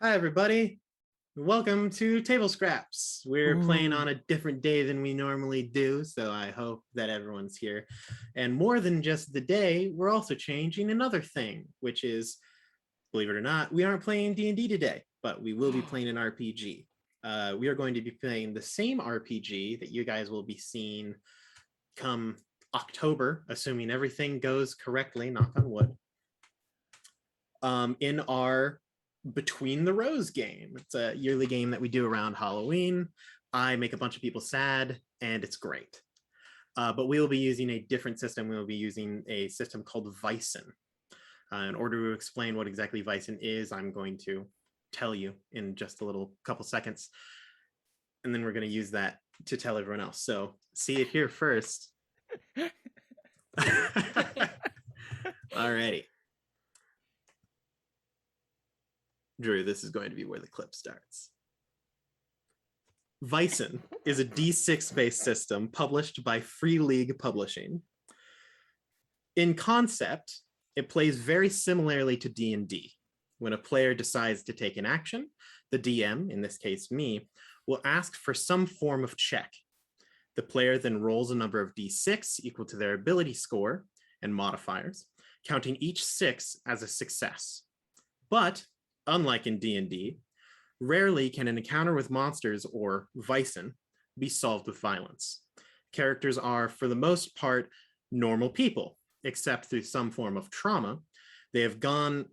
Hi, everybody. Welcome to Table Scraps. We're playing on a different day than we normally do, so I hope that everyone's here. And more than just the day, we're also changing another thing, which is, believe it or not, we aren't playing D&D today, but we will be playing an RPG. We are going to be playing the same RPG that you guys will be seeing come October, assuming everything goes correctly, knock on wood, in our Between the Rows game. It's a yearly game that we do around Halloween. I make a bunch of people sad, and it's great. But we will be using a different system. We will be using a system called Vaesen. In order to explain what exactly Vaesen is, I'm going to tell you in just a little couple seconds. And then we're going to use that to tell everyone else. So see it here first. Alrighty. Drew, this is going to be where the clip starts. Vaesen is a D6 based system published by Free League Publishing. In concept, it plays very similarly to D&D. When a player decides to take an action, the DM, in this case me, will ask for some form of check. The player then rolls a number of D6 equal to their ability score and modifiers, counting each 6 as a success. But unlike in D&D, rarely can an encounter with monsters, or Vaesen, be solved with violence. Characters are, for the most part, normal people, except through some form of trauma. They have been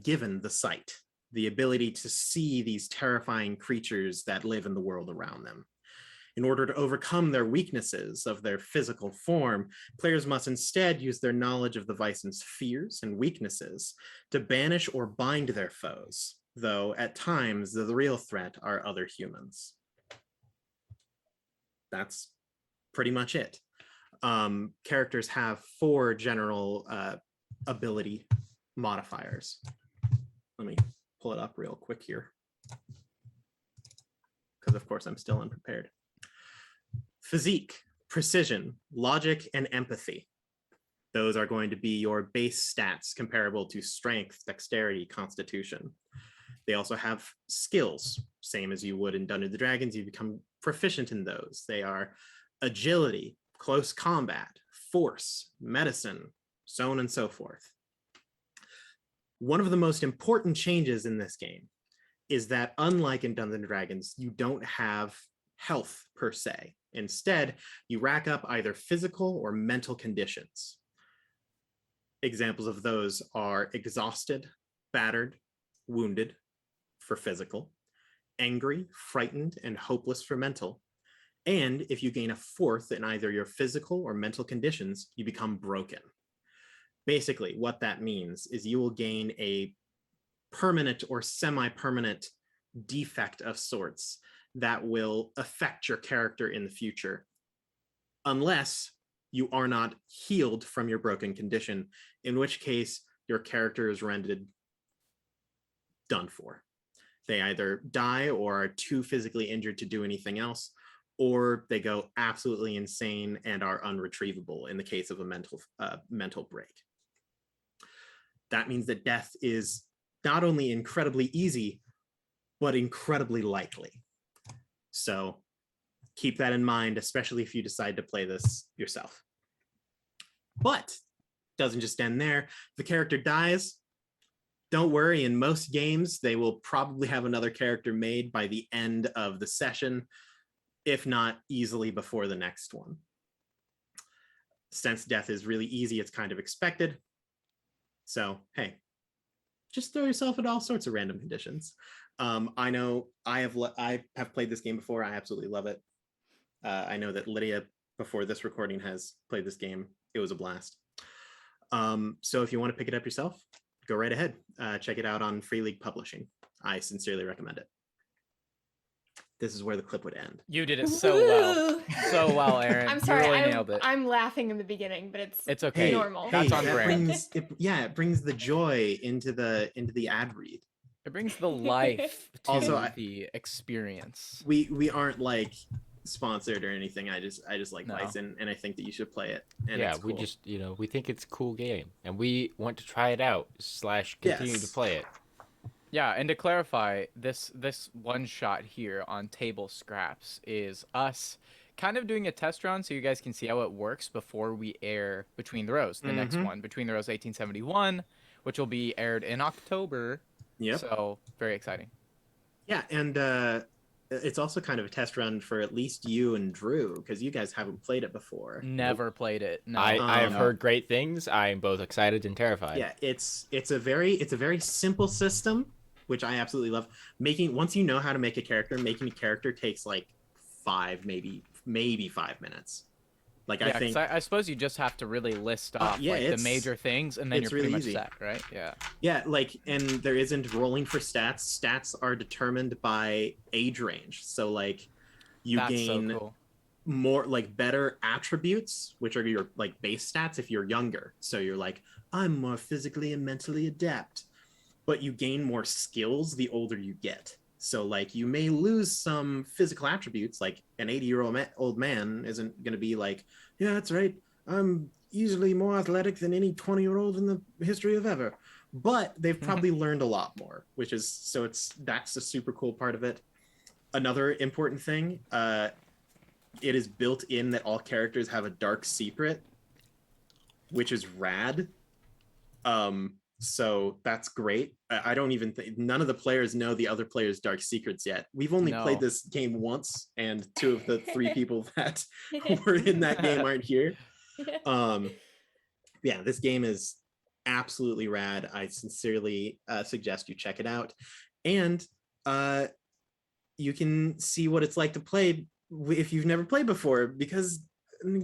given the sight, the ability to see these terrifying creatures that live in the world around them. In order to overcome their weaknesses of their physical form, players must instead use their knowledge of the Vaesen's fears and weaknesses to banish or bind their foes, though at times the real threat are other humans. That's pretty much it. Characters have 4 general ability modifiers. Let me pull it up real quick here, because of course I'm still unprepared. Physique, precision, logic, and empathy. Those are going to be your base stats comparable to strength, dexterity, constitution. They also have skills, same as you would in Dungeons and Dragons. You become proficient in those. They are agility, close combat, force, medicine, so on and so forth. One of the most important changes in this game is that, unlike in Dungeons and Dragons, you don't have health per se. Instead, you rack up either physical or mental conditions. Examples of those are exhausted, battered, wounded for physical, angry, frightened, and hopeless for mental. And if you gain a 4th in either your physical or mental conditions, you become broken. Basically, what that means is you will gain a permanent or semi-permanent defect of sorts that will affect your character in the future, unless you are not healed from your broken condition, in which case your character is rendered done for. They either die or are too physically injured to do anything else, or they go absolutely insane and are unretrievable in the case of a mental break. That means that death is not only incredibly easy, but incredibly likely. So keep that in mind, especially if you decide to play this yourself. But doesn't just end there. If the character dies, don't worry. In most games, they will probably have another character made by the end of the session, if not easily before the next one. Since death is really easy, it's kind of expected. So, hey, just throw yourself at all sorts of random conditions. I know I have played this game before. I absolutely love it. I know that Lydia, before this recording, has played this game. It was a blast. So if you want to pick it up yourself, go right ahead. Check it out on Free League Publishing. I sincerely recommend it. This is where the clip would end. You did it so well. So well, Aaron. I'm sorry, You really nailed it. I'm laughing in the beginning, but it's okay. normal. That's on that brand. It brings the joy into the ad read. It brings the life to Also, the experience. We aren't like sponsored or anything. I just like No. Vaesen, and I think that you should play it. And yeah, it's cool. we just we think it's a cool game, and we want to try it out / continue to play it. Yeah, and to clarify, this one shot here on table scraps is us kind of doing a test run so you guys can see how it works before we air Between the Rows, the next one, Between the Rows 1871, which will be aired in October. Yep. So, very exciting. Yeah, and it's also kind of a test run for at least you and Drew, because you guys haven't played it before. Never played it. No. I've heard great things. I'm both excited and terrified. Yeah, it's a very simple system, which I absolutely love. Once you know how to make a character, making a character takes like 5, maybe 5 minutes. Like, yeah, I think I suppose you just have to really list off yeah, like the major things, and then you're pretty really much easy. set, right? Yeah. Yeah, like, and there isn't rolling for stats. Stats are determined by age range. So like, you That's gain so cool. more, like, better attributes, which are your like base stats if you're younger. So you're like, I'm more physically and mentally adept, but you gain more skills the older you get. So like, you may lose some physical attributes. Like, an 80-year-old man isn't going to be like, yeah, that's right, I'm easily more athletic than any 20-year-old in the history of ever. But they've probably learned a lot more, which is, so that's a super cool part of it. Another important thing, it is built in that all characters have a dark secret, which is rad. So that's great. I don't even think, none of the players know the other players' dark secrets yet. We've only played this game once, and 2 of the 3 people that were in that game aren't here. Yeah, this game is absolutely rad. I sincerely suggest you check it out, and you can see what it's like to play if you've never played before, because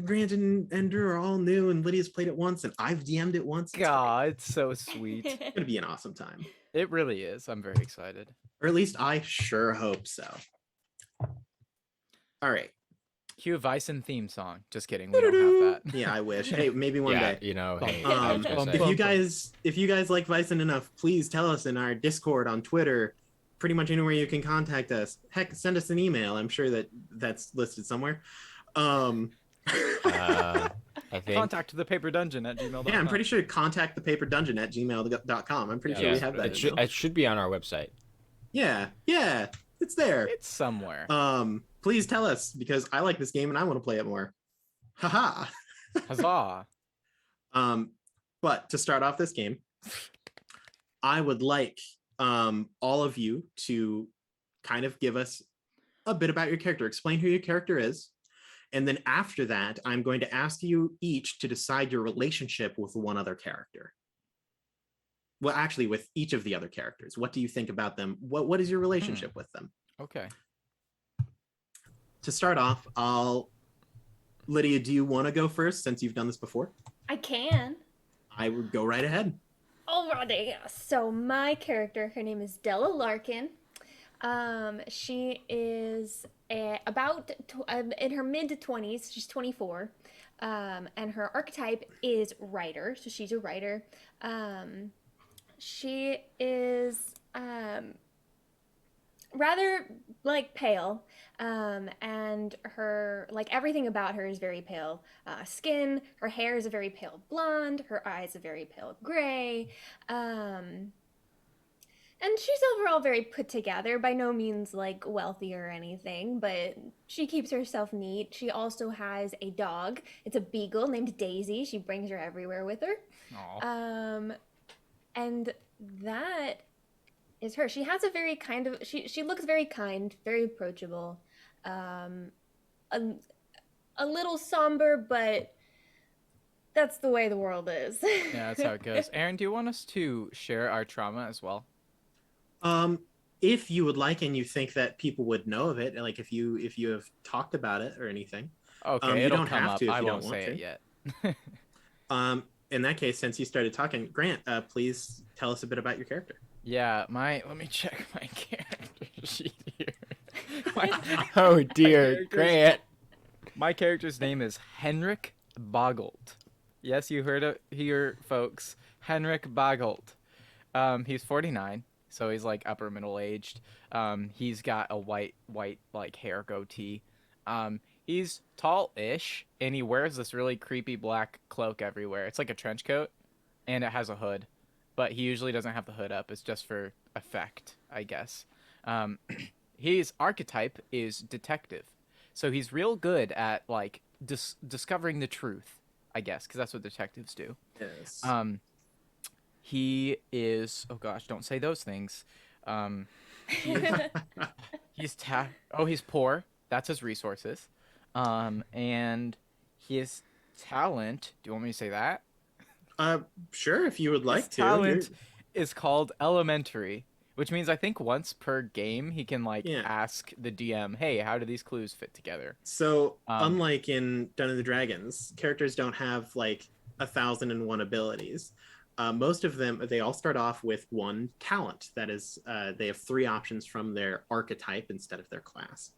Grant and Drew are all new, and Lydia's played it once, and I've DM'd it once. God, it's so sweet. It's gonna be an awesome time. It really is. I'm very excited. Or at least I sure hope so. All right. Cue Vaesen theme song. Just kidding. We don't have that. Yeah, I wish. Hey, maybe one day. You know, hey, If you guys like Vaesen enough, please tell us in our Discord, on Twitter, pretty much anywhere you can contact us. Heck, send us an email. I'm sure that's listed somewhere. I think Contact the paper dungeon at gmail.com. Yeah, I'm pretty sure contact the paper dungeon at gmail.com. I'm pretty sure we have that. it should be on our website. Yeah, it's there. It's somewhere. Please tell us, because I like this game and I want to play it more. Haha. Huzzah. But to start off this game, I would like all of you to kind of give us a bit about your character, explain who your character is, and then after that, I'm going to ask you each to decide your relationship with one other character. Well, actually, with each of the other characters. What do you think about them? What is your relationship with them? Okay. To start off, Lydia, do you want to go first, since you've done this before? I can. I would go right ahead. Alrighty. So my character, her name is Della Larkin. She is in her mid-20s. She's 24. And her archetype is writer. So she's a writer. She is rather like pale, and her, like, everything about her is very pale. Skin, her hair is a very pale blonde, her eyes a very pale gray, and she's overall very put together. By no means like wealthy or anything, but she keeps herself neat. She also has a dog. It's a beagle named Daisy. She brings her everywhere with her. Aww. And that is her. She has a very kind of, she looks very kind, very approachable, a little somber, but that's the way the world is. Yeah, that's how it goes. Aaron, do you want us to share our trauma as well? If you would like, and you think that people would know of it, like if you have talked about it or anything. Okay, you it'll don't come have up. to if I you won't don't say want it to. yet. In that case, since you started talking, Grant, please tell us a bit about your character. Yeah, let me check my character sheet here. Oh dear, Grant. My character's name is Henrick Boggold. Yes, you heard it here, folks. Henrick Boggold. He's 49, so he's like upper middle aged. He's got a white like hair goatee. He's tall-ish, and he wears this really creepy black cloak everywhere. It's like a trench coat, and it has a hood, but he usually doesn't have the hood up. It's just for effect, I guess. Um, his archetype is detective, so he's real good at like discovering the truth, I guess, because that's what detectives do. Yes. He is. Oh gosh, don't say those things. He is. He's poor. That's his resources. And his talent. Do you want me to say that? Sure, if you would like His to. talent is called elementary, which means I think once per game he can like Yeah. ask the DM, "Hey, how do these clues fit together?" So, Um, unlike in Dungeons and Dragons, characters don't have like 1,001 abilities. Most of them, they all start off with one talent. That is, they have 3 options from their archetype instead of their class.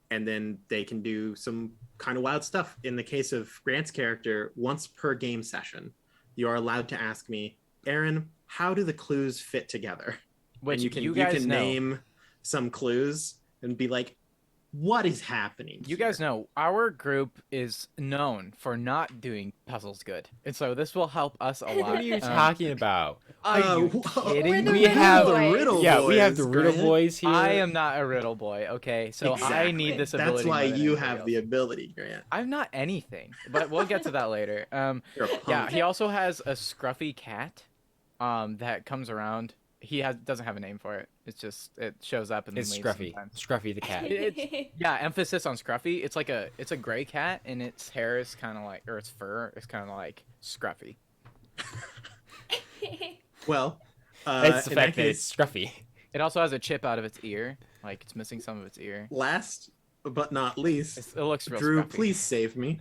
And then they can do some kind of wild stuff. In the case of Grant's character, once per game session, you are allowed to ask me, Aaron, how do the clues fit together? which And you guys know. name some clues and be like, what is happening You here? guys know our group is known for not doing puzzles good, and so this will help us a lot. What are you talking about? Are you kidding We're the me? We have riddle the boys. riddle Yeah, boys, we have the riddle Grant. boys here. I am not a riddle boy, okay? So I need this ability. That's why more than you anybody have else. the ability, Grant. I'm not anything, but we'll get to that later. You're a Yeah, punk. he also has a scruffy cat, that comes around. Doesn't have a name for it. It's just it shows up and It's leaves Scruffy. sometimes. Scruffy the cat. Yeah, emphasis on scruffy. It's a gray cat, and its hair is kind of like, or its fur is kind of like scruffy. Well, It's the in fact that that case, it's Scruffy. It also has a chip out of its ear, like it's missing some of its ear. last but not least, It looks real Drew, scruffy. please save me.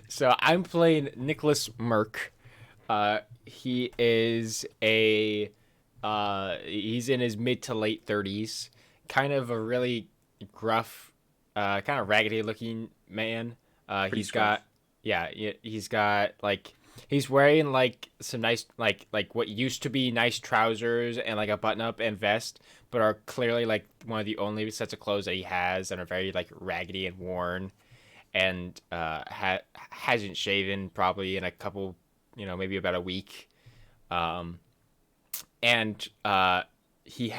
So I'm playing Nicholas Merck. He is he's in his mid to late 30s, kind of a really gruff, kind of raggedy looking man. He's scruff. he's got like he's wearing like some nice like what used to be nice trousers and like a button up and vest, but are clearly like one of the only sets of clothes that he has and are very like raggedy and worn, and hasn't shaven probably in a couple, maybe about a week. And he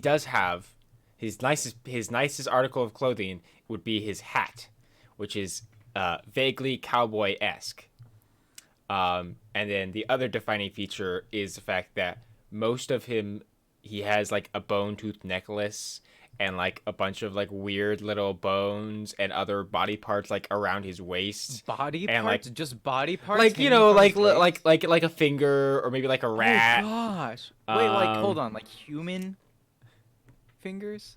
does have his nicest article of clothing would be his hat, which is vaguely cowboy-esque. And then the other defining feature is the fact that most of him, he has like a bone-toothed necklace and like a bunch of like weird little bones and other body parts like around his waist. Body And, parts, like- just body parts. Like, hanging from his waist? like a finger or maybe like a rat. Oh gosh! Wait, like hold Um, on, like human fingers?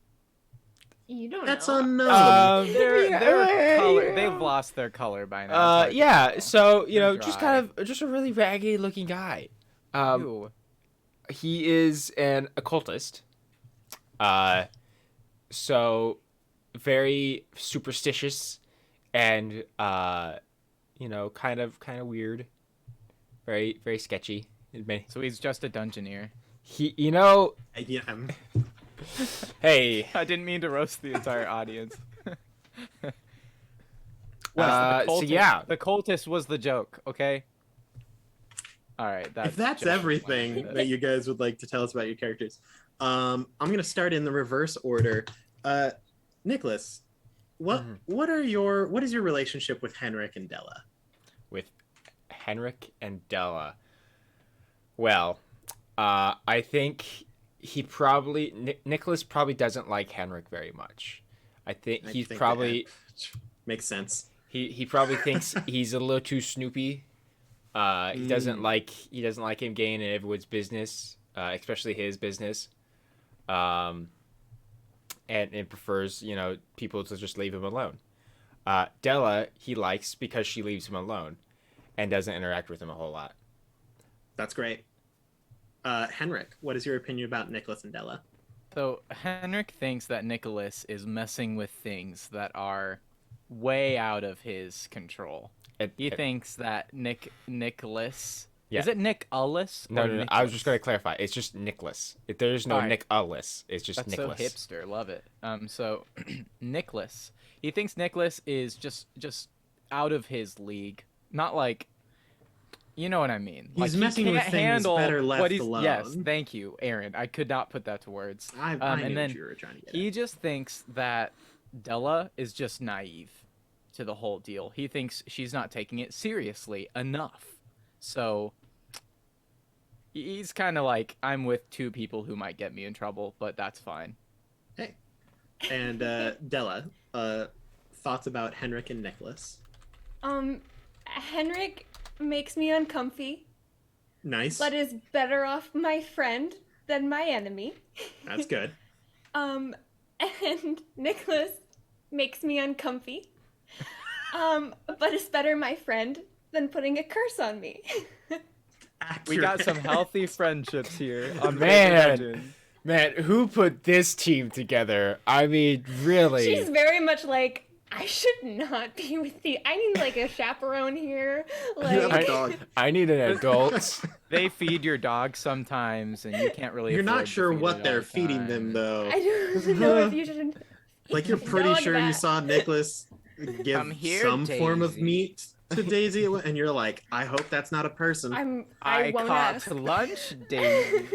You don't That's know. unknown. They're color. They've lost their color by now. It's hard to Yeah. tell. So They're just dry. kind of just a really raggedy looking guy. Ew. He is an occultist. So very superstitious and kind of weird. Very very sketchy. So he's just a dungeoneer. Yeah, Hey. I didn't mean to roast the entire audience. So cultist, yeah. the cultist was the joke. Okay. All right. if that's everything that you guys would like to tell us about your characters, I'm gonna start in the reverse order. Nicholas, what is your relationship with Henrick and Della? With Henrick and Della. Well, I think Nicholas probably doesn't like Henrick very much. I think he's probably makes sense. he probably thinks he's a little too snoopy. He doesn't like him getting in everyone's business, especially his business. And prefers people to just leave him alone. Della he likes because she leaves him alone, and doesn't interact with him a whole lot. That's great. Henrick, what is your opinion about Nicholas and Della? So Henrik thinks that Nicholas is messing with things that are way out of his control. He thinks that Nicholas. Yeah. Is it Nicholas? No, or no, no. I was Nicholas? just going to clarify. It's just Nicholas. There's no Alright. Nicholas. It's just That's Nicholas. so hipster. Love it. So Nicholas. He thinks Nicholas is just out of his league. Not like You know what I mean. He's Like, messing he with can't things handle better left what he's. Yes, alone. thank you, Aaron. I could not put that to words. I And knew then what you were trying to get he at. just thinks that Della is just naive to the whole deal. He thinks she's not taking it seriously enough. So he's kind of like, I'm with two people who might get me in trouble, but that's fine. Hey. And Della, thoughts about Henrick and Niklas? Henrik makes me uncomfy, Nice. but is better off my friend than my enemy. That's good. And Niklas makes me uncomfy, but is better my friend than putting a curse on me. We got some Accurate. healthy friendships here on Man. Dungeon. Man, who put this team together? I mean, really. She's very much like, I should not be with the. I need like a chaperone here. You have a Like, dog. I need an adult. They feed your dog sometimes, and you can't really. You're not afford to sure feed what it all they're the feeding time. them, though. I don't know if you should. Like, you're pretty dog sure you that. saw Nicholas give Come here, some form of Daisy. meat to Daisy, and you're like, I hope that's not a person. I won't caught ask. lunch, Daisy.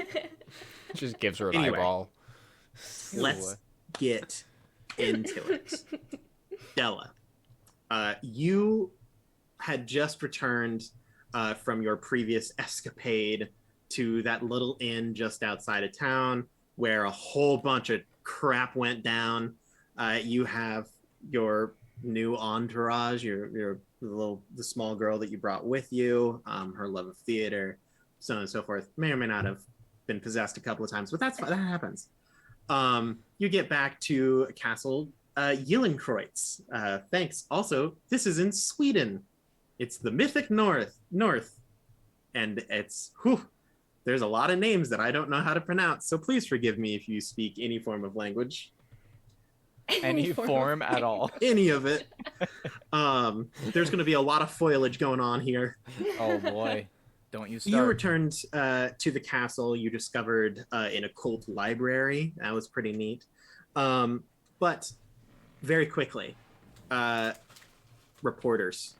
Just gives her an Anyway. eyeball. Let's get into it. Della, you had just returned from your previous escapade to that little inn just outside of town where a whole bunch of crap went down. You have your new entourage, the small girl that you brought with you, her love of theater, so on and so forth. May or may not have been possessed a couple of times, but that's fine. That happens. You get back to Castle Gyllenkreutz. Thanks. Also, this is in Sweden. It's the mythic north, and there's a lot of names that I don't know how to pronounce. So please forgive me if you speak any form of language, Any form at all. any of it. There's going to be a lot of foliage going on here. Oh boy. Don't you You start. returned to the castle. You discovered an occult library. That was pretty neat. But very quickly, reporters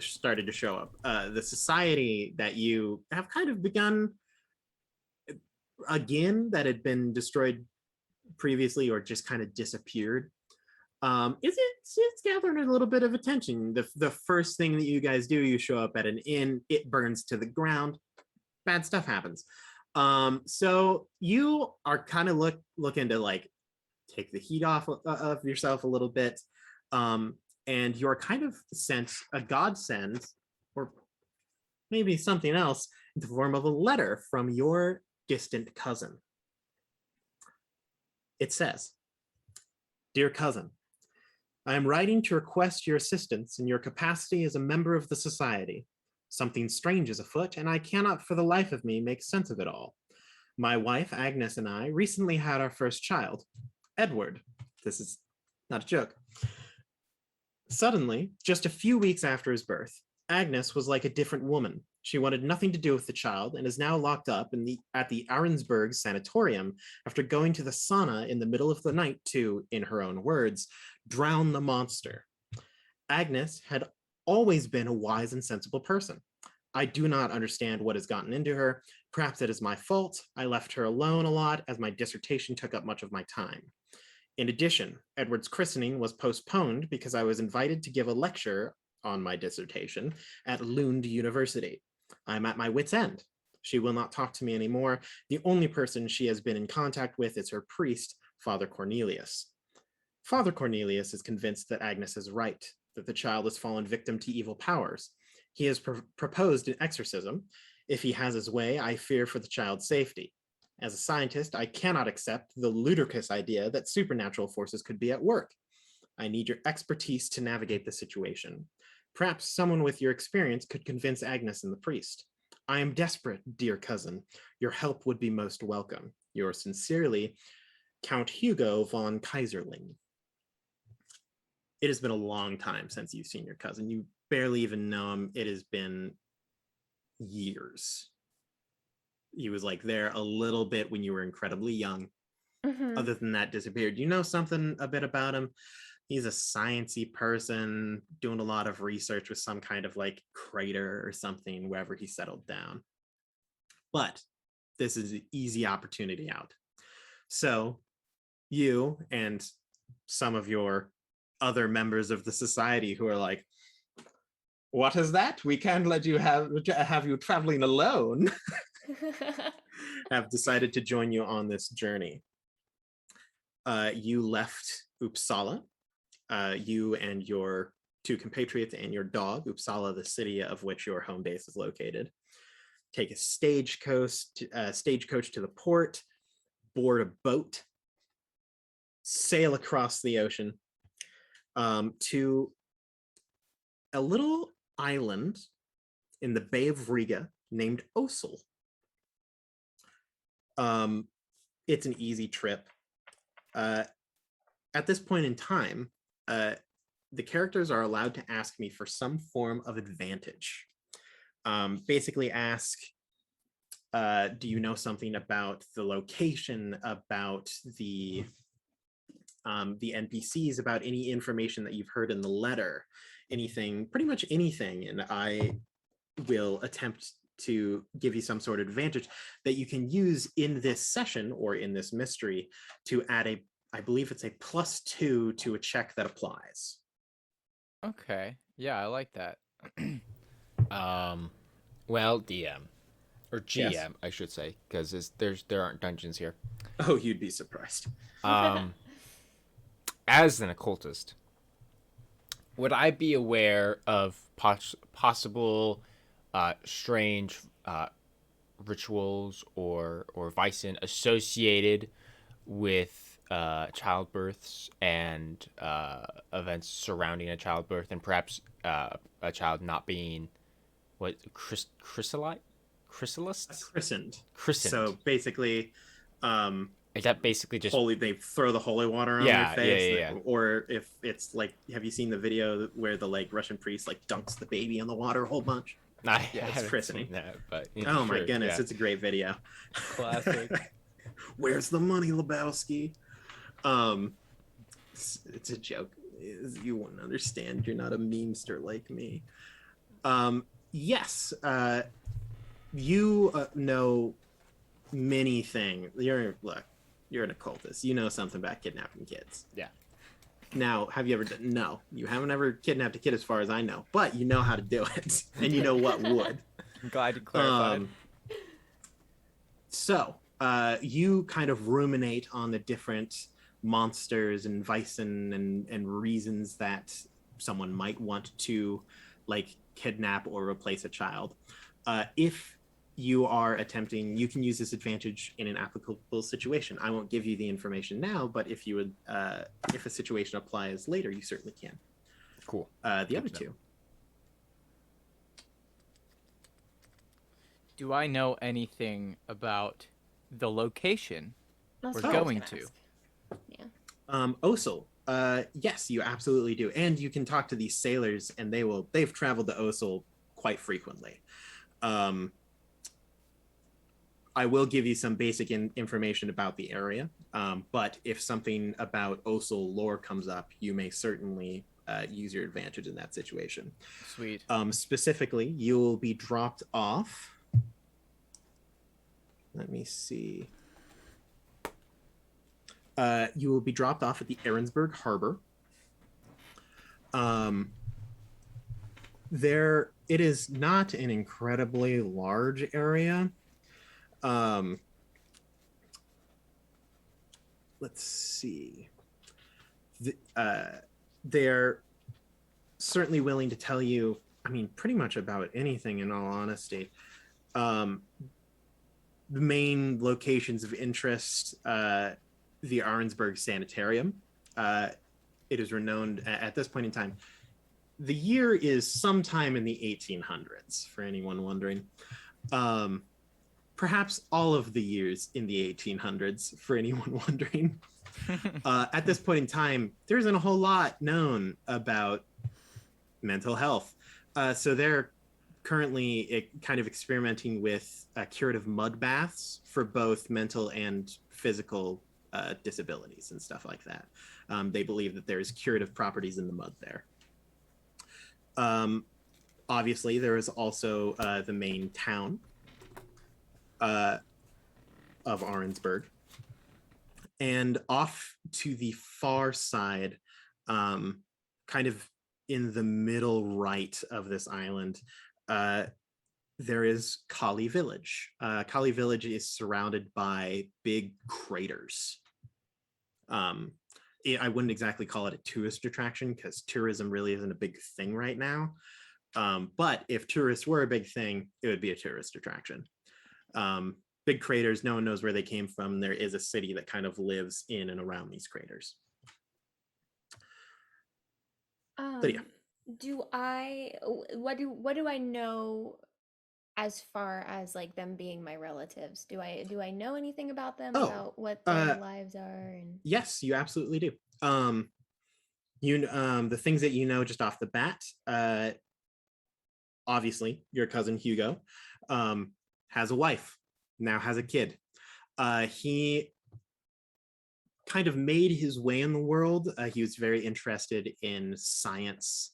started to show up. The society that you have kind of begun again, that had been destroyed previously or just kind of disappeared, it's gathering a little bit of attention. The first thing that you guys do, you show up at an inn, it burns to the ground, bad stuff happens. So you are kind of looking to like take the heat off of yourself a little bit, and you're kind of sent a godsend, or maybe something else, in the form of a letter from your distant cousin. It says, "Dear cousin, I am writing to request your assistance in your capacity as a member of the society. Something strange is afoot, and I cannot for the life of me make sense of it all. My wife, Agnes, and I recently had our first child, Edward." This is not a joke. "Suddenly, just a few weeks after his birth, Agnes was like a different woman. She wanted nothing to do with the child and is now locked up at the Arensberg sanatorium after going to the sauna in the middle of the night to, in her own words, drown the monster. Agnes had always been a wise and sensible person. I do not understand what has gotten into her. Perhaps it is my fault. I left her alone a lot as my dissertation took up much of my time. In addition, Edward's christening was postponed because I was invited to give a lecture on my dissertation at Lund University. I'm at my wit's end. She will not talk to me anymore. The only person she has been in contact with is her priest, Father Cornelius. Father Cornelius is convinced that Agnes is right, that the child has fallen victim to evil powers. He has proposed an exorcism. If he has his way, I fear for the child's safety. As a scientist, I cannot accept the ludicrous idea that supernatural forces could be at work. I need your expertise to navigate the situation. Perhaps someone with your experience could convince Agnes and the priest. I am desperate, dear cousin. Your help would be most welcome. Yours sincerely, Count Hugo von Kaiserling." It has been a long time since you've seen your cousin. You barely even know him. It has been years. He was like there a little bit when you were incredibly young. Mhm. Other than that, disappeared. You know something a bit about him. He's a sciencey person doing a lot of research with some kind of like crater or something wherever he settled down. But this is an easy opportunity out. So you and some of your other members of the society who are like, what is that? We can't let you have you traveling alone. Have decided to join you on this journey. You left Uppsala. You and your 2 compatriots and your dog, Uppsala, the city of which your home base is located. Take a stagecoach to the port, board a boat, sail across the ocean to a little island in the Bay of Riga named Osel. It's an easy trip. At this point in time, the characters are allowed to ask me for some form of advantage. Basically ask, do you know something about the location, about the NPCs, about any information that you've heard in the letter, anything, pretty much anything, and I will attempt to give you some sort of advantage that you can use in this session or in this mystery to add I believe it's a +2 to a check that applies. Okay. Yeah, I like that. Well, DM or GM, Yes. I should say, because there aren't dungeons here. Oh, you'd be surprised. As an occultist, would I be aware of possible strange rituals or Vaesen associated with childbirths and events surrounding a childbirth, and perhaps a child not being chrysalid? Christened. Christened. So basically, Is that basically just they throw the holy water on Yeah, their face, yeah. or if it's like, have you seen the video where the like Russian priest like dunks the baby in the water a whole bunch? I Yeah, it's haven't christening. seen that, but Oh my sure, goodness, yeah. it's a great video. Classic. Where's the money, Lebowski? It's a joke. You wouldn't understand. You're not a memester like me. Yes, you know many things. You're an occultist. You know something about kidnapping kids. Yeah. Now, have you ever done? No, you haven't ever kidnapped a kid, as far as I know. But you know how to do it, and you know what would. I'm glad you clarified. So, you kind of ruminate on the different monsters and Vaesen and reasons that someone might want to like kidnap or replace a child. If you are attempting, you can use this advantage in an applicable situation. I won't give you the information now, but if you would, if a situation applies later, you certainly can. Cool. The other two. Do I know anything about the location That's we're what I was going gonna to? ask. Yeah. Osel. Yes, you absolutely do. And you can talk to these sailors and they've traveled to Osel quite frequently. I will give you some basic information about the area. But if something about Osel lore comes up, you may certainly use your advantage in that situation. Sweet. Specifically, you will be dropped off. Let me see. You will be dropped off at the Erinsburg Harbor. It is not an incredibly large area. Let's see. They're certainly willing to tell you, I mean, pretty much about anything, in all honesty. The main locations of interest, the Arnsberg Sanitarium. It is renowned at this point in time. The year is sometime in the 1800s, for anyone wondering. Perhaps all of the years in the 1800s, for anyone wondering. At this point in time, there isn't a whole lot known about mental health. So they're currently kind of experimenting with curative mud baths for both mental and physical disabilities and stuff like that. They believe that there's curative properties in the mud there. Obviously, there is also the main town of Arnsburg. And off to the far side, kind of in the middle right of this island, there is Kali Village. Kali Village is surrounded by big craters. I wouldn't exactly call it a tourist attraction because tourism really isn't a big thing right now. But if tourists were a big thing, it would be a tourist attraction. Big craters, no one knows where they came from. There is a city that kind of lives in and around these craters. Lydia. What do I know as far as like them being my relatives? Do I know anything about them, about what their lives are? And yes, you absolutely do. The things that you know just off the bat, obviously your cousin Hugo has a wife, now has a kid. He kind of made his way in the world. He was very interested in science,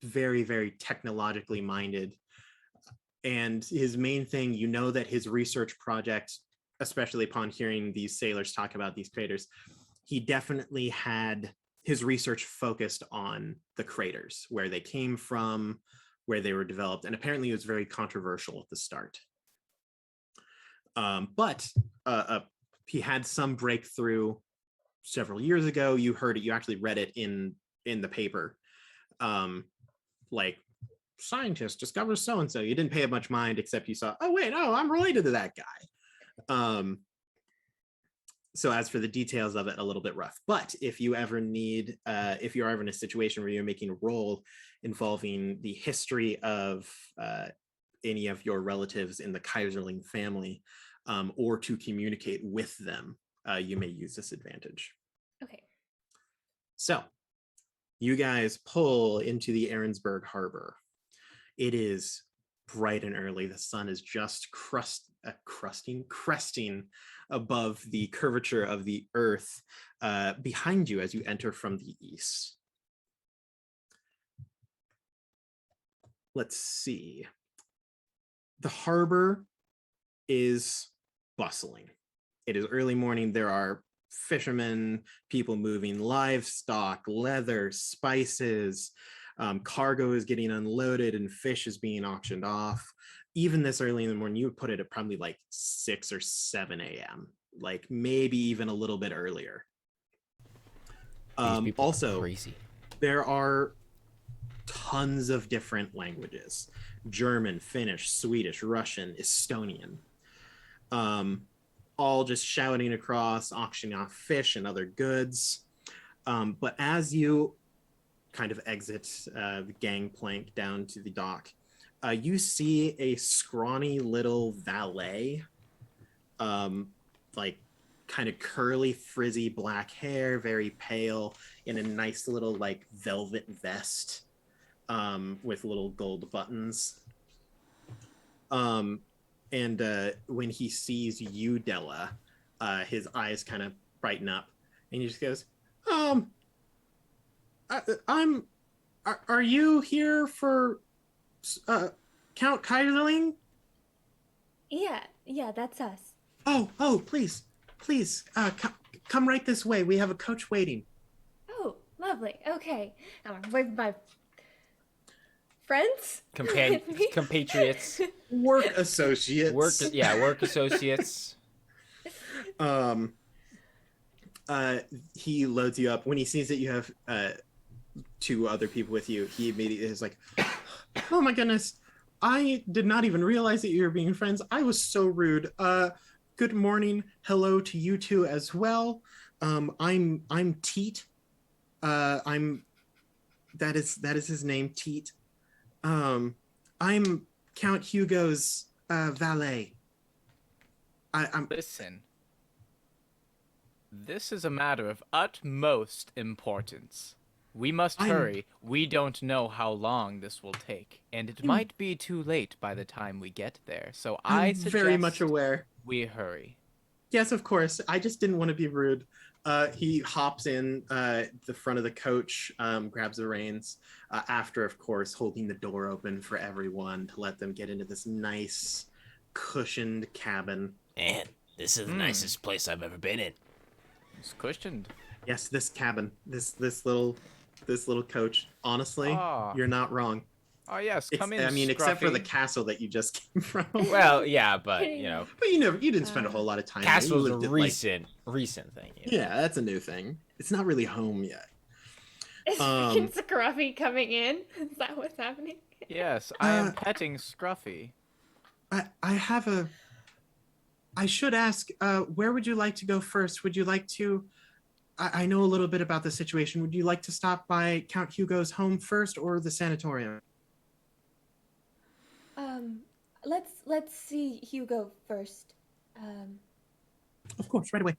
very, very technologically minded. And his main thing, you know, that his research project, especially upon hearing these sailors talk about these craters, he definitely had his research focused on the craters, where they came from, where they were developed. And apparently it was very controversial at the start. But he had some breakthrough several years ago. You heard it, you actually read it in the paper. Like, scientist discovers so-and-so. You didn't pay it much mind, except you saw, oh wait, no, I'm related to that guy. So as for the details of it, a little bit rough. But if you ever need, if you're ever in a situation where you're making a role involving the history of any of your relatives in the Kaiserling family, or to communicate with them, you may use this advantage. okay. So you guys pull into the Arnsburg harbor. It is bright and early. The sun is just cresting above the curvature of the earth behind you as you enter from the east. Let's see. The harbor is bustling. It is early morning. There are fishermen, people moving livestock, leather, spices. Cargo is getting unloaded and fish is being auctioned off. Even this early in the morning, you would put it at probably like 6 or 7 a.m., like maybe even a little bit earlier. Also, crazy. There are tons of different languages: German, Finnish, Swedish, Russian, Estonian. All just shouting across, auctioning off fish and other goods. But as you kind of exit the gangplank down to the dock, you see a scrawny little valet, like kind of curly, frizzy black hair, very pale, in a nice little like velvet vest with little gold buttons. And when he sees you, Della, his eyes kind of brighten up, and he just goes, are you here for Count Kaiserling? Yeah, that's us. Oh, please, come right this way. We have a coach waiting. Oh, lovely. Okay. With my friends? Compatriots. Work associates. Work associates. He loads you up. When he sees that you have 2 other people with you, he immediately is like, oh my goodness, I did not even realize that you were being friends. I was so rude. Good morning. Hello to you 2 as well. I'm Teat. That is his name, Teat. I'm Count Hugo's valet. Listen. This is a matter of utmost importance. We must hurry. We don't know how long this will take, and it might be too late by the time we get there. So I suggest very much aware. we hurry. Yes, of course. I just didn't want to be rude. He hops in the front of the coach, grabs the reins, after, of course, holding the door open for everyone to let them get into this nice, cushioned cabin. And this is the nicest place I've ever been in. It's cushioned. Yes, this cabin, this little coach. Honestly, Ah. you're not wrong. Oh yes, come in. I mean, except for the Scruffy. castle that you just came from. Well, yeah, but you know, But you didn't spend a whole lot of time. there. You castle's a lived it, recent thing. You know? Yeah, that's a new thing. It's not really home yet. Is freaking Scruffy coming in? Is that what's happening? Yes, I am petting Scruffy. I have a. I should ask. Where would you like to go first? Would you like to? I know a little bit about the situation. Would you like to stop by Count Hugo's home first, or the sanatorium? Let's see Hugo first. Of course, right away.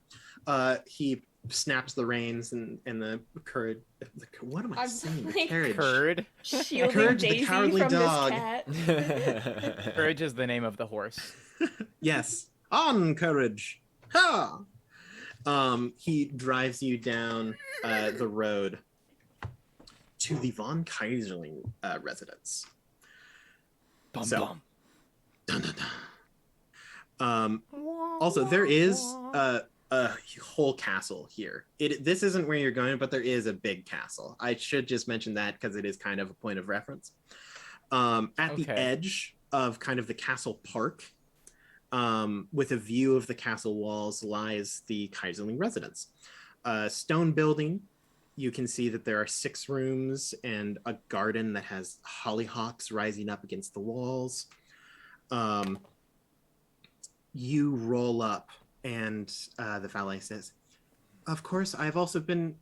He snaps the reins and the courage. What am I I'm saying? The like- carriage. Curd. Shielding Courage, the Daisy cowardly from dog. this cat. Courage is the name of the horse. Yes. On courage. Ha! He drives you down the road to the von Kaiserling residence. Bum, So- bum. Dun, dun, dun. Also, there is a whole castle here. This isn't where you're going, but there is a big castle. I should just mention that because it is kind of a point of reference. At the Okay. edge of kind of the castle park, with a view of the castle walls, lies the Kaiserling residence. Stone building. You can see that there are 6 rooms and a garden that has hollyhocks rising up against the walls. You roll up, and the valet says, "Of course, I've also been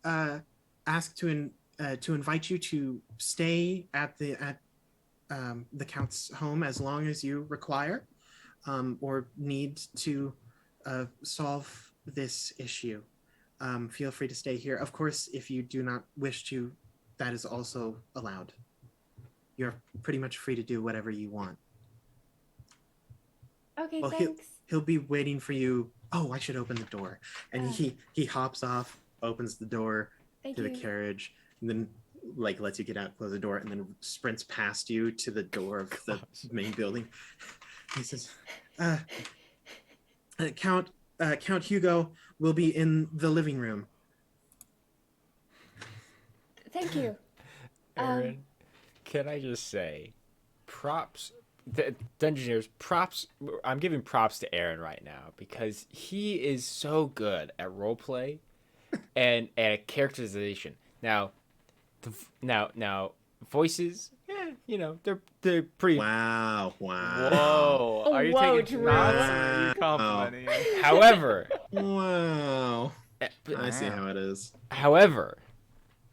asked to invite you to stay at the Count's home as long as you require, or need to solve this issue. Feel free to stay here. Of course, if you do not wish to, that is also allowed. You're pretty much free to do whatever you want." Okay, Well, thanks. He'll be waiting for you. Oh, I should open the door. And he hops off, opens the door Thank to you. the carriage, and then lets you get out, close the door, and then sprints past you to the door of the main building. He says, Count Hugo will be in the living room. Thank you. Aaron, can I just say, props, the Dungeoneers, props. I'm giving props to Aaron right now because he is so good at roleplay and at characterization. Now, now voices, they're pretty. Wow. Whoa. Oh, Are you whoa, taking Drew. shots or are you complimenting? However, Wow. I see how it is. However,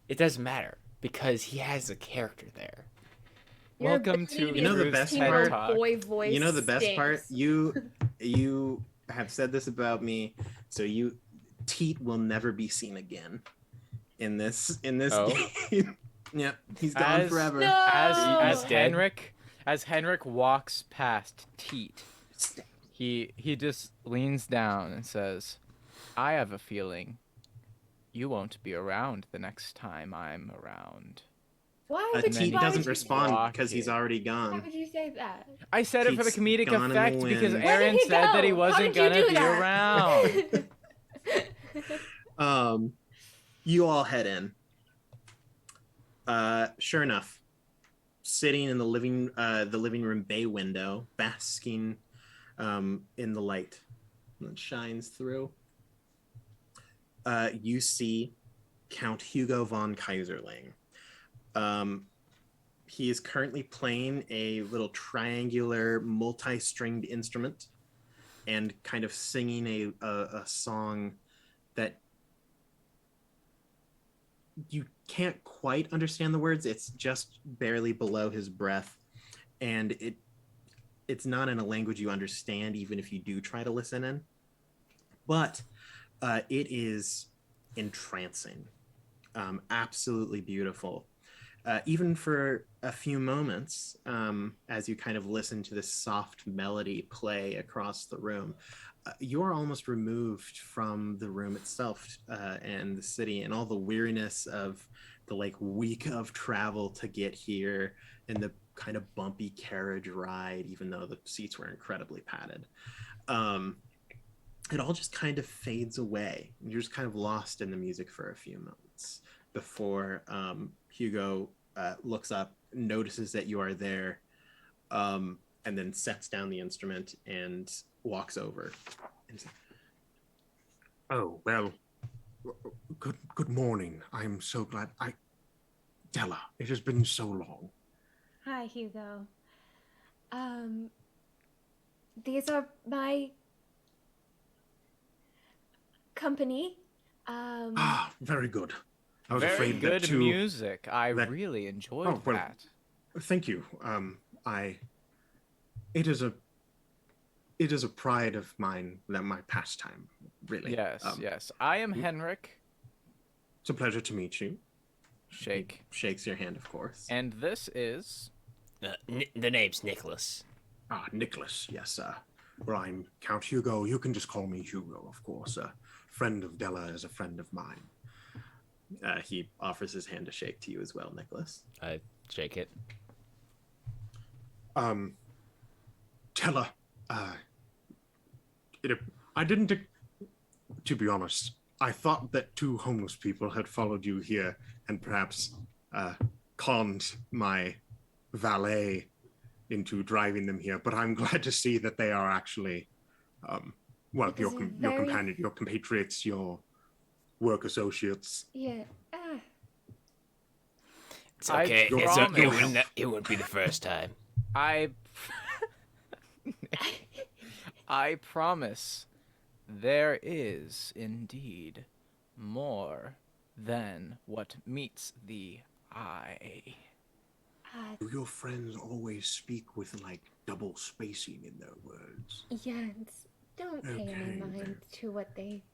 it doesn't matter because he has a character there. Your Welcome to ability You know the to best teen part? boy voice You know the best part? stinks. You have said this about me, so Teat will never be seen again in this Oh. game. Yep, he's gone As- forever. No! As dead. Henrick walks past Teat, he just leans down and says, "I have a feeling you won't be around the next time I'm around." Why would Teat why doesn't would you- respond walk because he's it. already Why gone. would you say that? I said it for the Teat's comedic gone in the effect because wind. Where did Aaron he said that he go? How wasn't did you gonna do be that? around. You all head in. Sure enough, sitting in the living room bay window, basking in the light that shines through, you see Count Hugo von Kaiserling. He is currently playing a little triangular multi-stringed instrument and kind of singing a song that you can't quite understand the words. It's just barely below his breath, and it's not in a language you understand even if you do try to listen in, but it is entrancing, absolutely beautiful, even for a few moments, as you kind of listen to this soft melody play across the room. you're almost removed from the room itself and the city and all the weariness of the like week of travel to get here and the kind of bumpy carriage ride, even though the seats were incredibly padded. It all just kind of fades away. You're just kind of lost in the music for a few moments before Hugo looks up, notices that you are there, and then sets down the instrument and walks over. And says, "Oh, well, good morning. I'm so glad. Della, it has been so long." Hi, Hugo. These are my company. Very good. I was Very afraid good that too. music. I that- really enjoyed Oh, well, that. Thank you. It is a pride of mine that my pastime, really. Yes, yes. I am Henrick. It's a pleasure to meet you. Shake. He shakes your hand, of course. And this is The name's Niklas. Niklas, yes. Well, I'm Count Hugo. You can just call me Hugo, of course. A friend of Della is a friend of mine. He offers his hand to shake to you as well, Niklas. I shake it. Della, I didn't, to be honest, I thought that two homeless people had followed you here and perhaps conned my valet into driving them here, but I'm glad to see that they are actually, your companion, your compatriots, your work associates. Yeah. It's okay. promise. It wouldn't be the first time. I promise there is indeed more than what meets the eye. Do your friends always speak with like double spacing in their words? Yeah, don't pay any Okay, mind then. to what they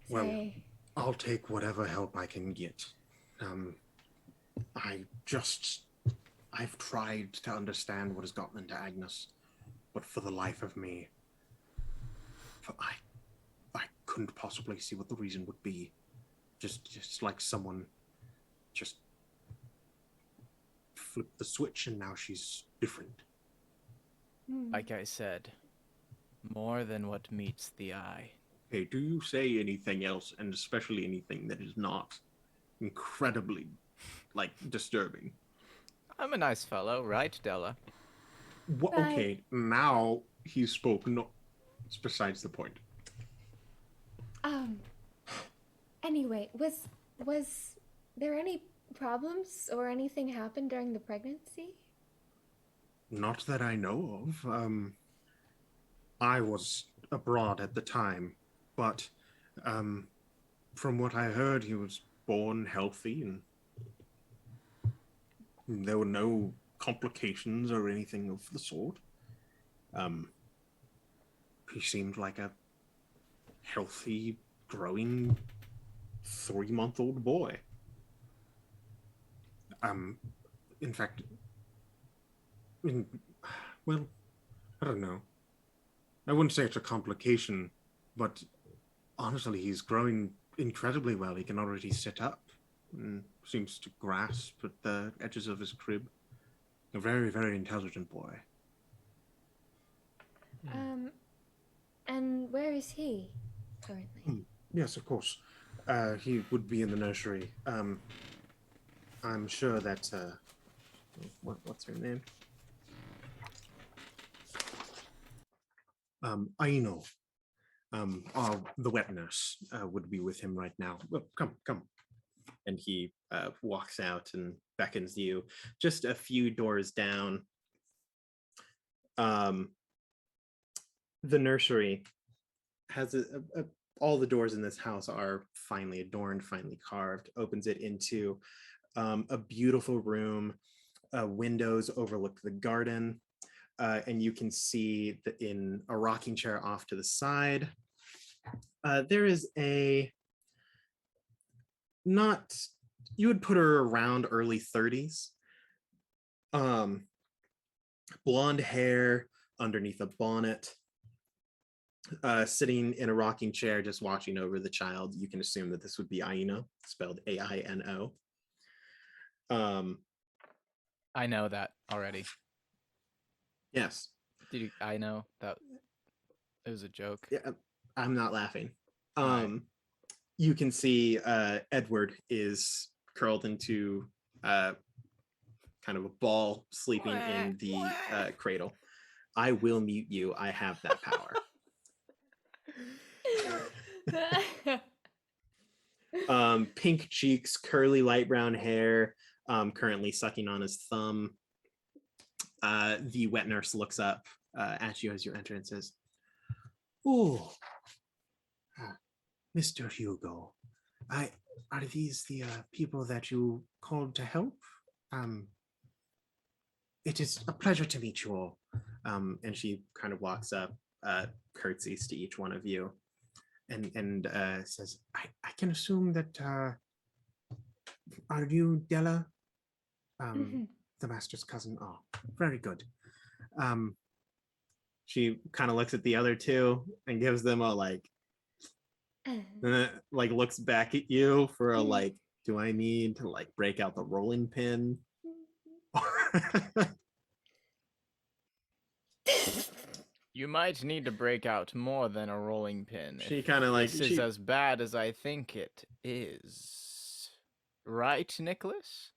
Well, say. I'll take whatever help I can get. I've tried to understand what has gotten into Agnes, but for the life of me, I couldn't possibly see what the reason would be. Just like someone just flipped the switch and now she's different. Like I said, more than what meets the eye. Hey, do you say anything else, and especially anything that is not incredibly, like, disturbing? I'm a nice fellow, right, Della? Well, Right. okay, now he spoke. No, it's besides the point. Anyway, was there any problems or anything happened during the pregnancy? Not that I know of. I was abroad at the time, but from what I heard, he was born healthy and there were no complications or anything of the sort. He seemed like a healthy, growing 3-month-old boy. In fact, well, I don't know. I wouldn't say it's a complication, but honestly, he's growing incredibly well. He can already sit up and seems to grasp at the edges of his crib. A very, very intelligent boy. And where is he currently? Yes, of course. He would be in the nursery. I'm sure that, what's her name? Aino, the wet nurse, would be with him right now. Well, come. And he walks out and beckons you just a few doors down. The nursery has all the doors in this house are finely adorned, finely carved, opens it into a beautiful room. Windows overlook the garden. And you can see that in a rocking chair off to the side, there is you would put her around early 30s. Blonde hair underneath a bonnet. sitting in a rocking chair, just watching over the child. You can assume that this would be Aino, spelled Aino. I know that already. Yes. I know that it was a joke. Yeah, I'm not laughing. Alright. You can see Edward is curled into kind of a ball, sleeping in the cradle. I will mute you. I have that power. Pink cheeks, curly light brown hair, currently sucking on his thumb. The wet nurse looks up at you as you enter and says, "Oh, Mr. Hugo, are these the people that you called to help? It is a pleasure to meet you all." And she kind of walks up, curtsies to each one of you, and says, I can assume that are you Della, the master's cousin? Oh, very good. She kind of looks at the other two and gives them a like looks back at you for a like, do I need to like break out the rolling pin? You might need to break out more than a rolling pin. She if kind of like this is as bad as I think it is. Right, Nicholas?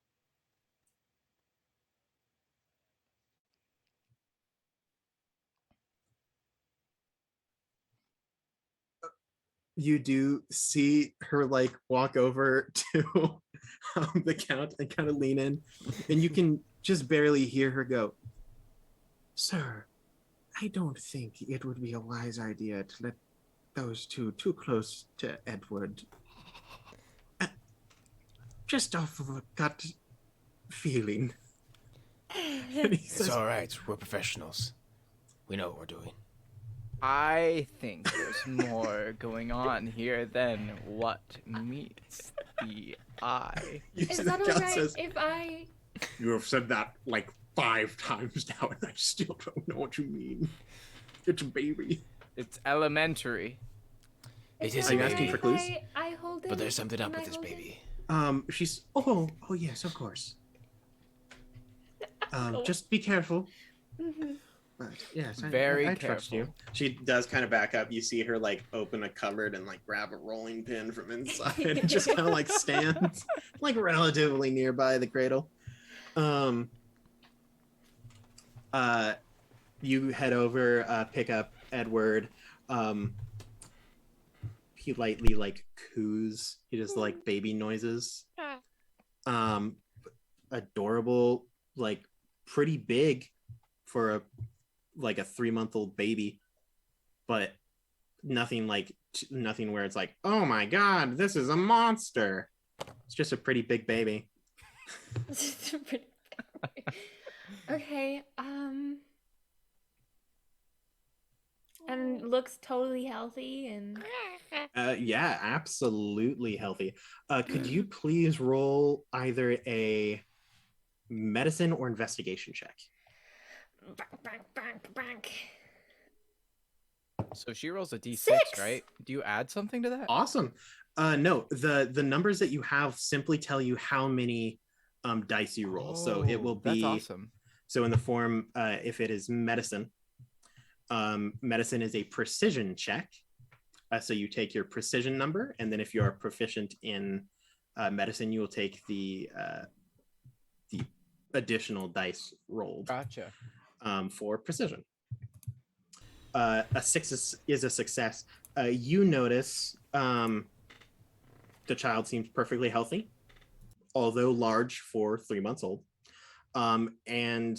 you do see her like walk over to the count and kind of lean in, and you can just barely hear her go, "Sir, I don't think it would be a wise idea to let those two too close to Edward. Just off of a gut feeling." It's all right. We're professionals. We know what we're doing. I think there's more going on here than what meets the eye. Is that alright if I... "You have said that like 5 times now, and I still don't know what you mean. It's a baby." It's elementary. It is Are a you asking baby, for clues? I hold it. but there's something up Can with I this hold it? baby. She's oh yes, of course. Just be careful. But yes, Very I trust you. careful. She does kind of back up. You see her like open a cupboard and like grab a rolling pin from inside and just kind of like stands like relatively nearby the cradle. You head over, pick up Edward. He lightly like coos. He does like baby noises. Adorable, like pretty big for a 3-month-old baby, but nothing where it's like, oh my god, this is a monster. It's just a pretty big baby. Okay, and looks totally healthy and... Yeah, absolutely healthy. Could you please roll either a medicine or investigation check? Bank. So she rolls a d6, 6! right? Do you add something to that? Awesome. No, the numbers that you have simply tell you how many dice you roll. So it will be That's awesome. So in the form, if it is medicine, medicine is a precision check. So you take your precision number, and then if you are proficient in medicine, you will take the additional dice rolled. Gotcha. For precision. A 6 is a success. You notice the child seems perfectly healthy, although large for 3 months old. And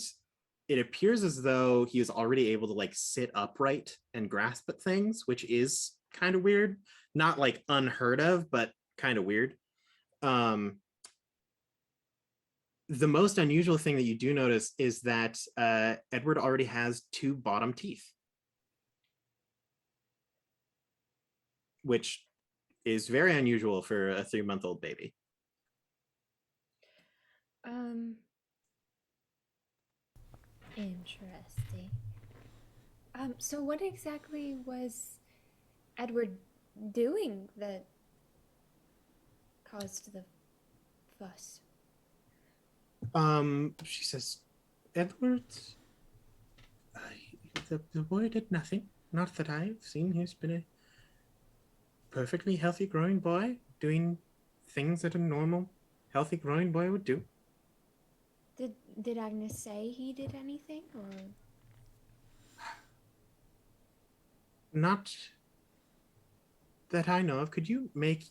it appears as though he is already able to like sit upright and grasp at things, which is kind of weird. Not like unheard of, but kind of weird. The most unusual thing that you do notice is that Edward already has 2 bottom teeth, which is very unusual for a 3-month-old baby. Interesting. So what exactly was Edward doing that caused the fuss? She says, Edward, the boy did nothing. Not that I've seen. He's been a perfectly healthy growing boy, doing things that a normal, healthy growing boy would do. Did Agnes say he did anything, or? Not that I know of. Could you make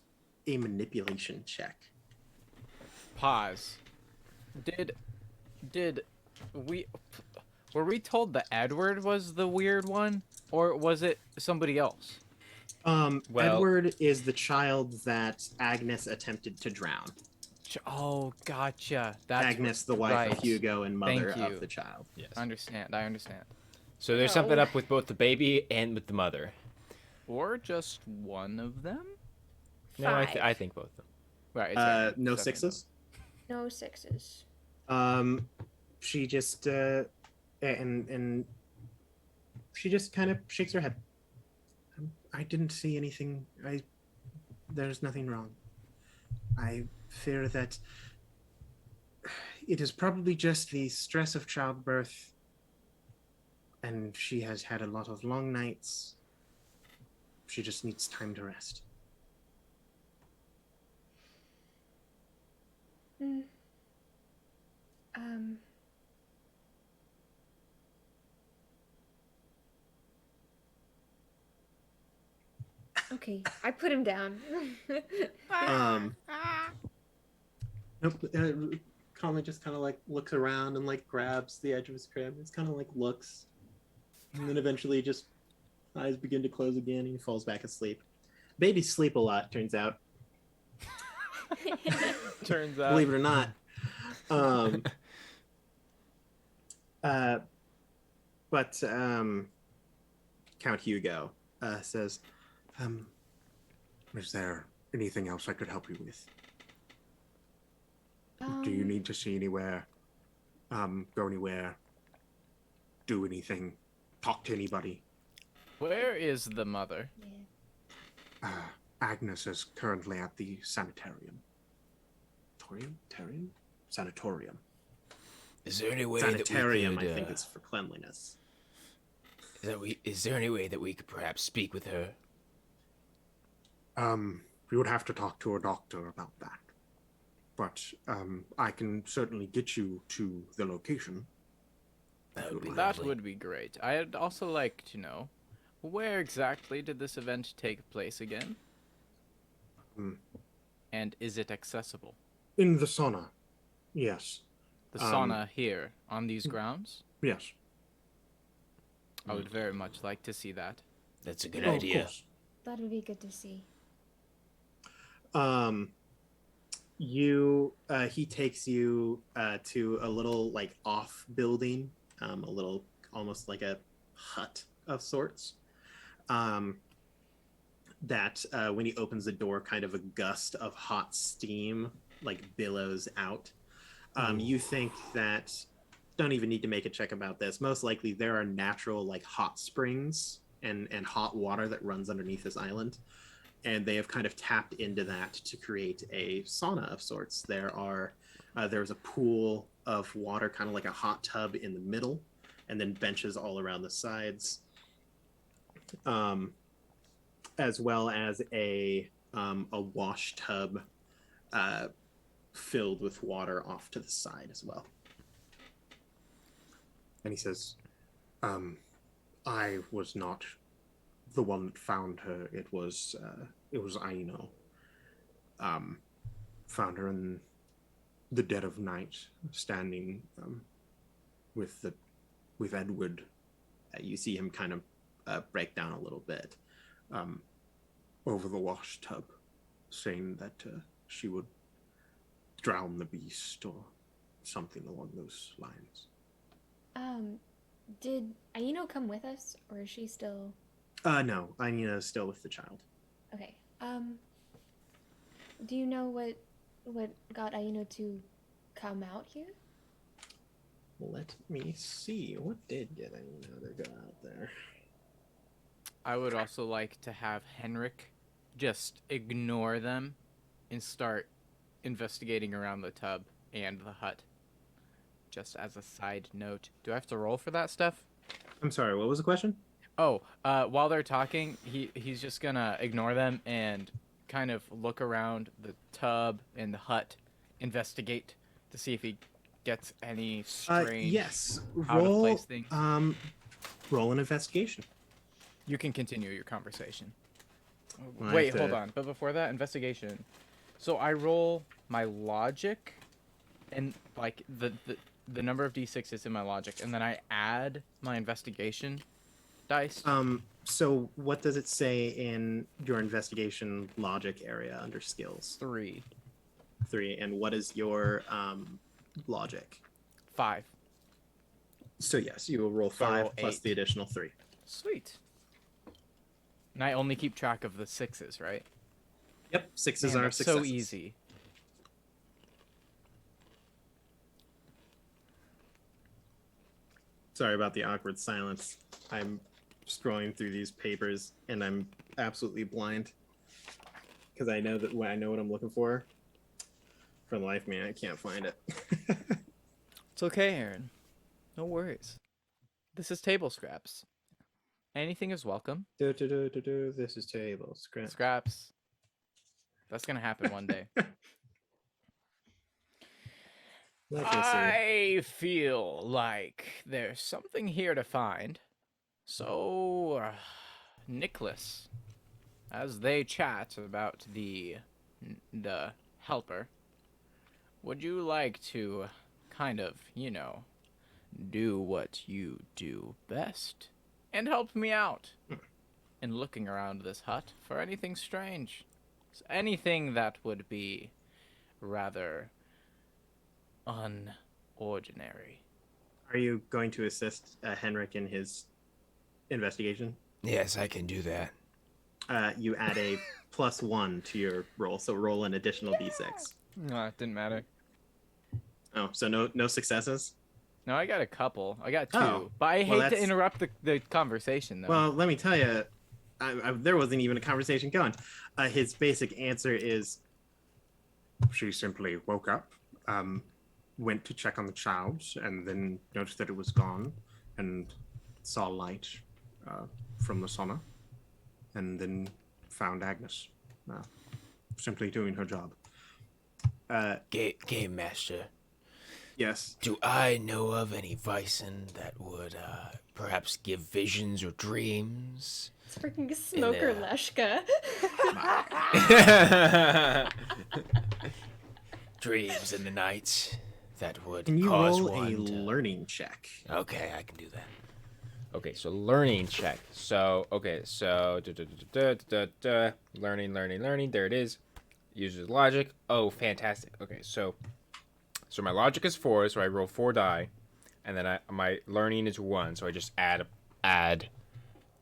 a manipulation check? Pause. Did we were we told that Edward was the weird one, or was it somebody else? Well- Edward is the child that Agnes attempted to drown. Oh, gotcha. That's Agnes, the wife right. of Hugo and mother Thank you. of the child. Yes. I understand. So there's something up with both the baby and with the mother. Or just one of them? No, I think both of them. Right. It's No definitely sixes. No sixes. She just and she just kind of shakes her head. I didn't see anything. There's nothing wrong. I fear that it is probably just the stress of childbirth, and she has had a lot of long nights. She just needs time to rest. Hmm. Okay, I put him down. Nope. Conley just kind of like looks around and like grabs the edge of his crib. It's kind of like looks, and then eventually just eyes begin to close again, and he falls back asleep. Babies sleep a lot, turns out. Turns out. Believe it or not. But Count Hugo says, is there anything else I could help you with? Do you need to see anywhere? Go anywhere? Do anything? Talk to anybody? Where is the mother? Yeah. Agnes is currently at the sanitarium. Sanatorium. Is there any way Sanitarium, that we I could, think, is for cleanliness. is there any way that we could perhaps speak with her? We would have to talk to a doctor about that. But I can certainly get you to the location. That would be That lovely. would be great. I'd also like to know, where exactly did this event take place again? And is it accessible? In the sauna. Yes. The sauna here, on these grounds? Yes. I would very much like to see that. That's a good Oh, of idea. course. That would be good to see. He takes you to a little like off building, a little almost like a hut of sorts. That when he opens the door, kind of a gust of hot steam like billows out. You think that, don't even need to make a check about this. Most likely there are natural like hot springs and hot water that runs underneath this island. And they have kind of tapped into that to create a sauna of sorts. There's a pool of water, kind of like a hot tub in the middle, and then benches all around the sides, as well as a wash tub filled with water off to the side as well. And he says, I was not the one that found her. It was Aino. Found her in the dead of night, standing with Edward. You see him kind of break down a little bit over the wash tub, saying that she would drown the beast or something along those lines. Did Aino come with us, or is she still? No, Aina is still with the child. Okay. Do you know what got Aino to come out here? Let me see. What did get Aina to go out there? I would also like to have Henrick just ignore them and start investigating around the tub and the hut. Just as a side note. Do I have to roll for that stuff? I'm sorry, what was the question? Oh, while they're talking, he's just gonna ignore them and kind of look around the tub and the hut, investigate to see if he gets any strange Yes. out of Roll place things. roll an investigation. You can continue your conversation. Well, I Wait, have hold to- on. But before that, investigation. So I roll my logic, and like the number of d6s in my logic, and then I add my investigation dice. So what does it say in your investigation logic area under skills? 3, 3. And what is your logic? 5. So yes, you will roll So I 5 roll plus 8. the additional 3. Sweet. And I only keep track of the 6s, right? Yep, 6s Man, are that's successes. so easy. Sorry about the awkward silence. I'm scrolling through these papers and I'm absolutely blind because I know that when I know what I'm looking for. For the life of me, I can't find it. It's okay, Aaron. No worries. This is table scraps. Anything is welcome. This is table scrap. Scraps. That's gonna happen one day. Let me see. I feel like there's something here to find. So, Niklas, as they chat about the helper, would you like to kind of, do what you do best and help me out in looking around this hut for anything strange? Anything that would be rather unordinary. Are you going to assist Henrick in his investigation? Yes, I can do that. You add a +1 to your roll, so roll an additional d6. No, it didn't matter. Oh, so no successes? No, I got a couple. I got 2. Oh, But I well, hate to that's- interrupt the conversation, though. Well, let me tell you, there wasn't even a conversation going. His basic answer is, she simply woke up, went to check on the child, and then noticed that it was gone, and saw light from the sauna, and then found Agnes, simply doing her job. Game Master, Yes. do I know of any Vaesen that would perhaps give visions or dreams? It's freaking Smoker And, Leshka. Dreams in the night that would Can you cause roll one a to... learning check? Okay, I can do that. Okay, so learning check. So, learning. There it is. Uses logic. Oh, fantastic. Okay, so my logic is 4, so I roll 4 die, and then my learning is 1, so I just add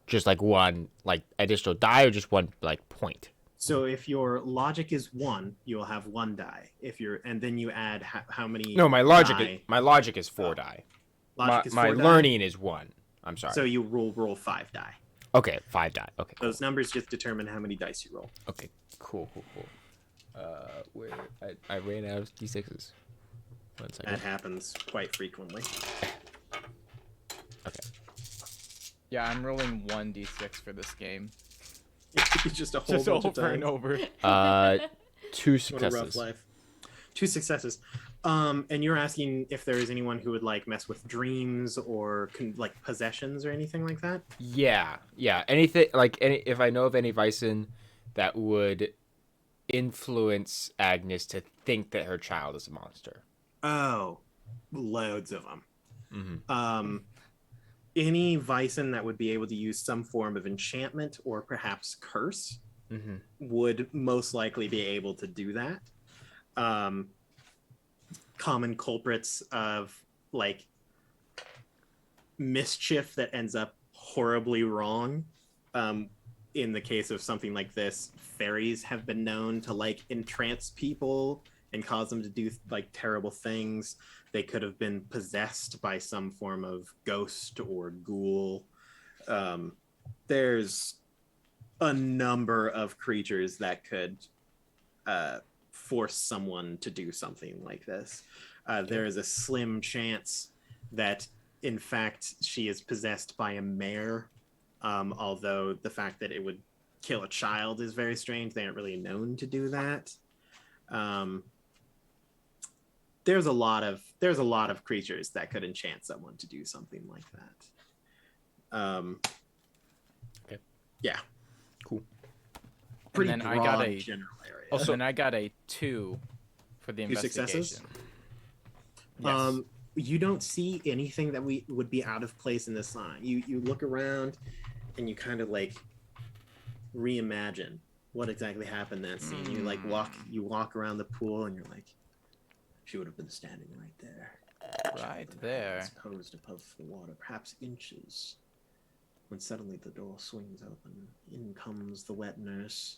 just like 1 like additional die or just 1 like point. So if your logic is 1, you will have 1 die. And then you add how many? No, my logic die? is 4 die. Logic is My 4 die? learning is 1. I'm sorry. So you roll 5 die. Okay, 5 die. Okay. Cool. Those numbers just determine how many dice you roll. Okay, cool. Where I ran out of d6s. 1 second. That happens quite frequently. Okay. Yeah, I'm rolling 1d6 for this game. It's just a whole Just bunch over of and times. over. 2 What a rough successes. life. 2 successes. And you're asking if there is anyone who would like mess with dreams or like possessions or anything like that? Yeah. Anything like if I know of any Vaesen that would influence Agnes to think that her child is a monster. Oh, loads of them. Mm-hmm. Any Vaesen that would be able to use some form of enchantment or perhaps curse Mm-hmm. would most likely be able to do that. Common culprits of like mischief that ends up horribly wrong. In the case of something like this, fairies have been known to like entrance people and cause them to do like terrible things. They could have been possessed by some form of ghost or ghoul. there's a number of creatures that could force someone to do something like this. There is a slim chance that, in fact, she is possessed by a mare, although the fact that it would kill a child is very strange. They aren't really known to do that. There's a lot of creatures that could enchant someone to do something like that. Okay. Yeah. Cool. Pretty then broad I got a- general area. Also, and I got a 2 for the 2 investigation. successes? Yes. You don't see anything that would be out of place in this sign. You look around and you kind of like reimagine what exactly happened that scene. You walk around the pool and you're like, she would have been standing right there. Right there. Posed above the water, perhaps inches. When suddenly the door swings open, in comes the wet nurse.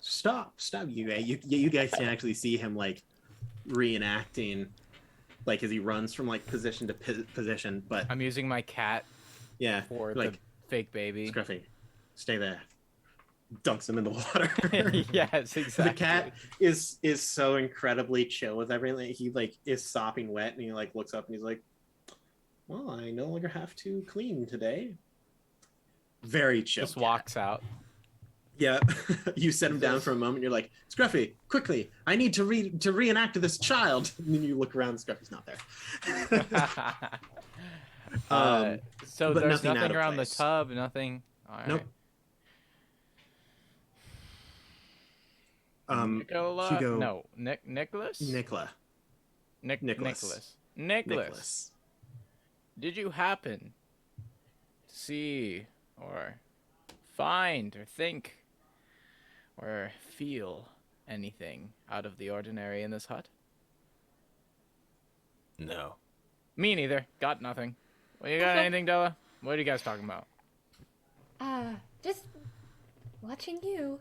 Stop! You guys can actually see him like reenacting, like as he runs from like position to position. But I'm using my cat yeah, for like the fake baby. Scruffy, stay there. Dunks him in the water. Yes, exactly. The cat is so incredibly chill with everything. He like is sopping wet, and he like looks up and he's like, "Well, I no longer have to clean today." Very chill. Just cat. walks out. Yeah, you set him down for a moment. You're like, "Scruffy, quickly! I need to reenact this child." And then you look around. Scruffy's not there. So but there's nothing out nothing of around place. the tub. Nothing. All right. Nope. Nicola? Hugo. No, Nicholas. Nicola. Nicholas. Nicholas. Did you happen to see or find or think or feel anything out of the ordinary in this hut? No. Me neither. Got nothing. Well, you got anything, Della? What are you guys talking about? Just watching you.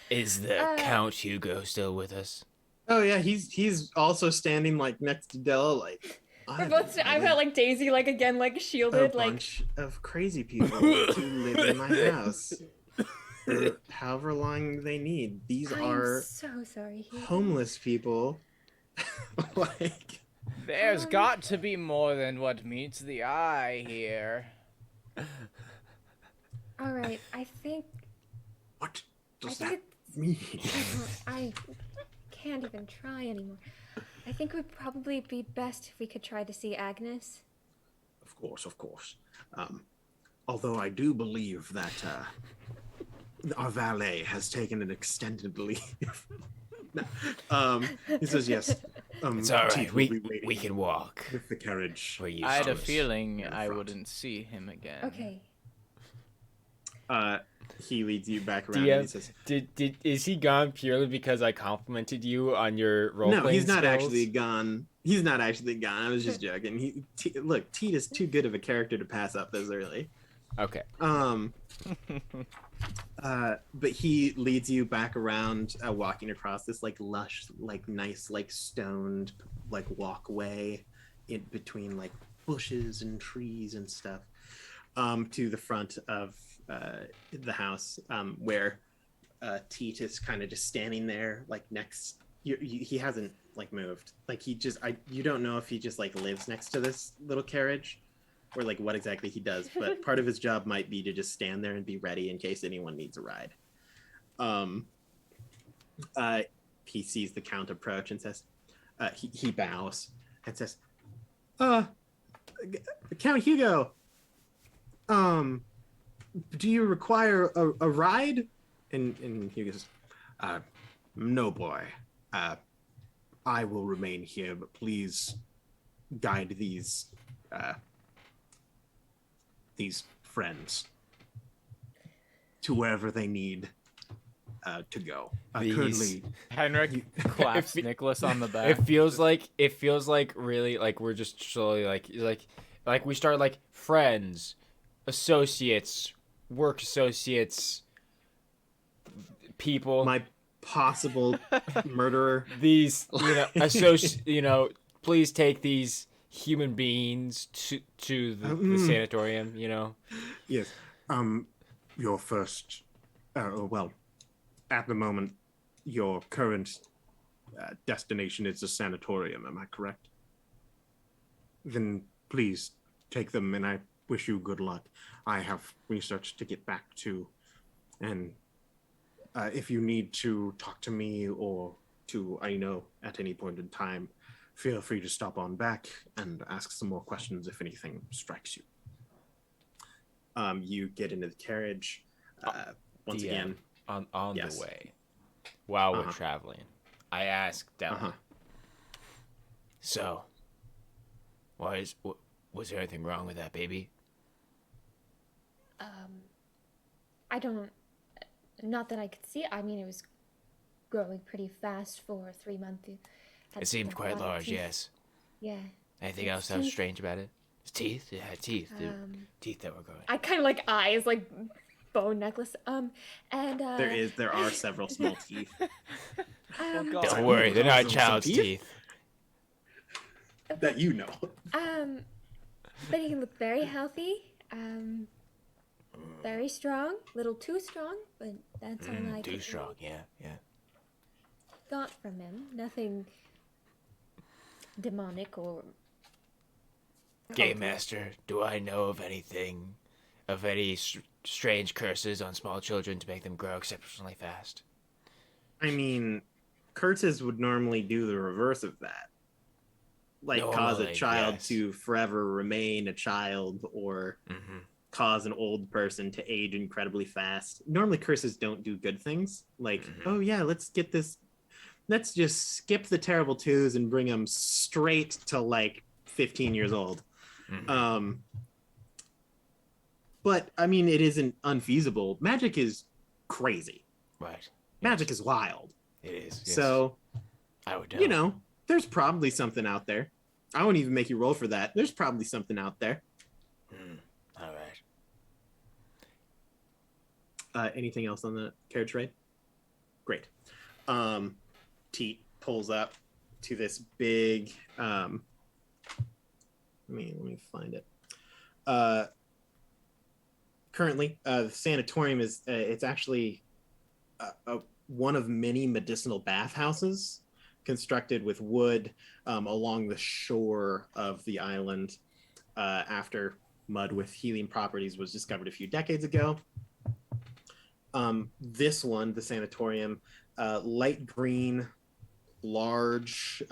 Is the Count Hugo still with us? Oh yeah, he's also standing like next to Della, like We're both. I've got like Daisy, like again, like a shielded, like. bunch of crazy people to live in my house for however long they need. These I'm are so sorry. Hugo. homeless people. Like, There's got to be more than what meets the eye here. All right, I think. what I does think that mean? I can't even try anymore. I think it would probably be best if we could try to see Agnes. Of course. Although I do believe that our valet has taken an extended leave. He says yes. It's all right. Teeth will be We waiting can walk. with the carriage. We're used I had to a it. feeling in I front. wouldn't see him again. Okay. He leads you back around and he says, Is he gone purely because I complimented you on your role? "No, he's not actually gone. He's not actually gone. I was just joking. Look, Teet is too good of a character to pass up this early." Okay. But he leads you back around, walking across this like lush, like nice, like stoned, like walkway in between like bushes and trees and stuff, to the front of the house, where Teet is kind of just standing there, like next. He hasn't like moved. Like you don't know if he just like lives next to this little carriage, or like what exactly he does, but part of his job might be to just stand there and be ready in case anyone needs a ride. He sees the Count approach and says, he bows and says, Count Hugo, do you require a ride? And Hugo says, no, boy. I will remain here, but please guide these friends to wherever they need to go. Currently, Henrik claps Nicholas on the back. It feels like really like we're just slowly like we start like friends, associates, work associates, people. my possible murderer. These, please take these human beings to the sanatorium, you know? Yes. Your first, well, at the moment, your current destination is a sanatorium. Am I correct? Then please take them, and I wish you good luck. I have research to get back to, and if you need to talk to me or to Aino at any point in time, feel free to stop on back and ask some more questions if anything strikes you. You get into the carriage. Once again, on yes. the way, while we're traveling, I asked Della. So, was there anything wrong with that baby? I don't. Not that I could see. I mean, it was growing pretty fast for 3 months. It seemed quite large, yes. Yeah. Anything else that was strange about it? His teeth? It had teeth. Teeth that were growing. I kind of like eyes, like bone necklace. And there are several small teeth. Oh, God. Don't worry, they're not child's teeth. That you know. But he looked very healthy. Very strong. Little too strong, but that's all I Too could strong, yeah. got from him. Nothing demonic or. Game Master, do I know of anything, of any strange curses on small children to make them grow exceptionally fast? I mean, curses would normally do the reverse of that. Like cause a Normally, child yes. to forever remain a child or cause an old person to age incredibly fast. Normally curses don't do good things. Like, oh yeah, let's just skip the terrible twos and bring them straight to like 15 years old. But I mean, it isn't unfeasible. Magic is crazy. Right. Magic is wild. It is. Yes. So, I would know. you know, there's probably something out there. I won't even make you roll for that. There's probably something out there. All right. Anything else on the carriage ride? Great. Teat pulls up to this big. Let me find it. Currently, the sanatorium is it's actually one of many medicinal bathhouses constructed with wood along the shore of the island after mud with healing properties was discovered a few decades ago. This one, the sanatorium, light green, large,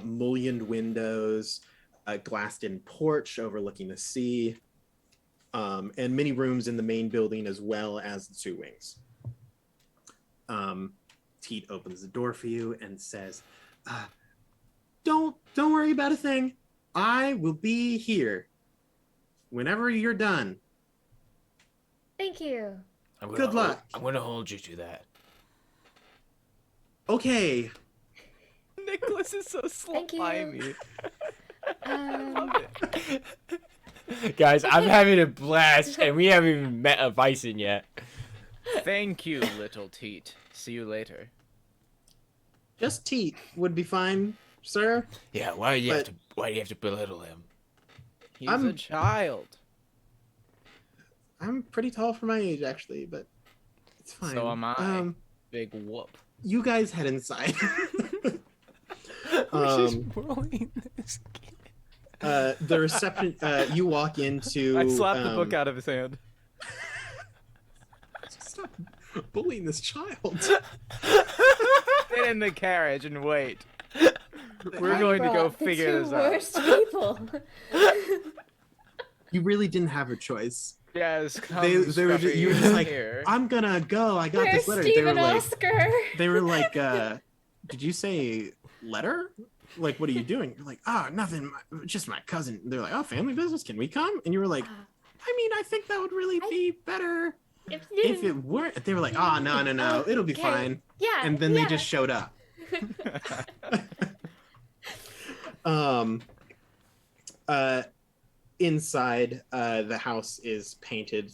mullioned windows, a glassed-in porch overlooking the sea, and many rooms in the main building as well as the two wings. Teat opens the door for you and says, don't worry about a thing. I will be here whenever you're done. Thank you. Good luck. I'm going to hold you to that. Okay. Niklas is so Thank you. slimy. Love it. Guys, I'm having a blast, and we haven't even met a Vaesen yet. Thank you, little Teat. See you later. Just Teat would be fine, sir. Yeah, why do you have to belittle him? He's a child. I'm pretty tall for my age, actually, but it's fine. So am I. Big whoop. You guys head inside. Rolling this The reception. You walk into. I slapped the book out of his hand. Stop bullying this child. Sit in the carriage and wait. We're going to go figure this out. Worst people. You really didn't have a choice. Yes, come, You were just like, here. I'm gonna go. I got Where's this letter. Stephen Oscar? They were like, did you say letter? Like, what are you doing? You're like, nothing. Just my cousin. They're like, family business. Can we come? And you were like, I mean, I think that would really be better if it weren't. They were like, no, it'll be fine. Yeah. And then they just showed up. Inside, the house is painted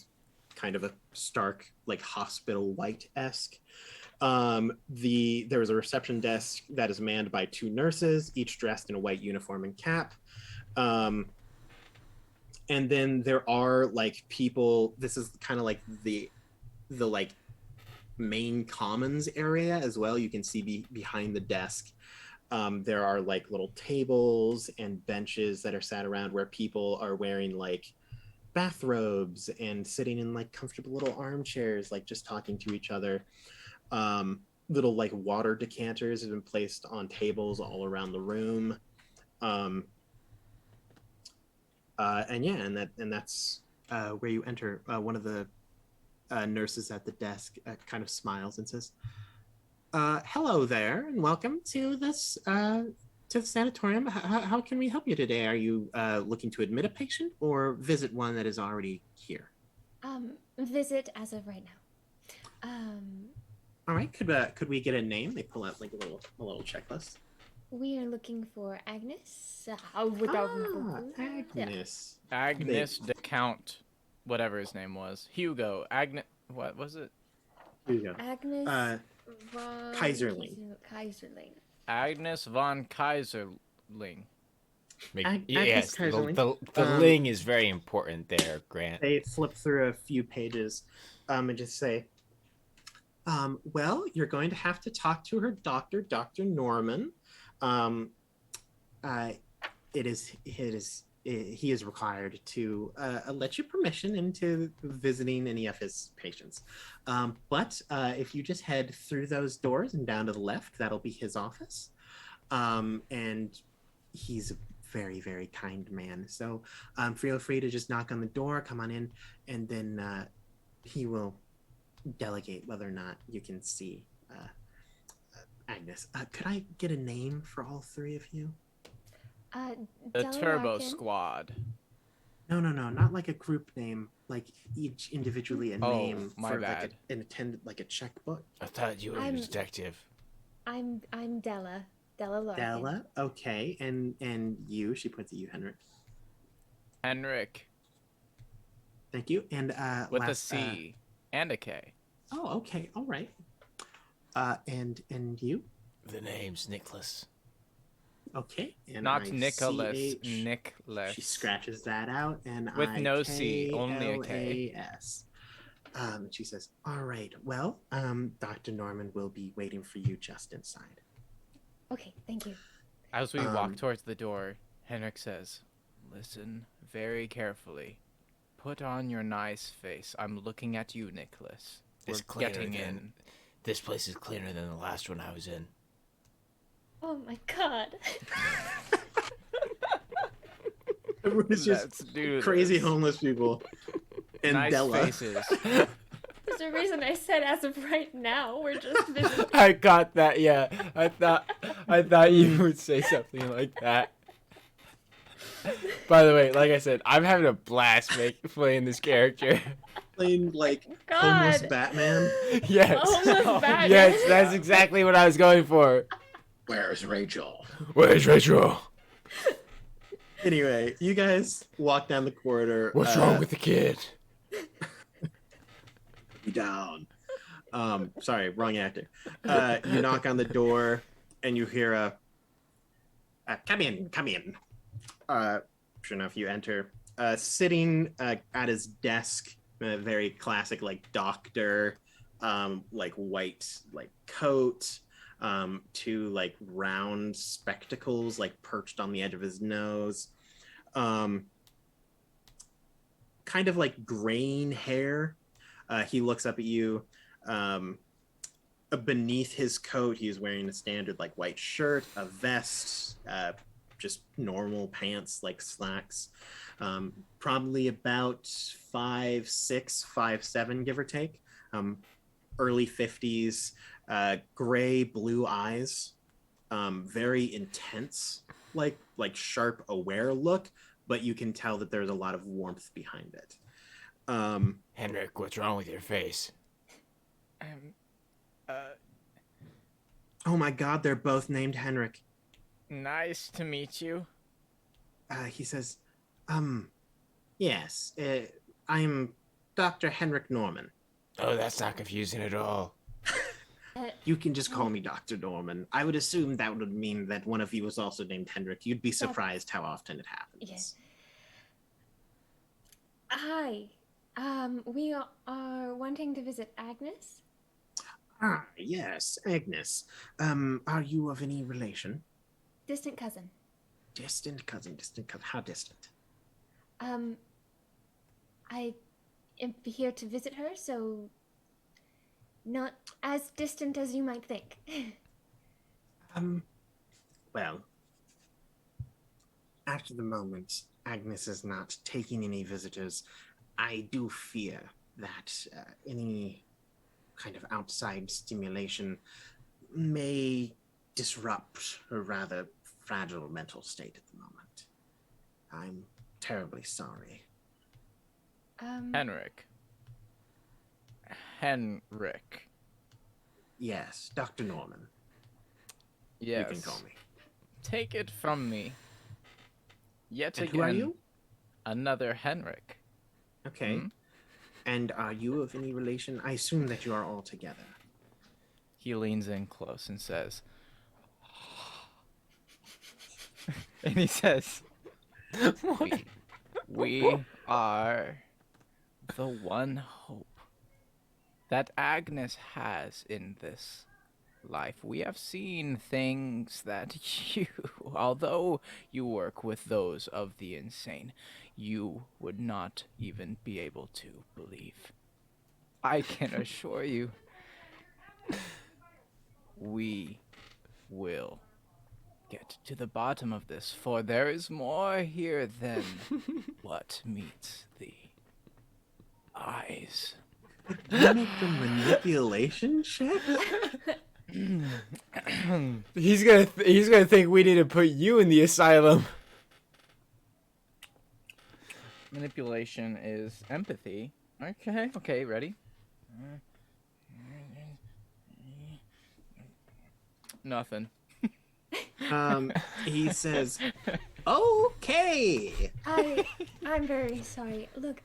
kind of a stark, like hospital white-esque. There is a reception desk that is manned by 2 nurses, each dressed in a white uniform and cap. And then there are like people. This is kind of like the like main commons area as well. You can see behind the desk. There are like little tables and benches that are sat around where people are wearing like bathrobes and sitting in like comfortable little armchairs, like just talking to each other. Little like water decanters have been placed on tables all around the room. And that's where you enter. One of the nurses at the desk kind of smiles and says, "Hello there, and welcome to this to the sanatorium. How can we help you today? Are you looking to admit a patient or visit one that is already here?" Visit as of right now. All right. Could we get a name? They pull out like a little checklist. We are looking for Agnes. Agnes. Agnes de Count, whatever his name was. Hugo. Agnes. What was it? Here you go. Agnes von Kaiserling. Kaiserling. Agnes von Kaiserling. Yes, Kaiserling. the ling is very important there, Grant. They flip through a few pages and just say, well, you're going to have to talk to her doctor, Dr. Norman. He is required to let you permission into visiting any of his patients. But if you just head through those doors and down to the left, that'll be his office. And he's a very, very kind man. So feel free to just knock on the door, come on in, and then he will delegate whether or not you can see Agnes. Could I get a name for all 3 of you? The Della Turbo Larkin. Squad. No, not like a group name, like each individually a name my for bad. like an attendant, like a checkbook. I thought you were a detective. I'm Della. Della Larkin. Della, okay, and you. She points at you, Henrik. Henrick. Thank you. And With a last, C and a K. oh, okay, all right. And you, The name's Niklas. okay, and Not Nicholas. ICH. Nicholas. She scratches that out, and With no C, only a K. IKLAS. She says, "All right. Well, Dr. Norman will be waiting for you just inside." Okay, thank you. As we walk towards the door, Henrik says, "Listen very carefully. Put on your nice face. I'm looking at you, Nicholas. We're It's cleaner getting than- in." This place is cleaner than the last one I was in. Oh my god. Everyone's just Let's do crazy this. homeless people. And Nice Della. faces. There's a reason I said as of right now. We're just visiting. I got that. Yeah, I thought you would say something like that. By the way, like I said, I'm having a blast playing this character. Playing like God. homeless Batman. Yes. Homeless Batman. Yes, that's exactly what I was going for. Where's Rachel? Where's Rachel? Anyway, you guys walk down the corridor. What's wrong with the kid? Be down. Sorry, wrong actor. You knock on the door and you hear a come in. Sure enough, you enter. Sitting at his desk, a very classic like doctor, like white like coat, 2 like round spectacles like perched on the edge of his nose, kind of like graying hair. He looks up at you. Beneath his coat, he's wearing a standard like white shirt, a vest, just normal pants like slacks. Probably about 5'6", 5'7", give or take. Early 50s, gray blue eyes, very intense, like sharp, aware look, but you can tell that there's a lot of warmth behind it. Henrik, what's wrong with your face? Oh my God, they're both named Henrik. Nice to meet you. He says, yes, I'm Dr. Henrik Norman. Oh, that's not confusing at all. You can just call me Dr. Norman. I would assume that would mean that one of you was also named Henrik. You'd be surprised how often it happens. Yes. Hi. We are wanting to visit Agnes. Ah, yes, Agnes. Are you of any relation? Distant cousin. Distant cousin. How distant? I am here to visit her, so not as distant as you might think. Well, at the moment, Agnes is not taking any visitors. I do fear that any kind of outside stimulation may disrupt her rather fragile mental state at the moment. I'm terribly sorry. Henrik. Yes, Dr. Norman. Yes. You can call me. Take it from me. Yet And again, who are you? another Henrik. Okay. And are you of any relation? I assume that you are all together. He leans in close and says, and he says, we are the one hope that Agnes has in this life. We have seen things that you, although you work with those of the insane, you would not even be able to believe. I can assure you, we will get to the bottom of this, for there is more here than what meets the eyes. Make a manipulation check? He's gonna think we need to put you in the asylum. Manipulation is empathy. Okay, ready? Nothing. He says, "Okay." I'm very sorry. Look,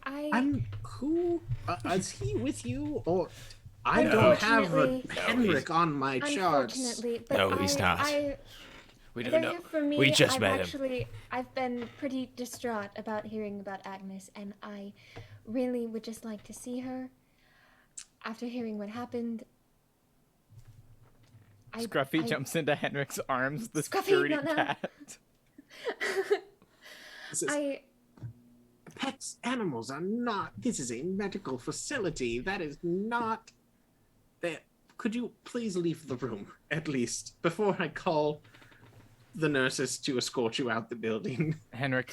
Who is he with you? Or I No. don't have a Unfortunately- Henrik on my charts. unfortunately, but No, he's not. We don't they're know. here for me. We just met him. I've been pretty distraught about hearing about Agnes, and I really would just like to see her. After hearing what happened, Scruffy I- jumps into Henrik's arms, the Scruffy, security not now. cat. This is- I Pets, animals are not. This is a medical facility. That is not. That. Could you please leave the room at least before I call the nurses to escort you out the building? Henrik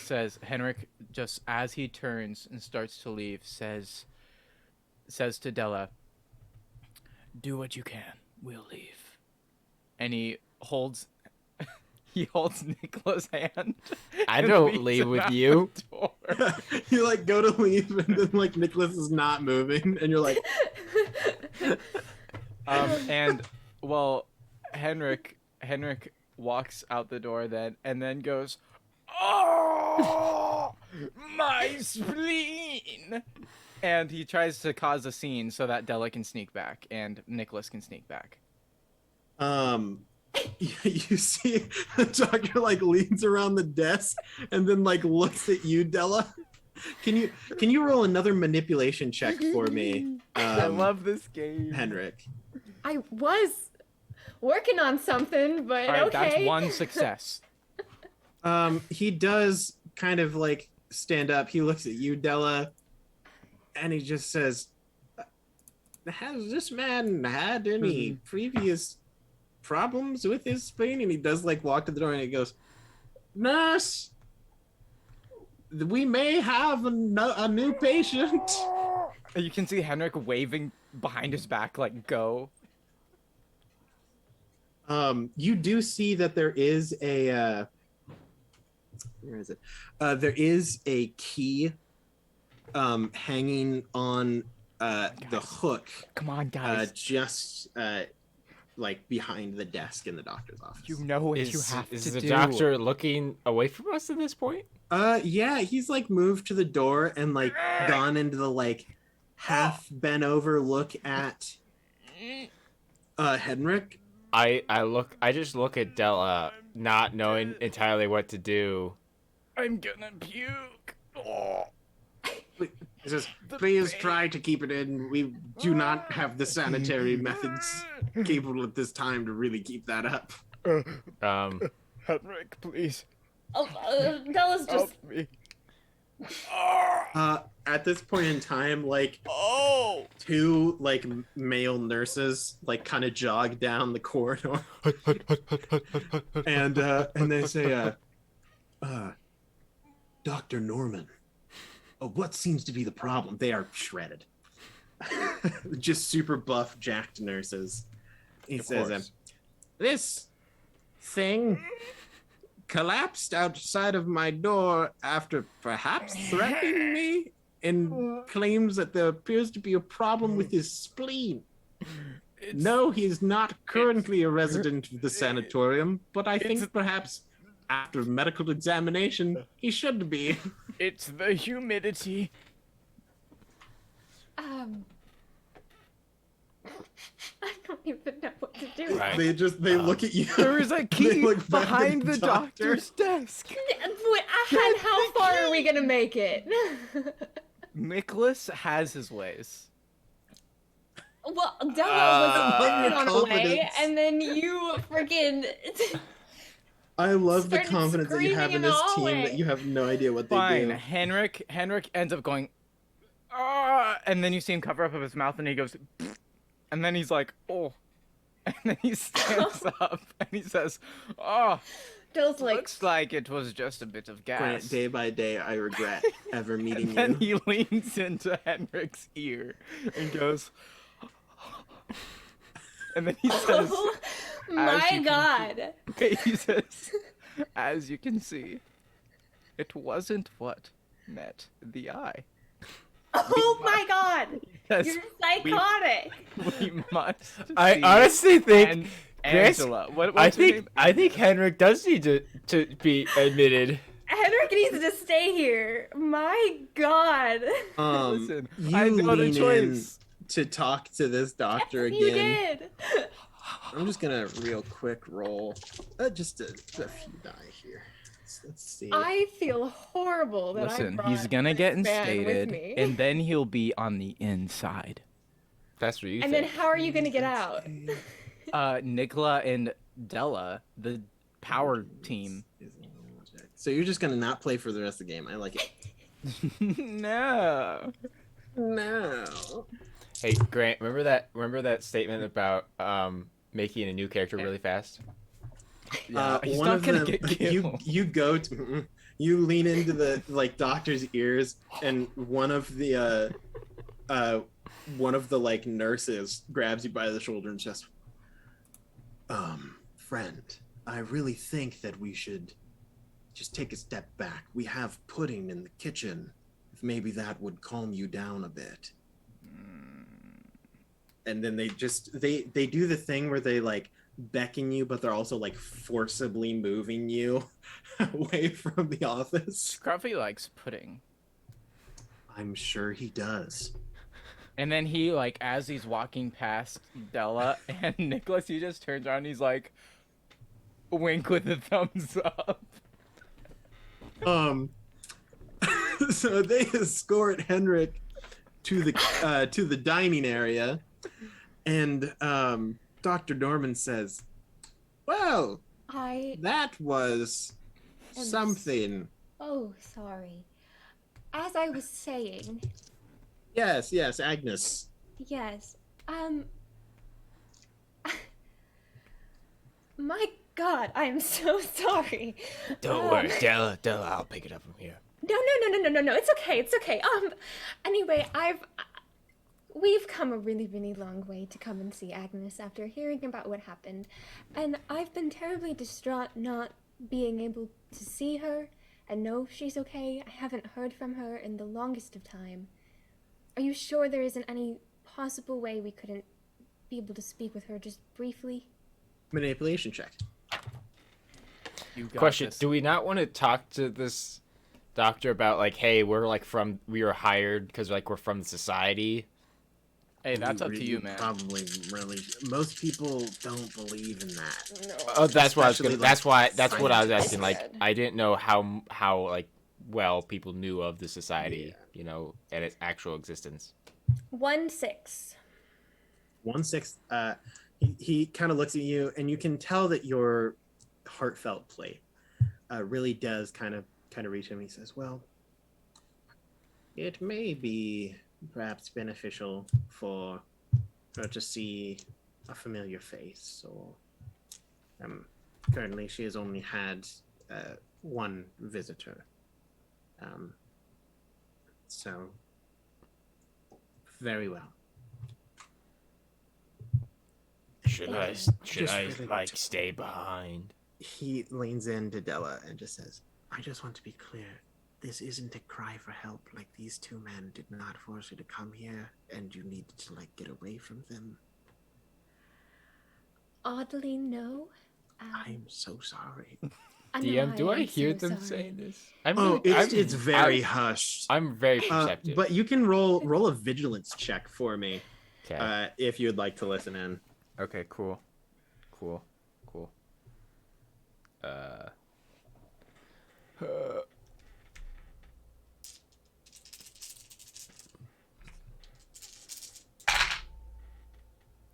just as he turns and starts to leave says to Della, "Do what you can. We'll leave." And he holds Niklas' hand. I and don't leads leave him with out you. the door. You like go to leave and then like Niklas is not moving and you're like, And well, Henrik walks out the door then and then goes, "Oh, my spleen!" And he tries to cause a scene so that Della can sneak back and Niklas can sneak back. you see the doctor like leans around the desk and then like looks at you, Della. Can you roll another manipulation check for me? I love this game. Henrik. I was working on something, but All right, okay. that's one success. He does kind of like stand up. He looks at you, Della, and he just says, "Has this man had any previous problems with his spleen?" And he does like walk to the door and he goes, "Nurse, we may have a new patient." You can see Henrik waving behind his back like go. You do see that there is a where is it? There is a key hanging on the hook Come on, guys. just like behind the desk in the doctor's office. You know what you Is have to the do. doctor looking away from us at this point? Yeah, he's like moved to the door and like gone into the like half bent over look at Henrick, I just look at Della, not knowing entirely what to do. I'm gonna puke. Oh. he says, please try to keep it in. We do not have the sanitary methods capable at this time to really keep that up. Henrik, please Della's just help me. At this point in time, like, two like male nurses like kind of jog down the corridor, and they say, Dr. Norman, what seems to be the problem? They are shredded, just super buff, jacked nurses. He says, this thing collapsed outside of my door after perhaps threatening me, and claims that there appears to be a problem with his spleen. No, he is not currently a resident of the sanatorium, but I think perhaps after medical examination, he should be. It's the humidity. I don't even know what to do. Right. They look at you. There is a They key look back at behind the doctor. doctor's desk. And how far are we gonna make it? Niklas has his ways. Well, Della was your on a way, confidence. and then you freaking. I love the Started confidence that you have in screaming in this the team hallway. that you have no idea what they Fine. do. Henrik ends up going, and then you see him cover up of his mouth, and he goes, and then he's like, oh, and then he stands up and he says, oh, Della's like, looks like it was just a bit of gas. Grant, day by day, I regret ever meeting And you. he leans into Henrik's ear and goes, and then he says, oh you my can god. he says, as you can see, it wasn't what met the eye. Oh my god. Yes, You're psychotic. we must. I see honestly think Chris, Angela. What's her name? I think Henrik does need to be admitted. Henrik needs to stay here. My god. Listen, You I know the lean choice. in to talk to this doctor You again. did. I'm just gonna real quick roll just a few die here. Let's see. I feel horrible that I Listen, brought he's gonna get this man with instated, me. and then he'll be on the inside. That's what you And think. then how are you gonna get out? Nikla and Della, the power team. So you're just gonna not play for the rest of the game. I like it. No. No. Hey Grant, remember that statement about making a new character really fast? Yeah, he's one not of gonna them, get killed. you go to you lean into the like doctor's ears, and one of the like nurses grabs you by the shoulder and says, friend, I really think that we should just take a step back. We have pudding in the kitchen. If maybe that would calm you down a bit. And then they do the thing where they like beckon you, but they're also like forcibly moving you away from the office. Scruffy likes pudding. I'm sure he does. And then he, like, as he's walking past Della and Nicholas, he just turns around and he's like, wink with a thumbs up. So they escort Henrik to the dining area, and Dr. Norman says, well, that was something. Oh, sorry. As I was saying, Yes, Agnes. yes, my god, I am so sorry. Don't worry, Della, I'll pick it up from here. No, it's okay. Anyway, we've come a really, really long way to come and see Agnes after hearing about what happened, and I've been terribly distraught not being able to see her and know she's okay. I haven't heard from her in the longest of time. Are you sure there isn't any possible way we couldn't be able to speak with her just briefly? Manipulation check. You got Question: this. do we not want to talk to this doctor about like, hey, we were hired because like we're from the society? Hey, that's up to you, man. Probably really. Most people don't believe in that. No. Oh, that's what I was Especially, gonna. That's why. That's what I was scientists asking. Like, said. I didn't know how like well people knew of the society, you know, and its actual existence. 1-6. 1-6. He kind of looks at you, and you can tell that your heartfelt play really does kind of reach him. He says, "Well, it may be perhaps beneficial for her to see a familiar face, or currently she has only had one visitor. So, very well. Should I Just really like want to- stay behind? He leans into Della and just says, I just want to be clear. This isn't a cry for help. Like, these two men did not force you to come here, and you needed to, like, get away from them. Oddly, no. I'm so sorry." DM, do I am hear so them sorry. saying this? I'm Oh, really- it's very hushed. I'm very perceptive. But you can roll a vigilance check for me Okay. if you'd like to listen in. Okay. Cool.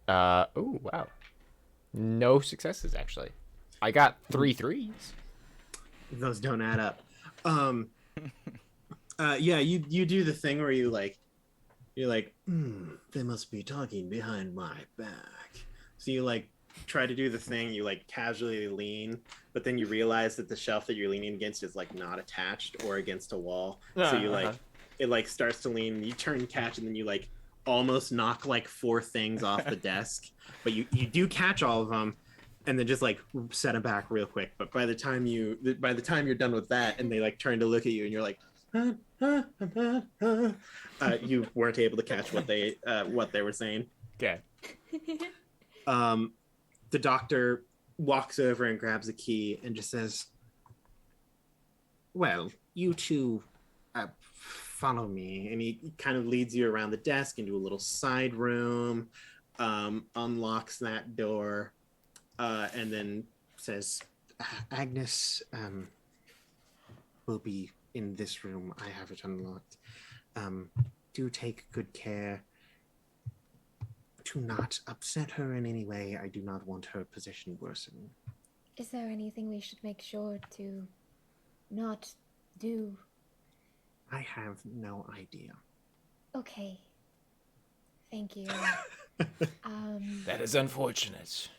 Oh wow. No successes actually. I got 3 3s. Those don't add up. Yeah, you do the thing where you're like, they must be talking behind my back. So you like try to do the thing, you like casually lean, but then you realize that the shelf that you're leaning against is like not attached or against a wall. So you like it like starts to lean, you turn catch, and then you like almost knock like 4 things off the desk, but you do catch all of them, and then just like set them back real quick. But by the time you're done with that, and they like turn to look at you, and you're like, you weren't able to catch what they were saying. Okay. The doctor walks over and grabs a key and just says, well, you two follow me. And he kind of leads you around the desk into a little side room, unlocks that door, and then says, Agnes will be in this room. I have it unlocked. Do take good care to not upset her in any way. I do not want her position worsening. Is there anything we should make sure to not do? I have no idea. Okay. Thank you. That is unfortunate.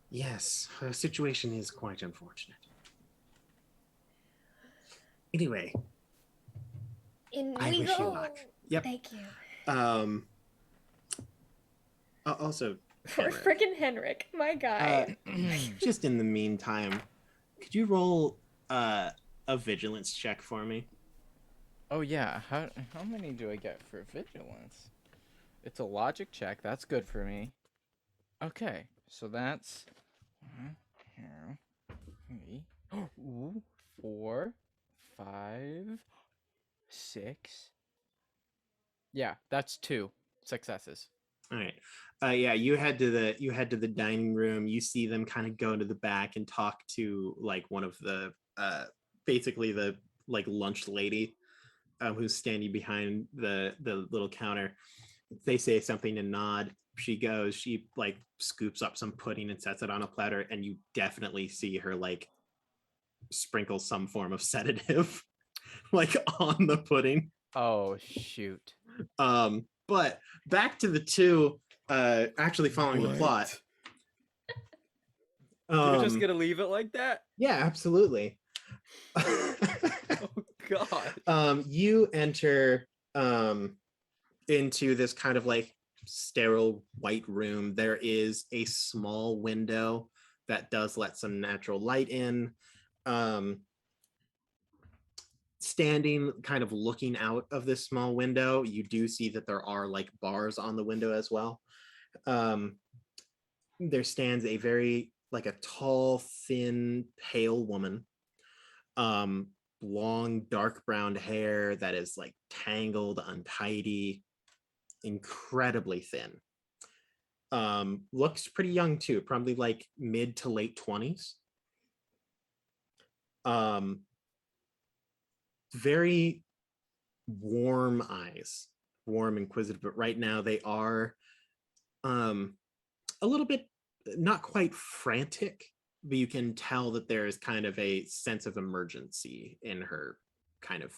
Yes, her situation is quite unfortunate. Anyway, In I we wish you go. luck. Yep. Thank you. Also, Poor Henrik, frickin' Henrik, my guy. just in the meantime, could you roll a vigilance check for me? Oh yeah, how many do I get for vigilance? It's a logic check. That's good for me. Okay, so that's 1, 2, 3, ooh, 4, 5, 6. Yeah, that's 2 successes. All right. Yeah, you head to the dining room. You see them kind of go to the back and talk to like one of the basically the like lunch lady who's standing behind the little counter. They say something and nod. She goes, she like scoops up some pudding and sets it on a platter, and you definitely see her like sprinkle some form of sedative like on the pudding. Oh shoot. But back to the two actually following the plot. You're just gonna leave it like that? Yeah, absolutely. Oh god. You enter into this kind of like sterile white room. There is a small window that does let some natural light in. Standing kind of looking out of this small window, you do see that there are like bars on the window as well. There stands a very like a tall, thin, pale woman. Long dark brown hair that is like tangled, untidy, incredibly thin. Looks pretty young too, probably like mid to late 20s. Very warm eyes, warm, inquisitive, but right now they are a little bit not quite frantic, but you can tell that there is kind of a sense of emergency in her kind of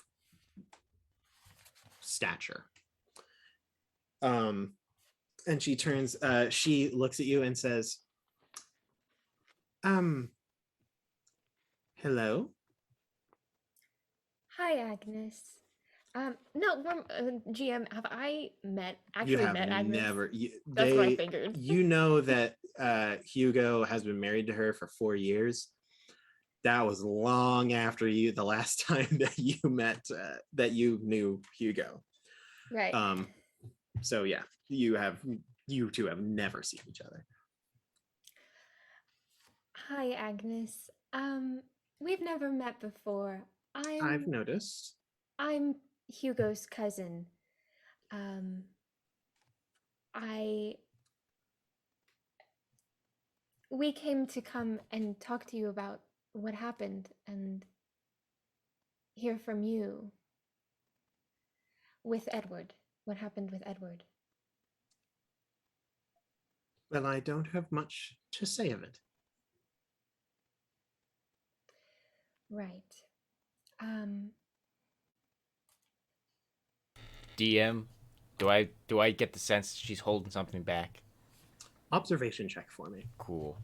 stature. And she turns, she looks at you and says, hello? Hi, Agnes. No, GM, have I You have met Agnes? never. That's what I figured. You know that Hugo has been married to her for 4 years. That was long after the last time that you met, that you knew Hugo. Right. So yeah, you two have never seen each other. Hi, Agnes. We've never met before. I've noticed. I'm Hugo's cousin. We came to come and talk to you about what happened and hear from you with Edward. What happened with Edward? Well, I don't have much to say of it. Right. DM, do I get the sense she's holding something back? Observation check for me. Cool.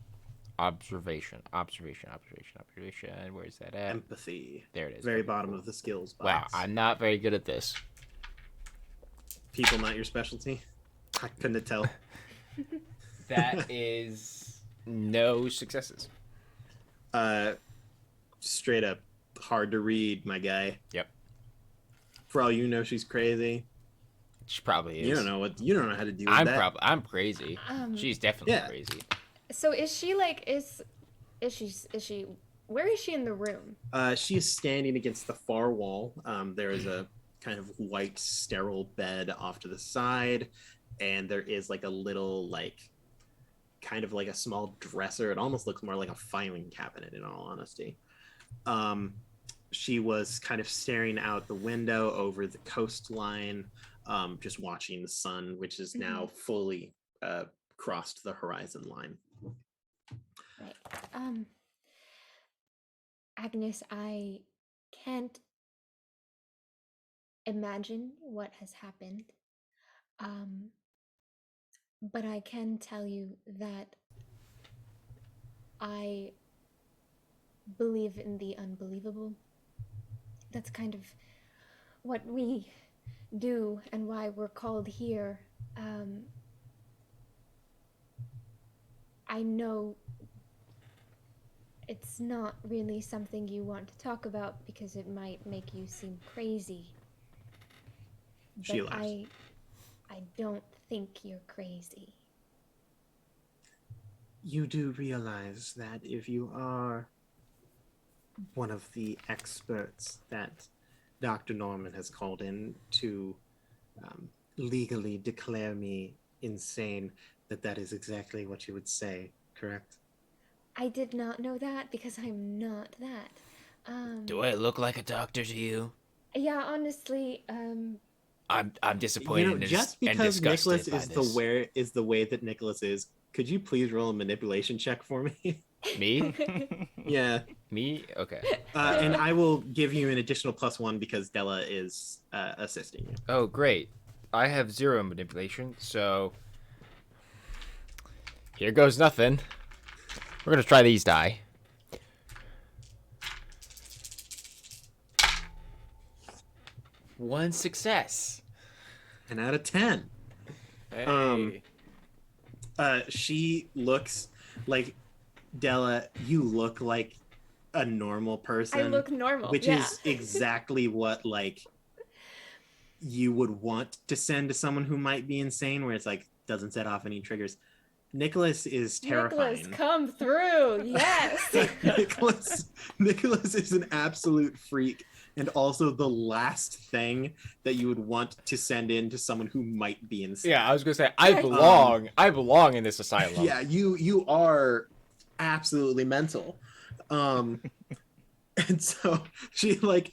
Observation. Where's that at? Empathy. There it is. Very bottom of the skills box. Wow, I'm not very good at this. People not your specialty. I couldn't tell. That is no successes. Straight up hard to read, my guy. Yep. For all you know, she's crazy. She probably is. You don't know how to deal with that. I'm crazy. She's definitely yeah. crazy. So is she like is she where is she in the room? She is standing against the far wall. There is a kind of white sterile bed off to the side, and there is like a little kind of like a small dresser. It almost looks more like a filing cabinet, in all honesty. She was kind of staring out the window over the coastline, just watching the sun, which is now fully crossed the horizon line. Right. Agnes, I can't imagine what has happened. But I can tell you that I believe in the unbelievable. That's kind of what we do and why we're called here. I know it's not really something you want to talk about because it might make you seem crazy. She But laughs. I don't think you're crazy. You do realize that if you are one of the experts that Dr. Norman has called in to legally declare me insane, that is exactly what you would say, correct? I did not know that because I'm not that. Do I look like a doctor to you? Yeah, honestly, I'm disappointed Just and because disgusted Nicholas by is the way that Nicholas is, could you please roll a manipulation check for me? Me? Yeah. Me? Okay. And I will give you an additional +1 because Della is assisting you. Oh, great. I have 0 manipulation, so here goes nothing. We're gonna try these die. One success. 10 out of 10. Hey. She looks like Della. You look like a normal person. I look normal, which yeah. is exactly what you would want to send to someone who might be insane, where it's doesn't set off any triggers. Nicholas is Nicholas, terrifying. come through. Yes. Nicholas is an absolute freak, and also the last thing that you would want to send in to someone who might be insane. Yeah, I was gonna say I belong in this asylum. Yeah, you are absolutely mental. And so she looked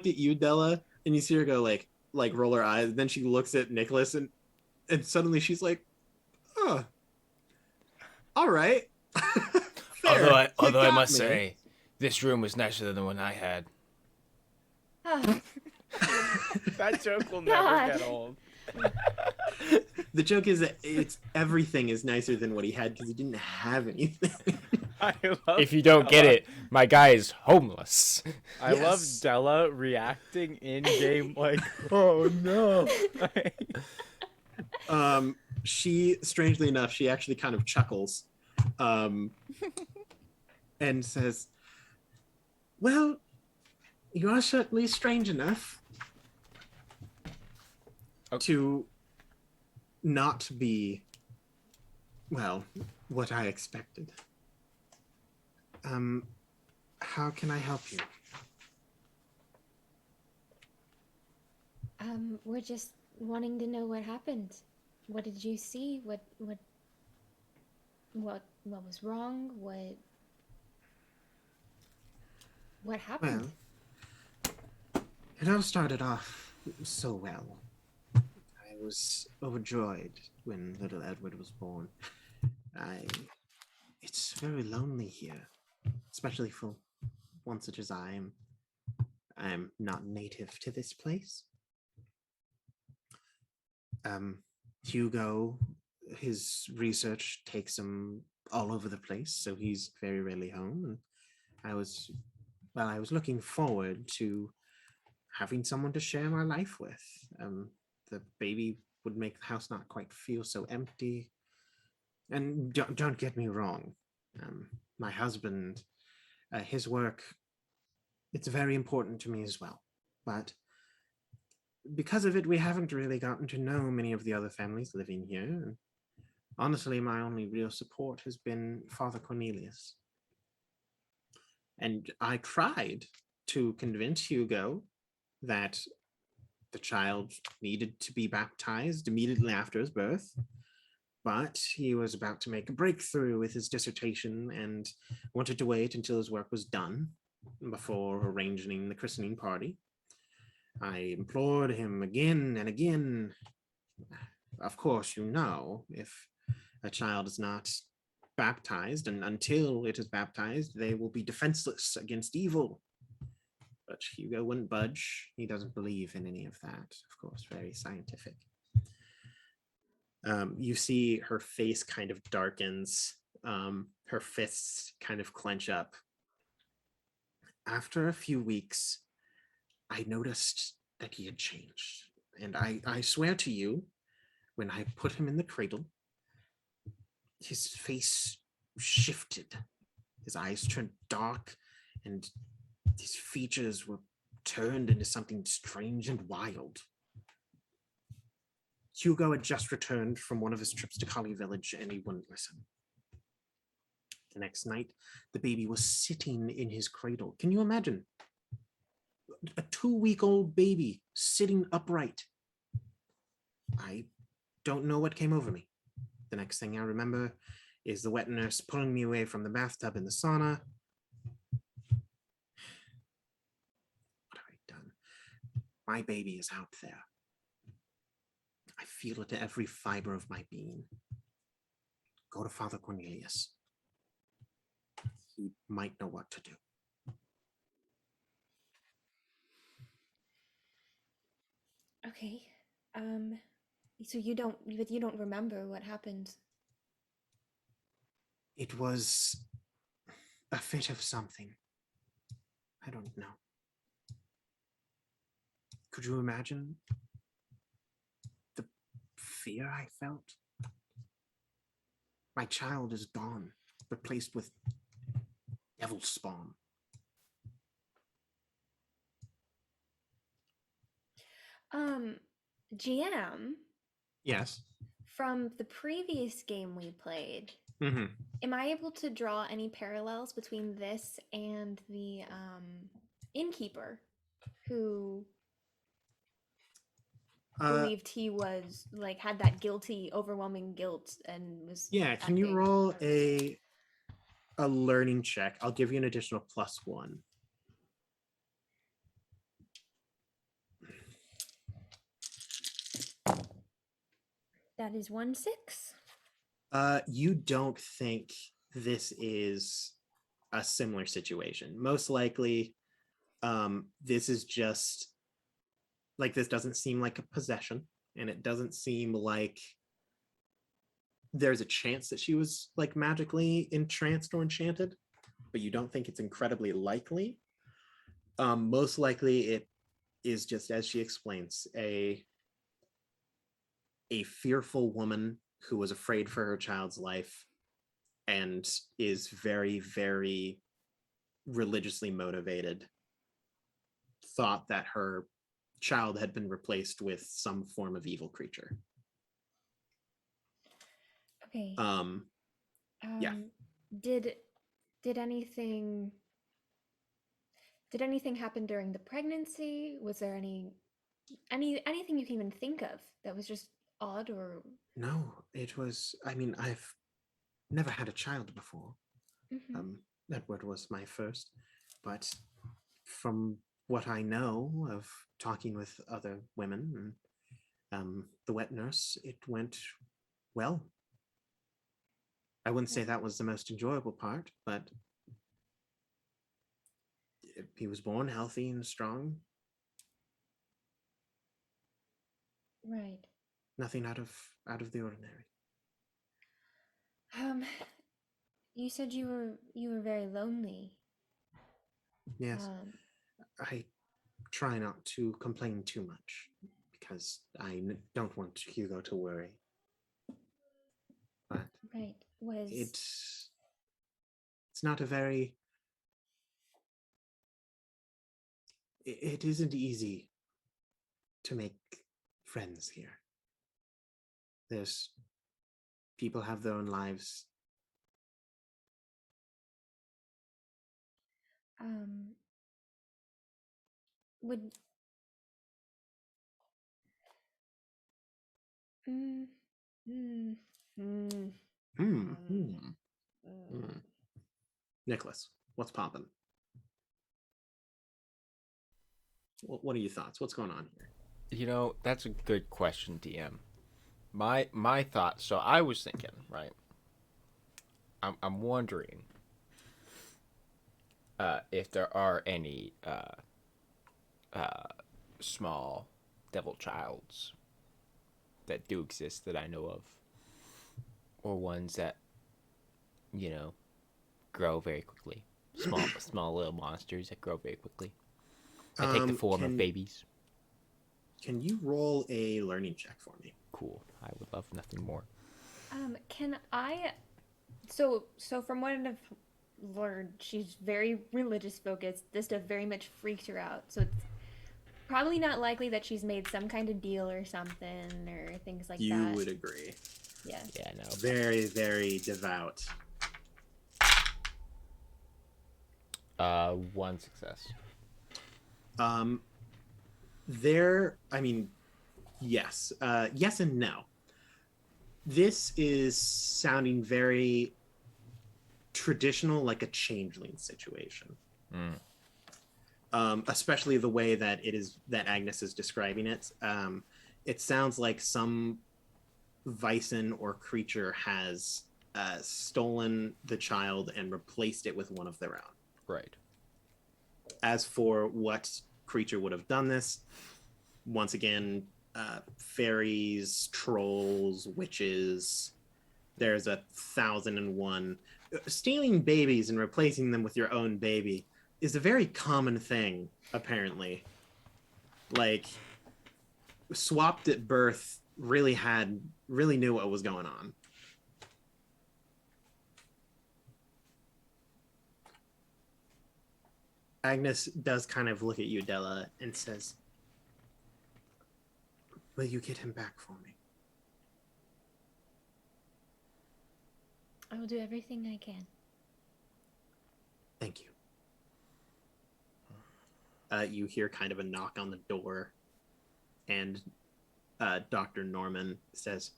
at you, Della, and you see her go like roll her eyes. Then she looks at Nicholas, and suddenly she's like, "Oh, all right." Fair. Although You I got must me. say, this room was nicer than the one I had. Ah, That joke will never God. get old. The joke is that everything is nicer than what he had because he didn't have anything. I love If you don't get Della. it, my guy is homeless. I love Yes. Della reacting in game like, oh no. She, strangely enough, she actually kind of chuckles, and says, "Well, you are certainly strange enough to not be, well, what I expected. How can I help you?" We're just wanting to know what happened. What did you see? What was wrong? What happened? Well, it all started off so well. I was overjoyed when little Edward was born. It's very lonely here, especially for one such as I am. I'm not native to this place. Hugo, his research takes him all over the place, so he's very rarely home. And I was looking forward to having someone to share my life with. The baby would make the house not quite feel so empty. And don't get me wrong, my husband, his work, it's very important to me as well. But because of it, we haven't really gotten to know many of the other families living here. And honestly, my only real support has been Father Cornelius. And I tried to convince Hugo that the child needed to be baptized immediately after his birth, but he was about to make a breakthrough with his dissertation and wanted to wait until his work was done before arranging the christening party. I implored him again and again. Of course, you know, if a child is not baptized, and until it is baptized, they will be defenseless against evil. But Hugo wouldn't budge. He doesn't believe in any of that. Of course, very scientific. You see her face kind of darkens. Her fists kind of clench up. After a few weeks, I noticed that he had changed. And I swear to you, when I put him in the cradle, his face shifted. His eyes turned dark, and his features were turned into something strange and wild. Hugo had just returned from one of his trips to Kali Village, and he wouldn't listen. The next night, the baby was sitting in his cradle. Can you imagine? A 2-week-old baby sitting upright. I don't know what came over me. The next thing I remember is the wet nurse pulling me away from the bathtub in the sauna. What have I done? My baby is out there. I feel it in every fiber of my being. Go to Father Cornelius. He might know what to do. Okay. So you don't remember what happened. It was a fit of something. I don't know. Could you imagine the fear I felt? My child is gone, replaced with devil spawn. GM, Yes. From the previous game we played, Mhm. am I able to draw any parallels between this and the innkeeper who believed he was like had that guilty, overwhelming guilt and was Yeah, can you acting roll out of his- a learning check? I'll give you an additional +1. That is 1/6. You don't think this is a similar situation. Most likely, this is just like this doesn't seem like a possession, and it doesn't seem like there's a chance that she was like magically entranced or enchanted, but you don't think it's incredibly likely. Most likely, it is just as she explains, a fearful woman who was afraid for her child's life and is very, very religiously motivated, thought that her child had been replaced with some form of evil creature. Okay. Yeah. Did anything happen during the pregnancy? Was there anything you can even think of that was just odd or No, it was, I mean, I've never had a child before. Mhm. Edward was my first, but from what I know of talking with other women and the wet nurse, it went well. I wouldn't say that was the most enjoyable part, but he was born healthy and strong. right? Nothing out of the ordinary. Um, you said you were very lonely. Yes, I try not to complain too much because don't want Hugo to worry. But Right. Was it's not a very it isn't easy to make friends here. There's people have their own lives. would mm, mm, mm, Hmm. mm, Niklas, what's popping? What are your thoughts? What's going on here? You know, that's a good question, DM. My thoughts. So I was thinking, right? I'm wondering if there are any small devil childs that do exist that I know of, or ones that grow very quickly. Small little monsters that grow very quickly. That take the form of babies. Can you roll a learning check for me? Cool. I would love nothing more. can I so from what I've learned, she's very religious focused. This stuff very much freaks her out. So it's probably not likely that she's made some kind of deal or something or things like You that. would agree. Yeah. Yeah, no. Very, very devout. One success. I mean, yes. Yes and no. This is sounding very traditional, like a changeling situation. Especially the way that Agnes is describing it. It sounds like some Vaesen or creature has stolen the child and replaced it with one of their own. Right. As for what creature would have done this, once again, fairies, trolls, witches, there's 1,001. Stealing babies and replacing them with your own baby is a very common thing, apparently. Like, swapped at birth really knew what was going on. Agnes does kind of look at you, Della, and says, "Will you get him back for me?" I will do everything I can. Thank you. You hear kind of a knock on the door, and Dr. Norman says,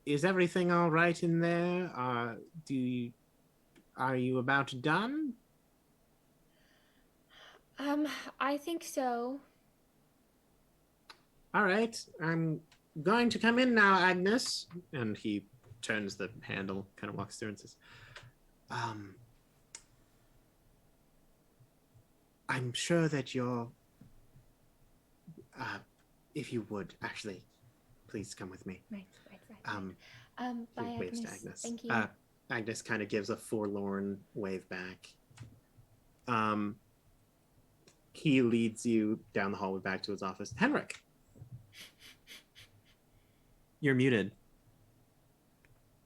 is everything all right in there? Are you about done? I think so. All right, I'm going to come in now, Agnes. And he turns the handle, kind of walks through and says, I'm sure that you're, if you would, actually, please come with me. Right. He Bye, waves to Agnes. Agnes. Thank you. Agnes kind of gives a forlorn wave back. He leads you down the hallway back to his office. Henrick, you're muted.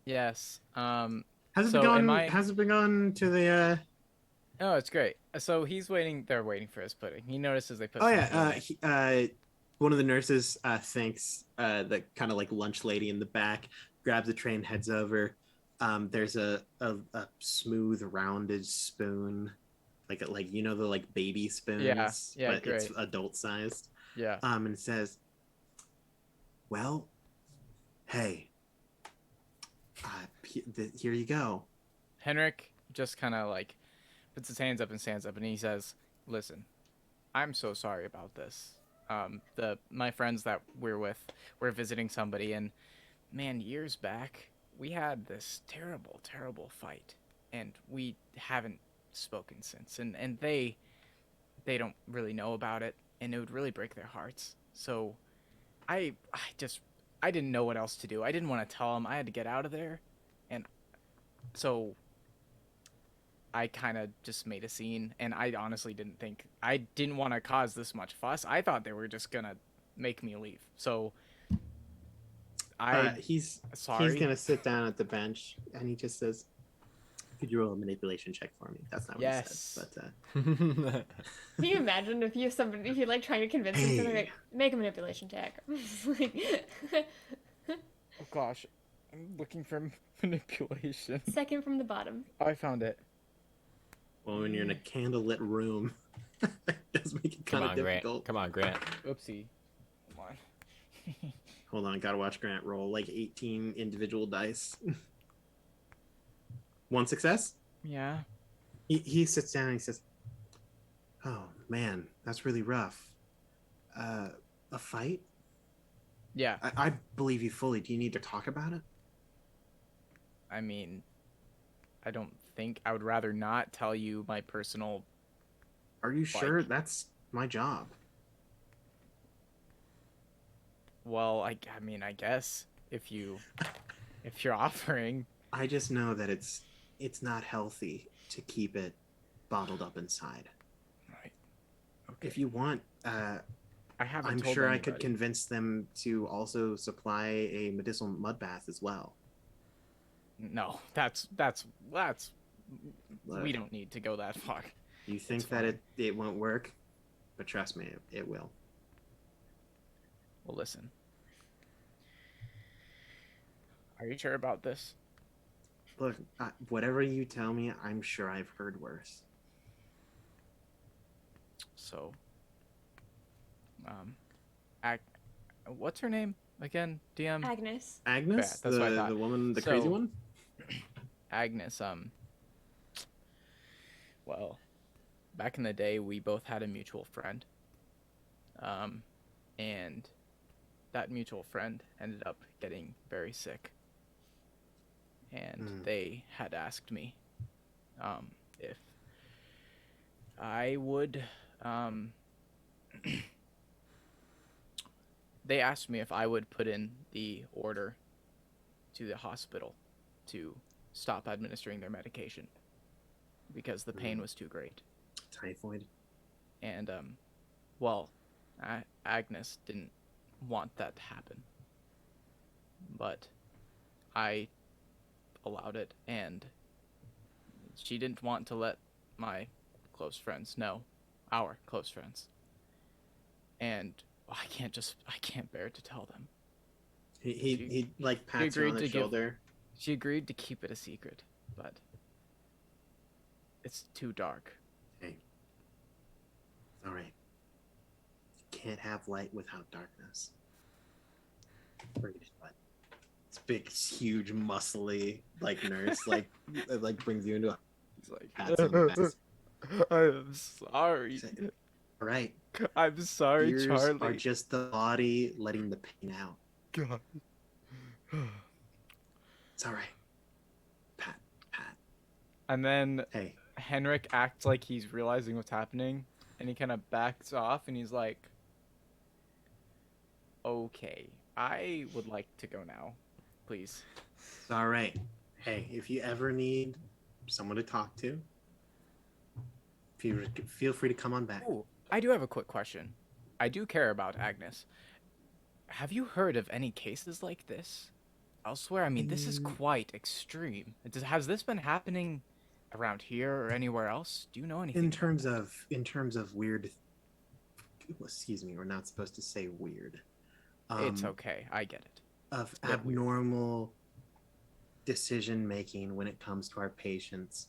Yes. How's it So been am going? I- How's it been going to the? Oh, it's great. So he's waiting. They're waiting for his pudding. He notices they put. Oh something in yeah. it. One of the nurses thanks the kind of like lunch lady in the back, grabs a tray and heads over. There's a smooth rounded spoon, like you know the like baby spoons, Yeah, but it's great. adult sized. Yeah. And it says, "Well, hey, here you go." Henrik just kind of like puts his hands up and stands up, and he says, "Listen, I'm so sorry about this. My friends that we're with, we're visiting somebody, and man, years back, we had this terrible, terrible fight, and we haven't spoken since. And they don't really know about it, and it would really break their hearts. So, I didn't know what else to do. I didn't want to tell them. I had to get out of there, and so." I kind of just made a scene, and I honestly I didn't want to cause this much fuss. I thought they were just gonna make me leave. So He's sorry. gonna sit down at the bench, and he just says, "Could you roll a manipulation check for me?" That's not what he said, but Can you imagine if you like trying to convince him to like, make a manipulation check? Oh gosh, I'm looking for manipulation. Second from the bottom. I found it. well, when you're in a candlelit room, it does make it Come kind of on, Grant. difficult. Come on, Grant. Oopsie. Come on. Hold on, gotta watch Grant roll like 18 individual dice. One success. Yeah. He sits down and he says, "Oh man, that's really rough. A fight? Yeah. I believe you fully. Do you need to talk about it?" I mean, I don't think I would rather not tell you my personal. Are you sure? That's my job. Well, I mean, I guess if you're offering. I just know that it's not healthy to keep it bottled up inside. Right. Okay. If you want, I haven't. I'm told sure I anybody. could convince them to also supply a medicinal mud bath as well. No, that's. We don't need to go that far. You think It's that fine. it won't work, but trust me, it will. Well, listen. Are you sure about this? Look, whatever you tell me, I'm sure I've heard worse. So, what's her name again? DM Agnes. Agnes, that's what I thought. the woman, the crazy So- one. Agnes. Well, back in the day, we both had a mutual friend. And that mutual friend ended up getting very sick. And they had asked me if I would they asked me if I would put in the order to the hospital to stop administering their medication because the pain was too great. Typhoid. And well, Agnes didn't want that to happen, but I allowed it, and she didn't want to let my close friends know, our close friends, and I can't bear to tell them. He like pats you agreed on the to give- shoulder. She agreed to keep it a secret, but it's too dark. Hey, all right. You can't have light without darkness. Bring it, bud. This big, huge, muscly like nurse like brings you into a He's like, pats on the back. I'm sorry. He's like, all right. I'm sorry, Ears Charlie. are just the body letting the pain out. God. It's all right. Pat. And then Hey, Henrik acts like he's realizing what's happening, and he kind of backs off, and he's like, okay, I would like to go now, please. it's all right. Hey, if you ever need someone to talk to, feel free to come on back. Ooh, I do have a quick question. I do care about Agnes. Have you heard of any cases like this elsewhere? I mean, this is quite extreme. Has this been happening around here or anywhere else? Do you know anything? In terms of weird, excuse me, we're not supposed to say weird. It's okay. I get it. Of Yeah, weird. abnormal decision making when it comes to our patients.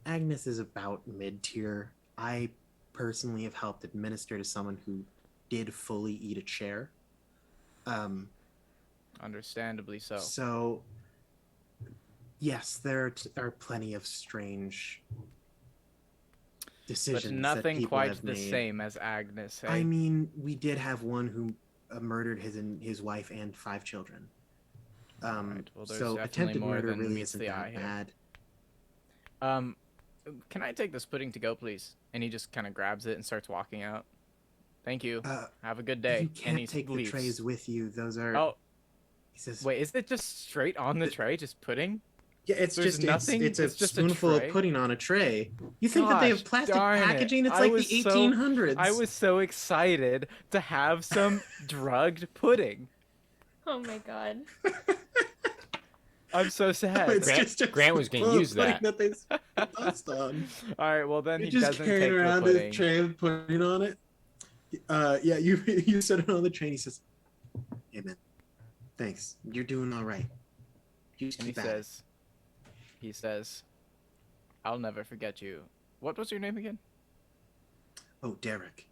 Agnes is about mid-tier. I personally have helped administer to someone who did fully eat a chair. Understandably so. So, yes, there are plenty of strange decisions. But that nothing people quite have the made. same as Agnes. Hey? I mean, we did have one who murdered his wife and 5 children. Right, well, there's So definitely attempted more murder than really meets isn't the that eye here. bad. Can I take this pudding to go, please? And he just kind of grabs it and starts walking out. Thank you. Have a good day. You And can't he take the leaves. trays with you. Those are. Oh, He says, wait, is it just straight on the tray, just pudding? yeah, it's there's just nothing? it's a It's just a spoonful of tray? pudding on a tray. You think that they have Gosh, plastic darn it. packaging? It's I like the was so- 1800s. I was so excited to have some drugged pudding. Oh my god. I'm so sad. It's Grant- just a Grant was gonna spoonful of use pudding that. they spilled dust on. All right, well then You're he just doesn't carrying take the around pudding. a tray with pudding on it. Yeah, you set it on the tray. And he says, "Hey man, thanks. You're doing all right. You just And he keep at it." says, I'll never forget you. What was your name again? Oh, Derek.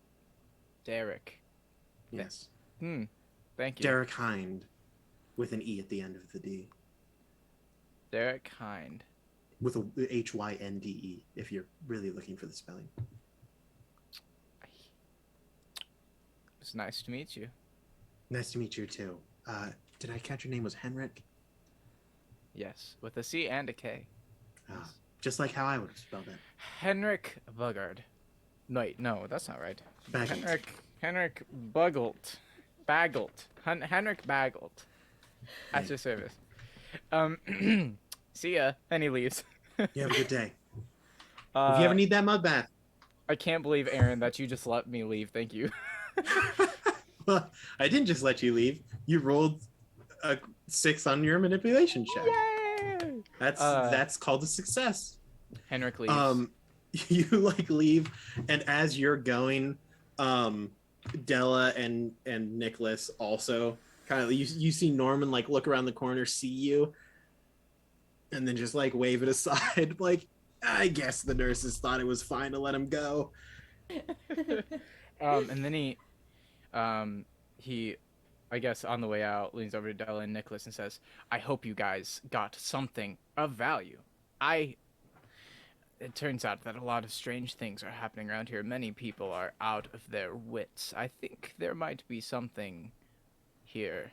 Derek. Yes, Thank you. Derek Hind, with an E at the end of the D, Derek Hind. with a Hynde. If you're really looking for the spelling. It's nice to meet you. Nice to meet you too. Did I catch your name was Henrick? Yes, with a C and a K. Just like how I would have spelled it. Henrik Bugard. Wait, no, that's not right. Baggles. Henrik Bugalt. Bagalt. Henrik Bagalt. At Hey. your service. See ya. And he leaves. You have a good day. If you ever need that mud bath. I can't believe, Aaron, that you just let me leave. Thank you. Well, I didn't just let you leave. You rolled a 6 on your manipulation check. Yay! That's called a success. Henrik leaves. You like leave, and as you're going, Della and Niklas also kind of you see Norman like look around the corner, see you, and then just like wave it aside, like I guess the nurses thought it was fine to let him go. And then he, I guess on the way out, leans over to Della and Niklas and says, I hope you guys got something of value. It turns out that a lot of strange things are happening around here. Many people are out of their wits. I think there might be something here.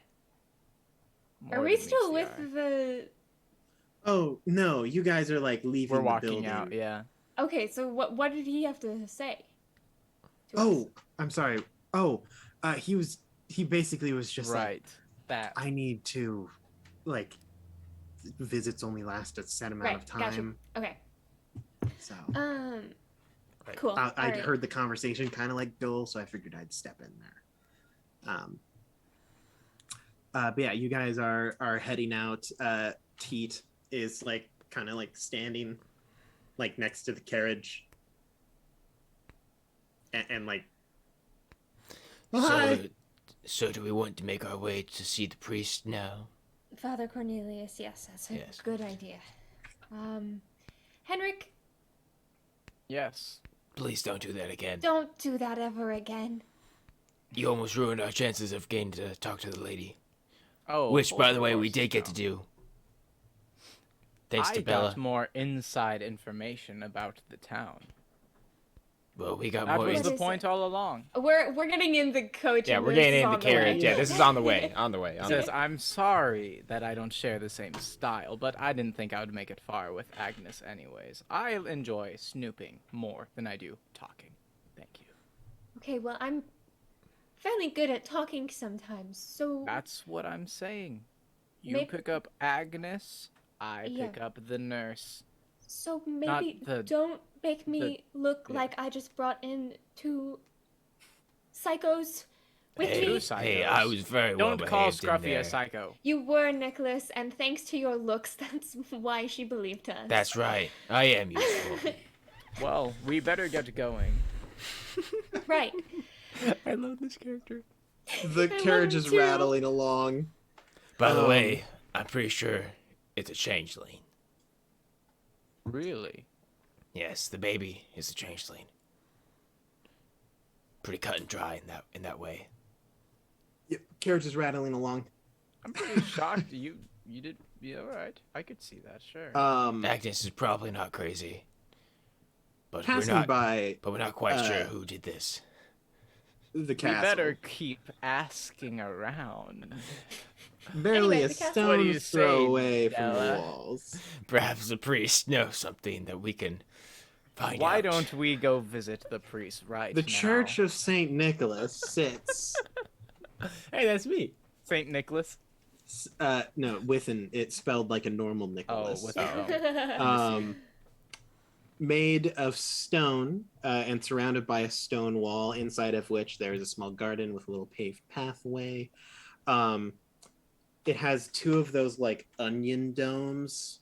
Are more we than still meets with the eye. the? Oh no, you guys are like leaving. We're the walking building. out, yeah. Okay, so what did he have to say? to us? Oh, I'm sorry. Oh, he basically was just like, Right. That. I need to, like, visits only last a set amount right. of time. Gotcha. Okay. So Right. Cool. I'd Alright. heard the conversation kind of like dull, so I figured I'd step in there. But yeah, you guys are heading out. Teat is like kind of like standing like next to the carriage, and like, So, hi. So do we want to make our way to see the priest now? Father Cornelius, yes, that's a Yes. good idea. Henrik, Yes. Please don't do that again. don't do that ever again. You almost ruined our chances of getting to talk to the lady. Oh, Which, by hold the way, your we did get to horses do. Thanks down. to I Bella. got more inside information about the town. Well, we got That more. was What the is point it? all along. We're getting in the coach. Yeah, and we're this getting is in the on carriage. way. Yeah, this is on the way. On the way. It On the way. says, I'm sorry that I don't share the same style, but I didn't think I would make it far with Agnes anyways. I enjoy snooping more than I do talking. Thank you. Okay, well, I'm fairly good at talking sometimes, so That's what I'm saying. You Maybe- pick up Agnes, I Yeah. pick up the nurse. so maybe the- don't make me look yeah. like I just brought in two psychos with Hey, me. hey, I was very well Don't call behaved in Scruffy there. a psycho. You were, Nicholas, and thanks to your looks, that's why she believed us. That's right. I am useful. Well, we better get going. right. I love this character. The I carriage love is it too. rattling along. By the Um, way, I'm pretty sure it's a changeling. Really? Yes, the baby is a changeling. Pretty cut and dry in that way. Yep, carriage is rattling along. I'm pretty shocked you did. Yeah, all right. I could see that, sure. Agnes is probably not crazy, but Passing we're not. by But we're not quite sure uh, who did this. the we castle, better keep asking around. barely Anyway, a the castle- What do you stone's say, throw away from the Della? walls. Perhaps the priest knows something that we can find out. Why don't we go visit the priest right The now? Church of Saint Nicholas sits. Hey, that's me. St. Nicholas? No, it's spelled like a normal Oh, Nicholas. with oh. Made of stone and surrounded by a stone wall, inside of which there is a small garden with a little paved pathway. It has two of those like onion domes,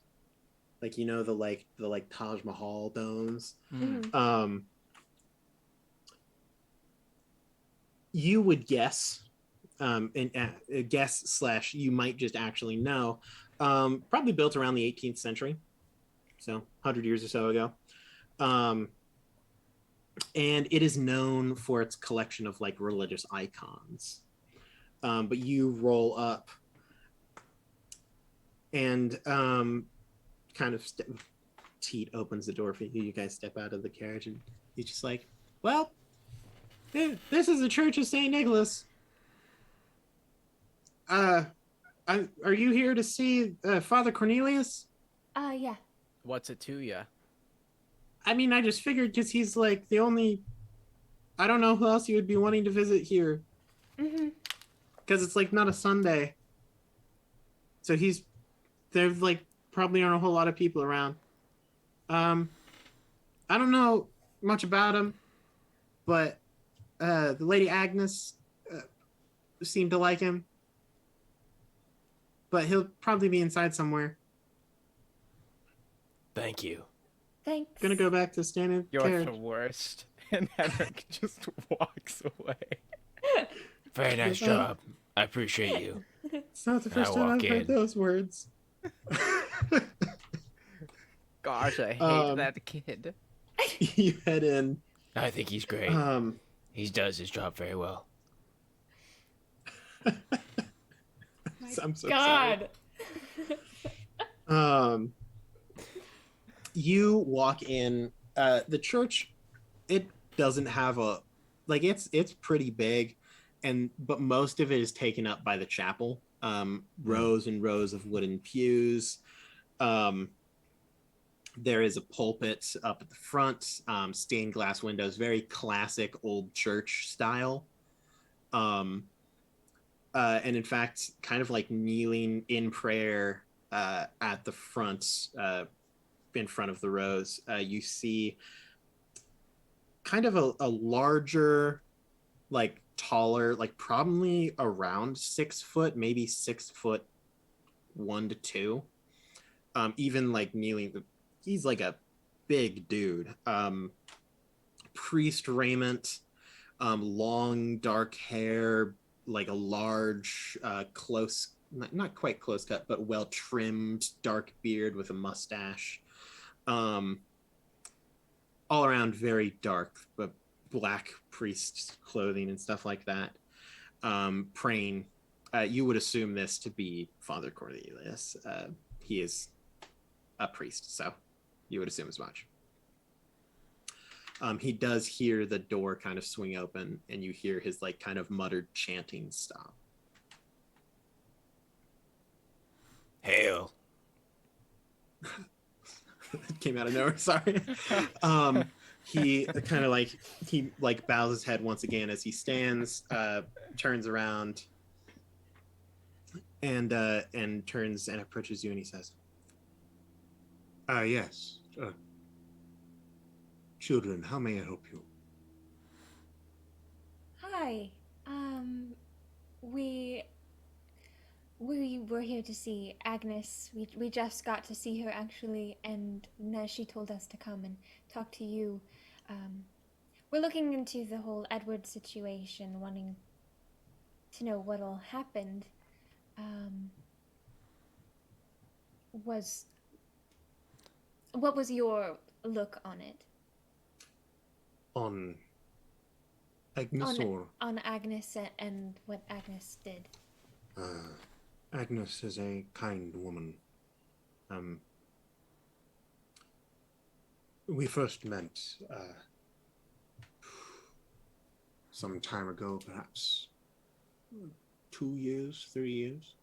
like the Taj Mahal domes. Mm. You would guess, guess / you might just actually know, probably built around the 18th century, so 100 years or so ago. And it is known for its collection of like religious icons. But you roll up and kind of Teat opens the door for you. You guys step out of the carriage and he's just like, well, this is the Church of St. Nicholas. Are you here to see Father Cornelius? Yeah. What's it to ya? I mean, I just figured because he's like the only. I don't know who else you would be wanting to visit here. Mm-hmm. Because it's like not a Sunday. So there's like probably aren't a whole lot of people around. I don't know much about him, but the Lady Agnes seemed to like him. But he'll probably be inside somewhere. Thank you. Thanks. Gonna go back to standing You're carriage. the worst. And Henrik just walks away. Very nice job. I appreciate you. It's not the I first time walk I've heard in. those words. Gosh, I hate that kid. You head in. I think he's great. He does his job very well. I'm so God. sorry. You walk in. The church, it doesn't have it's pretty big, but most of it is taken up by the chapel. Rows and rows of wooden pews. There is a pulpit up at the front, stained glass windows, very classic old church style. And in fact, kind of like kneeling in prayer at the front, in front of the rows, you see kind of a larger, like taller, like probably around 6 foot, maybe 6 foot 1 to 2. Even like kneeling, he's like a big dude. Priest raiment, long dark hair, like a large, close, not quite close cut, but well trimmed, dark beard with a mustache. All around very dark, but black priest clothing and stuff like that. Praying. You would assume this to be Father Cornelius. He is a priest, so you would assume as much. He does hear the door kind of swing open, and you hear his like kind of muttered chanting stop. Hail. It came out of nowhere. Sorry. He kind of like bows his head once again as he stands, turns around, and turns and approaches you, and he says, Yes. Children, how may I help you? Hi. We were here to see Agnes. We just got to see her actually, and now she told us to come and talk to you. We're looking into the whole Edward situation, wanting to know what all happened. What was your look on it? On Agnes or? On Agnes and what Agnes did. Agnes is a kind woman. We first met some time ago, perhaps 2 years, 3 years.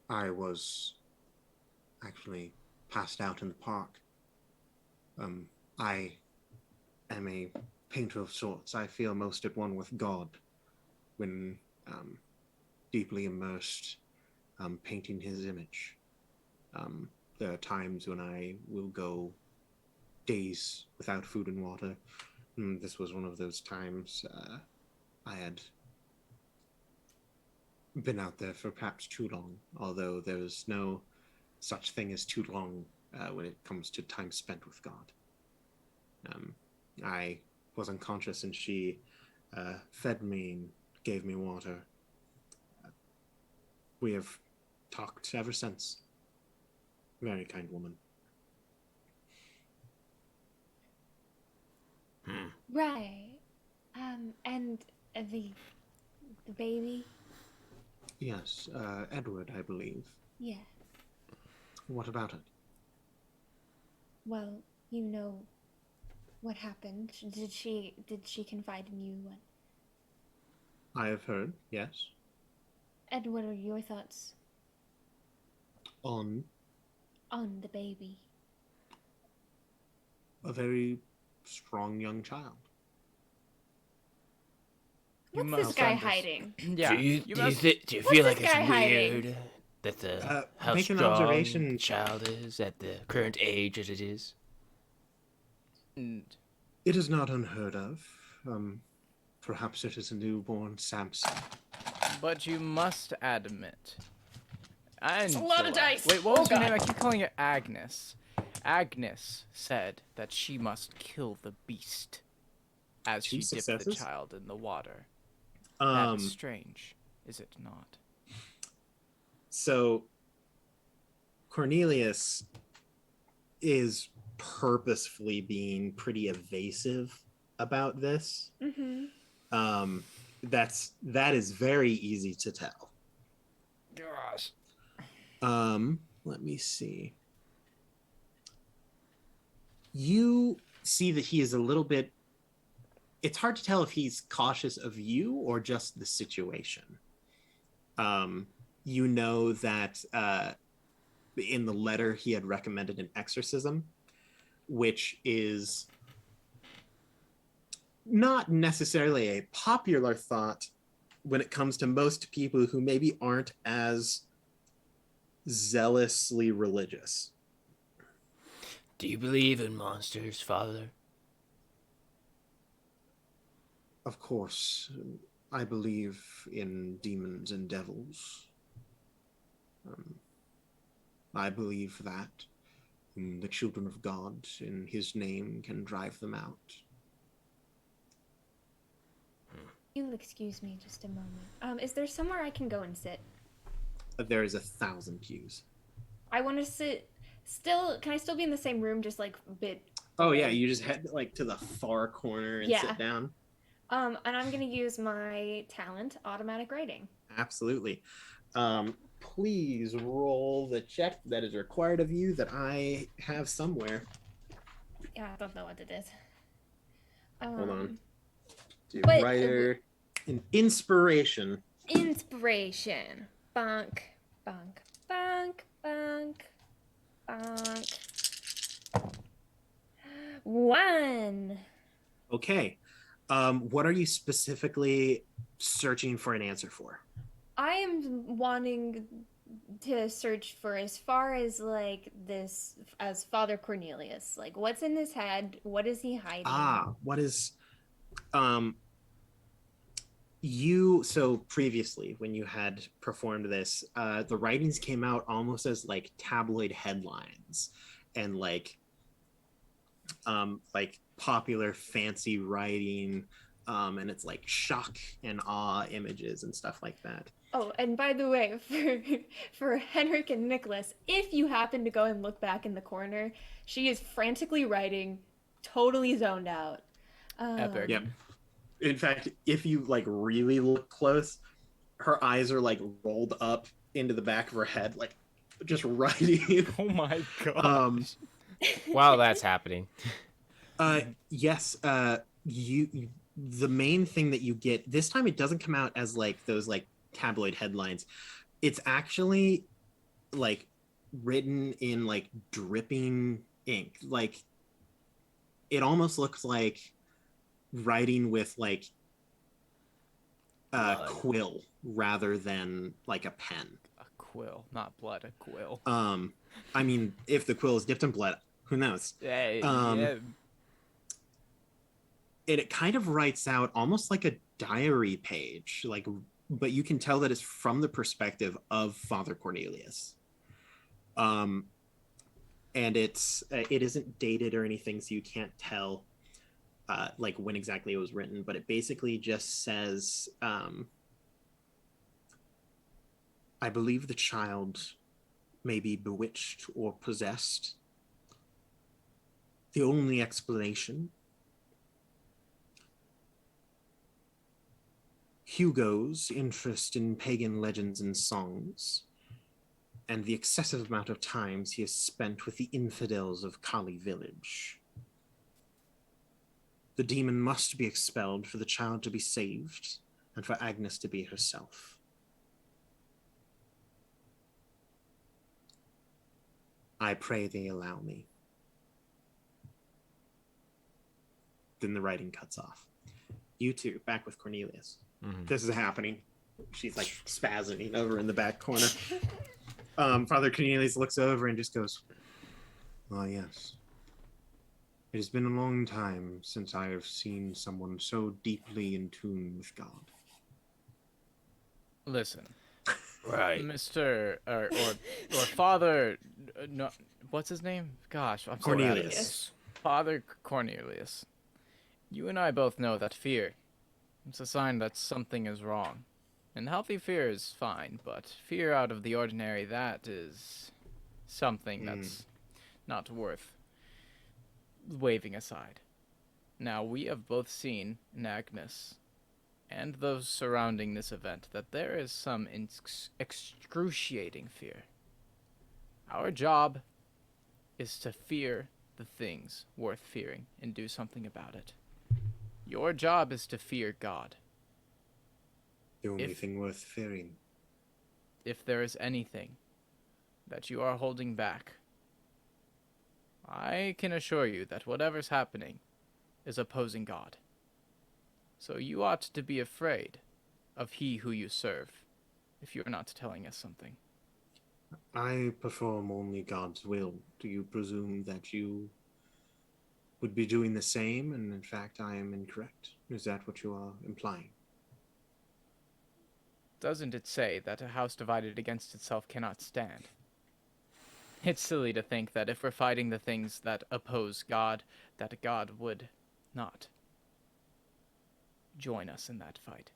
I was actually passed out in the park. I am a painter of sorts. I feel most at one with God when deeply immersed, painting his image. There are times when I will go days without food and water. This was one of those times. I had been out there for perhaps too long, although there's no such thing as too long when it comes to time spent with God. I was unconscious, and she fed me and gave me water. We have talked ever since. Very kind woman. Right. And the baby? Yes, Edward, I believe. Yeah. What about it? Well, you know what happened. Did she confide in you? I have heard, yes. Ed, what are your thoughts On on the baby? a very strong young child. You What's must this guy understand. hiding? Yeah. Do you must- What's feel like this it's guy hiding? weird that how make an strong observation. the child is at the current age as it is? Mm, It is not unheard of. Perhaps it is a newborn Samson. But you must admit. It's a lot of dice. Wait, what Oh, was her God. name? I keep calling it Agnes. Agnes said that she must kill the beast as she 2 dipped the successes? child in the water. That is strange, is it not? So Cornelius is purposefully being pretty evasive about this. Mm-hmm. That is very easy to tell. Gosh. Let me see. You see that he is a little bit. It's hard to tell if he's cautious of you or just the situation. You know that in the letter he had recommended an exorcism, which is not necessarily a popular thought when it comes to most people who maybe aren't as zealously religious. Do you believe in monsters, Father? Of course, I believe in demons and devils. I believe that the children of God in his name can drive them out. You'll excuse me just a moment. Is there somewhere I can go and sit? There is 1,000 pews. I want to sit. Still, can I still be in the same room, just like a bit? Oh yeah, you just head like to the far corner and Yeah. sit down. And I'm gonna use my talent, automatic writing. Absolutely. Please roll the check that is required of you that I have somewhere. Yeah, I don't know what it is. Hold on. Do but- writer an inspiration. Inspiration. Bonk, bonk, bonk, bonk, bonk. 1. Okay. What are you specifically searching for an answer for? I am wanting to search for as far as like this as Father Cornelius. Like, what's in his head? What is he hiding? What is you so previously when you had performed this, the writings came out almost as like tabloid headlines and like popular fancy writing, and it's like shock and awe images and stuff like that. Oh, and by the way, for Henrick and Niklas, if you happen to go and look back in the corner, she is frantically writing, totally zoned out. Epic. Yep. In fact, if you like really look close, her eyes are like rolled up into the back of her head, like just writing. Oh my god. While that's happening. Yes. You the main thing that you get this time, it doesn't come out as like those like tabloid headlines. It's actually like written in like dripping ink. Like it almost looks like writing with like a quill rather than like a pen. A quill, not blood, a quill. I mean, if the quill is dipped in blood, who knows? Yeah. It kind of writes out almost like a diary page, like, but you can tell that it's from the perspective of Father Cornelius. And it isn't dated or anything, so you can't tell like when exactly it was written, but it basically just says, I believe the child may be bewitched or possessed. The only explanation, Hugo's interest in pagan legends and songs, and the excessive amount of times he has spent with the infidels of Kali village. The demon must be expelled for the child to be saved, and for Agnes to be herself. I pray they allow me. Then the writing cuts off. You two, back with Cornelius. Mhm. This is happening. She's like spazzing over in the back corner. Father Cornelius looks over and just goes, "Ah, yes. It has been a long time since I have seen someone so deeply in tune with God." Listen, Right. Mr. or Father, no, what's his name? Gosh, I'm so bad at Cornelius. this. Father Cornelius. You and I both know that fear, it's a sign that something is wrong. And healthy fear is fine, but fear out of the ordinary, that is something that's not worth waving aside. Now, we have both seen in Agnes and those surrounding this event that there is some excruciating fear. Our job is to fear the things worth fearing and do something about it. Your job is to fear God. The only If- thing worth fearing. If there is anything that you are holding back, I can assure you that whatever's happening is opposing God. So you ought to be afraid of he who you serve, if you're not telling us something. I perform only God's will. Do you presume that you would be doing the same, and in fact I am incorrect? Is that what you are implying? Doesn't it say that a house divided against itself cannot stand? It's silly to think that if we're fighting the things that oppose God, that God would not. join us in that fight.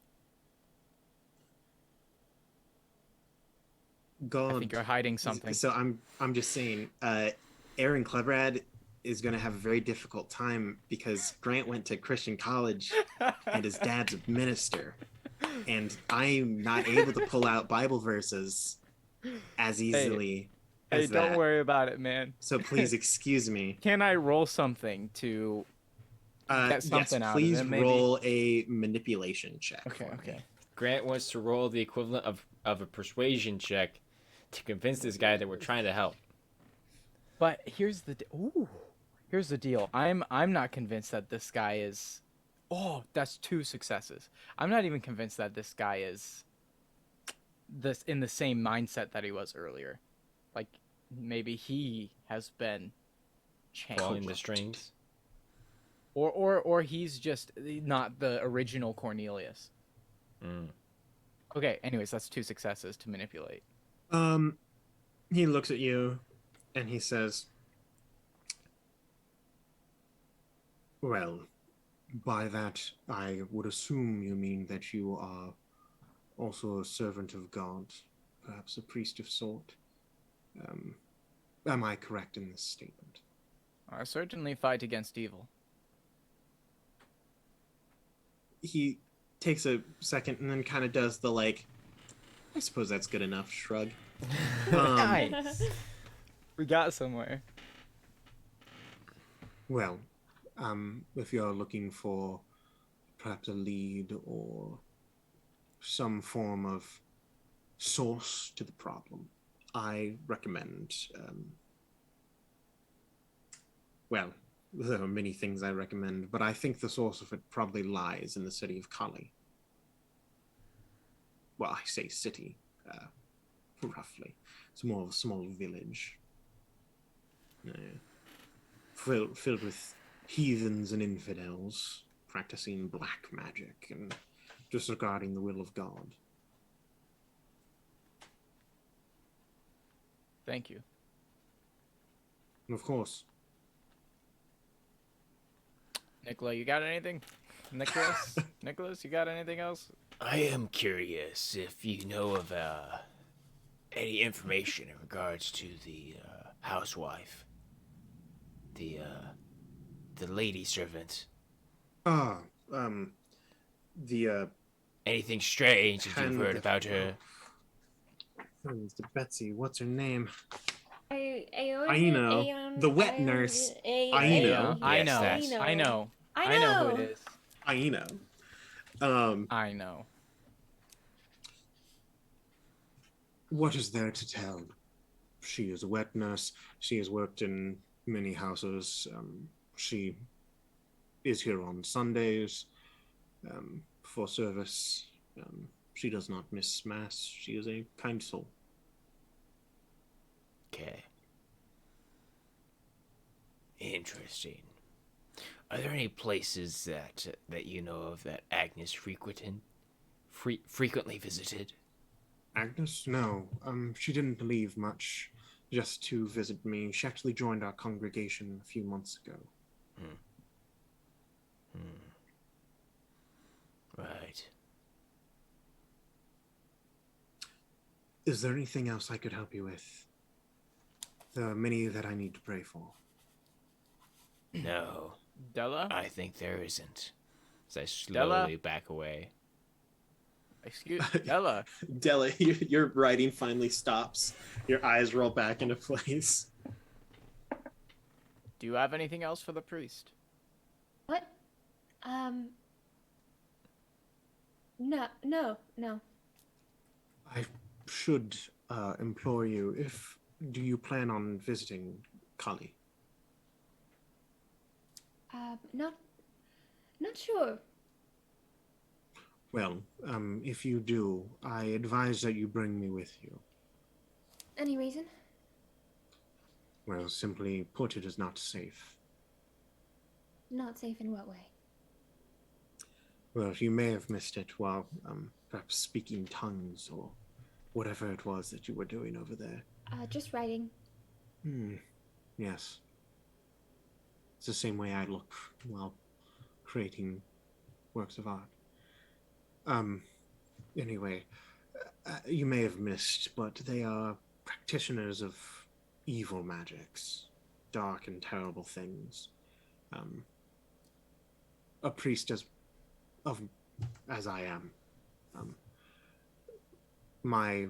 God. I think you're hiding something. So I'm just saying, Aaron Cleverad is going to have a very difficult time because Grant went to Christian college and his dad's a minister, and I'm not able to pull out Bible verses as easily Hey, as don't that. worry about it, man. So please excuse me. Can I roll something to get something yes, out please of it? Maybe? roll a manipulation check. Okay, for okay. me. Grant wants to roll the equivalent of a persuasion check to convince this guy that we're trying to help. But here's the here's the deal. I'm not convinced that this guy is. Oh, that's 2 successes. I'm not even convinced that this guy is this in the same mindset that he was earlier. Like maybe he has been changed. Pulling the strings. Or he's just not the original Cornelius. Mm. Okay, anyways, that's 2 successes to manipulate. He looks at you and he says, well, by that I would assume you mean that you are also a servant of God, perhaps a priest of sort. Am I correct in this statement? I certainly fight against evil. He takes a second and then kind of does the like, I suppose that's good enough shrug. Nice. We got somewhere. Well, if you're looking for perhaps a lead or some form of source to the problem, I recommend, well, there are many things I recommend, but I think the source of it probably lies in the city of Kali. Well, I say city, roughly. It's more of a small village. Filled with heathens and infidels practicing black magic and disregarding the will of God. Thank you. And of course, Nicola, you got anything? Nicholas? Nicholas, you got anything else? I am curious if you know of any information in regards to the housewife, the lady servant. Anything strange that you've heard about her? Betsy, what's her name? Aino. The wet nurse. Aino. I Yes, know. that's- I know. I I know who know. it is. Aino. I know. What is there to tell? She is a wet nurse. She has worked in many houses. She is here on Sundays for service. She does not miss mass. She is a kind soul. Okay. Interesting. Are there any places that you know of that Agnes frequently visited? Agnes? No. She didn't leave much just to visit me. She actually joined our congregation a few months ago. Right. Is there anything else I could help you with? There are many that I need to pray for. No, Della? I think there isn't. As I Della? slowly back away. Excuse Della. Della, your writing finally stops. Your eyes roll back into place. Do you have anything else for the priest? What? No. I should implore you, do you plan on visiting Kali? Not sure. Well, if you do, I advise that you bring me with you. Any reason? Well, simply put, it is not safe. Not safe in what way? Well, you may have missed it while perhaps speaking tongues or whatever it was that you were doing over there. Just writing. Yes. It's the same way I look while creating works of art. Anyway, you may have missed, but they are practitioners of evil magics, dark and terrible things. A priest as I am. My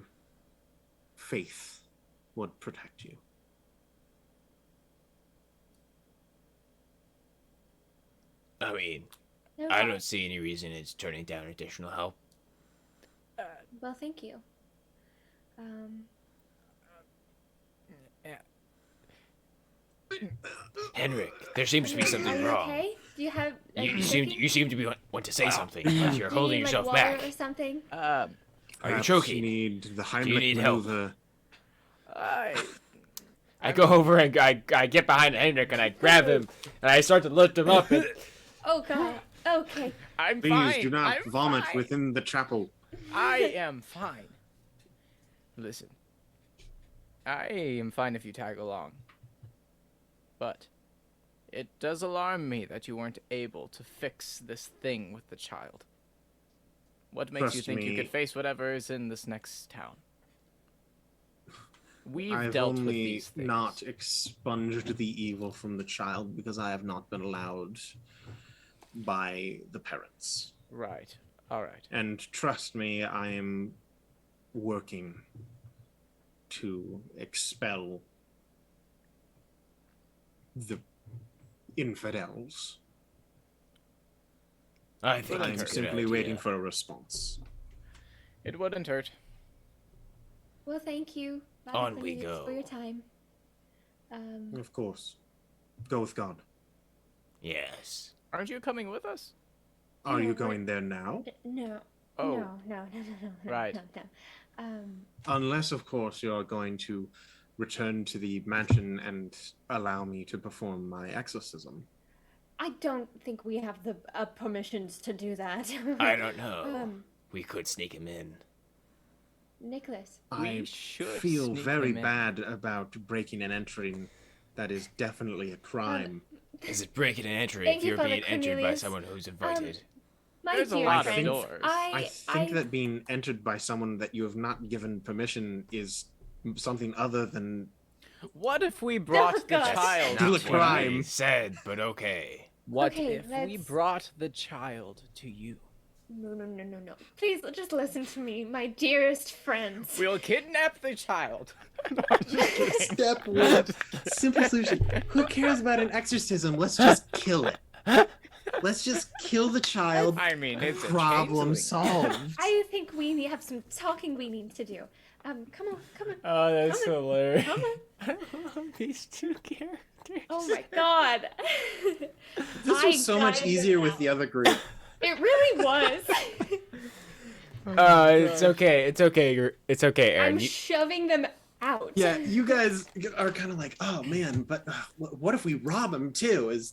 faith would protect you. I mean, No, I don't see any reason it's turning down additional help. Well, thank you. Henrik, there seems to be Are something you wrong. okay? Do you have? Are You choking? seem to be want to say something, but Do you're you holding need, yourself like, water back. or something? Are you Perhaps choking? You need the Heimlich Do you need help? maneuver. I go over and I get behind Henrik and I grab him and I start to lift him up. And Oh God. Okay. I'm Please fine. do not I'm vomit fine. within the chapel. I am fine. Listen, I am fine if you tag along. But it does alarm me that you weren't able to fix this thing with the child. What makes you Trust think you me. could face whatever is in this next town? We've I've dealt with only these things. not expunged the evil from the child because I have not been allowed by the parents. Right. All right. And trust me, I am working to expel the infidels. I think I'm it's a good simply idea. waiting for a response. It wouldn't hurt. Well, thank you. On we Vaesen, go. for your time. Of course. Go with God. Yes. Aren't you coming with us? Are No, you we're- going there now? No. Oh. No. Right. No. Unless, of course, you're going to return to the mansion and allow me to perform my exorcism. I don't think we have the permissions to do that. I don't know. Um, We could sneak him in. Nicholas. I We should feel sneak very him in. bad about breaking and entering. That is definitely a crime. Is it breaking an entry Thank if you, you're Father being entered by Cornelius. someone who's invited? My There's a dear lot of friends, doors. I think that being entered by someone that you have not given permission is something other than What if we brought the God. child? Still a to crime. you? Said, but okay. What Okay, if we let's- brought the child to you? No. Please just listen to me, my dearest friends. We'll kidnap the child. step one. Simple solution. Who cares about an exorcism? Let's just kill it. Let's just kill the child. I mean, it's a Problem changeling. solved. I think we have some talking we need to do. Come on. Oh, that's Come on. hilarious. Come on. I love these two characters. Oh my God. This was so much easier with the other group. It really was. It's okay. It's okay. It's okay, Aaron. I'm shoving them out. Yeah, you guys are kind of like, oh man, but what if we rob him too? It's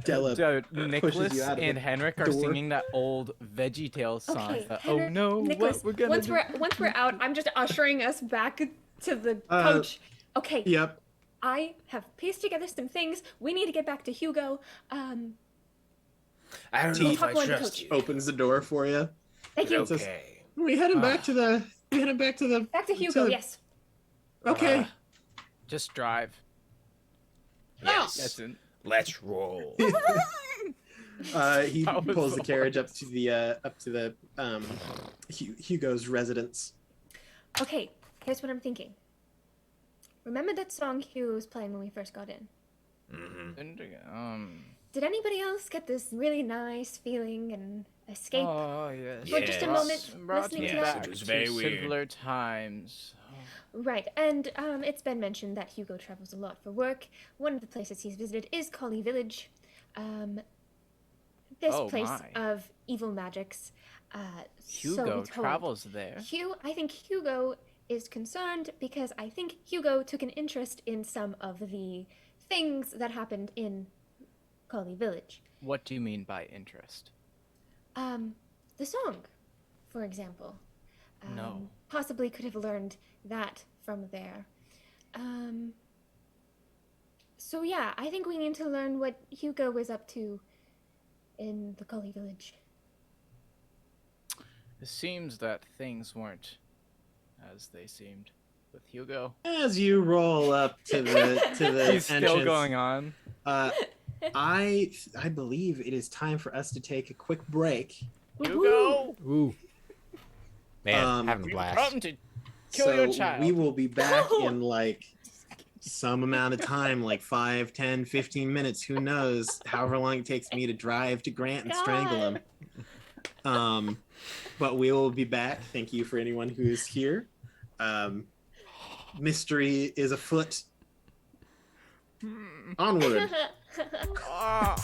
Della so pushes Niklas you out of and the Henrik are door. singing that old VeggieTales song. Okay, that, Henrik, oh no, Nicholas, what we're gonna once do? we're out, I'm just ushering us back to the coach. Okay. Yep. I have pieced together some things. We need to get back to Hugo. I don't know We'll if talk I more to trust Coach. you. Opens the door for you. Thank you. Okay. We heading back to the. We heading back to the. Back to Hugo. the- Yes. Okay. Just drive. Yes. That's it. Let's roll. He That was pulls the the carriage up to the Hugo's residence. Okay. Here's what I'm thinking. Remember that song Hugo was playing when we first got in? Did anybody else get this really nice feeling and escape? Oh yes. For just a Yes. moment, Brought listening me to Yes, that. it was very to weird. simpler times. Right, and it's been mentioned that Hugo travels a lot for work. One of the places he's visited is Collie Village. This Oh, place my. of evil magics. so Hugo we're told. travels there. I think Hugo is concerned because I think Hugo took an interest in some of the things that happened in Collie Village. What do you mean by interest? The song, for example. No. Possibly could have learned that from there. So yeah, I think we need to learn what Hugo was up to in the Collie Village. It seems that things weren't as they seemed with Hugo. As you roll up to the He's still entrance, going on. I believe it is time for us to take a quick break. Hugo! Ooh. Man, Um, having a You blast. come to kill So your child. we will be back in like some amount of time, like 5, 10, 15 minutes, who knows, however long it takes me to drive to Grant and strangle him. But we will be back. Thank you for anyone who is here. Mystery is afoot. Onward. Ah.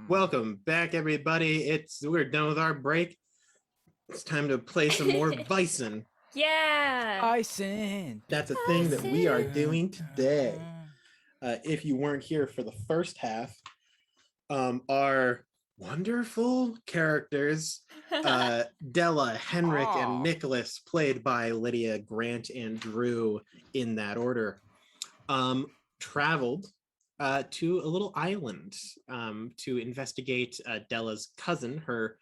Welcome back, everybody. We're done with our break. It's time to play some more Vaesen. Yeah. Vaesen. That's a thing that we are Vaesen. doing today. If you weren't here for the first half, our wonderful characters, Della, Henrick, and Niklas, played by Lydia, Grant, and Drew in that order, traveled to a little island to investigate Della's cousin. Her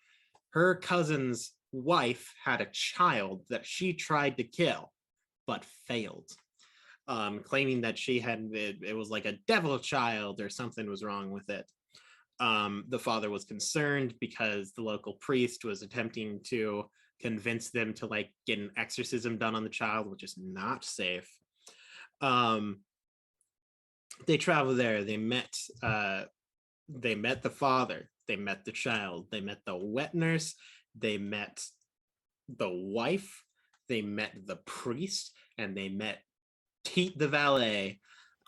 cousin's wife had a child that she tried to kill, but failed, claiming that it was like a devil child or something was wrong with it. The father was concerned because the local priest was attempting to convince them to like get an exorcism done on the child, which is not safe. They traveled there. They met the father. They met the child. They met the wet nurse. They met the wife. They met the priest, and they met Teat the valet.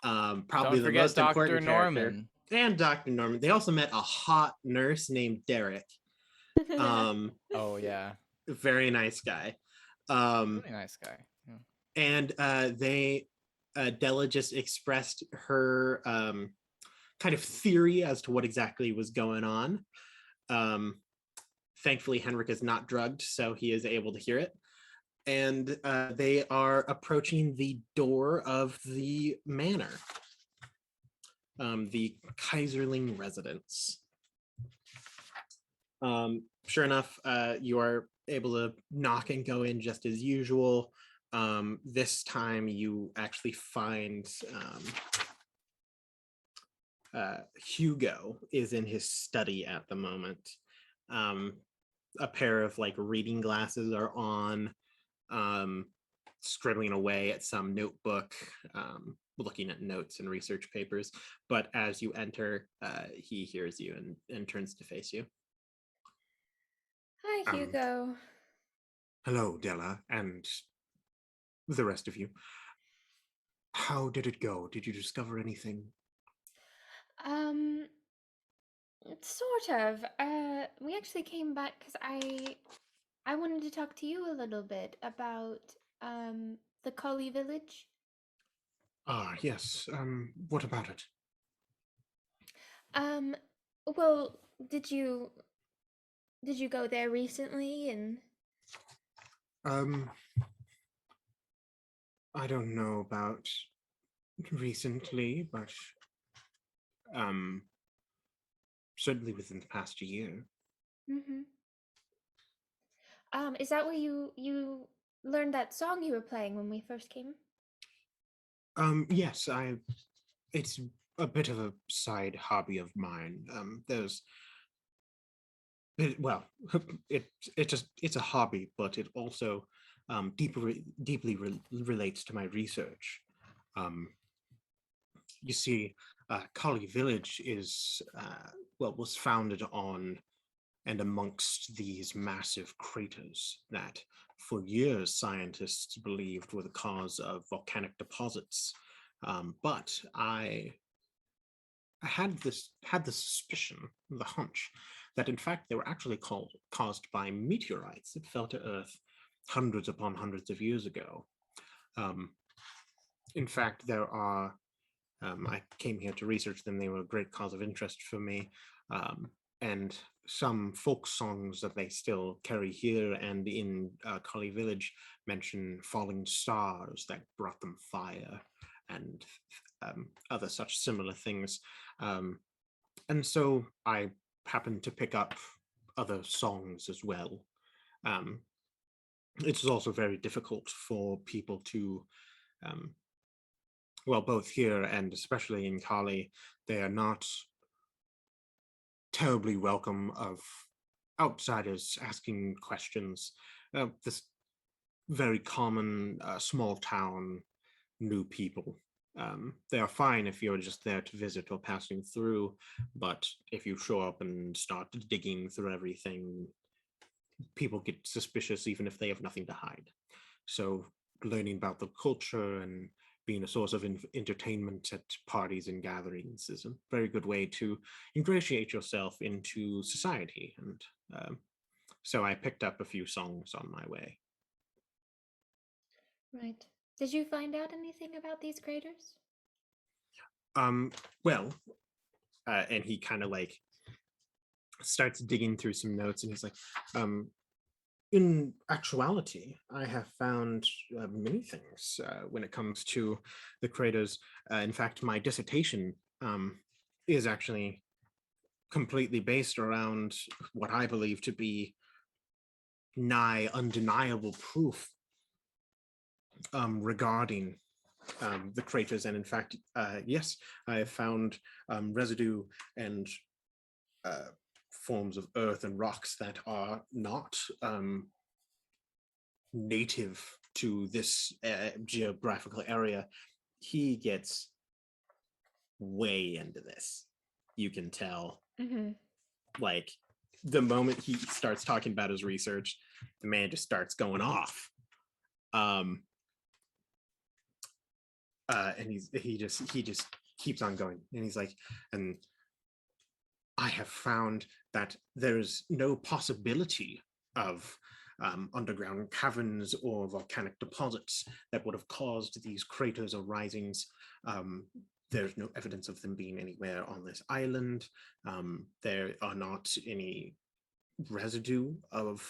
Probably the most important character. And Dr. Norman. They also met a hot nurse named Derek. Oh yeah, Very nice guy. really nice guy. Yeah. And Della just expressed her kind of theory as to what exactly was going on. Thankfully, Henrick is not drugged, so he is able to hear it. And they are approaching the door of the manor, the Kaiserling residence. Sure enough, you are able to knock and go in just as usual. This time you actually find Hugo is in his study at the moment. A pair of like reading glasses are on, scribbling away at some notebook, looking at notes and research papers. But as you enter, he hears you and turns to face you. Hi, Hugo. Hello, Della, and the rest of you. How did it go? Did you discover anything? Sort of. We actually came back because I wanted to talk to you a little bit about the Cully village. Ah, yes. What about it? Well, did you go there recently? And I don't know about recently, but certainly within the past year. Is that where you learned that song you were playing when we first came? Yes, it's a bit of a side hobby of mine. It's a hobby, but it also deeply relates to my research. You see, Kali Village was founded on and amongst these massive craters that for years scientists believed were the cause of volcanic deposits. But I had the suspicion, the hunch, that in fact they were actually caused by meteorites that fell to Earth hundreds upon hundreds of years ago. In fact, there are, I came here to research them. They were a great cause of interest for me. And some folk songs that they still carry here and in Kali Village mention falling stars that brought them fire and other such similar things. And so I happened to pick up other songs as well. It's also very difficult for people to, both here and especially in Kali, they are not terribly welcome of outsiders asking questions. This very common small town new people. They are fine if you're just there to visit or passing through, but if you show up and start digging through everything, people get suspicious even if they have nothing to hide. So learning about the culture and being a source of entertainment at parties and gatherings is a very good way to ingratiate yourself into society. And so I picked up a few songs on my way. Right. Did you find out anything about these craters? Well, and he kind of like starts digging through some notes, and he's like, in actuality, I have found many things when it comes to the craters. In fact, my dissertation is actually completely based around what I believe to be nigh undeniable proof regarding the craters. And in fact, yes, I have found residue and forms of earth and rocks that are not native to this geographical area. He gets way into this. You can tell. Mm-hmm. Like, the moment he starts talking about his research, the man just starts going off. And he just keeps on going. And he's like, and I have found that there's no possibility of underground caverns or volcanic deposits that would have caused these craters or risings. There's no evidence of them being anywhere on this island. There are not any residue of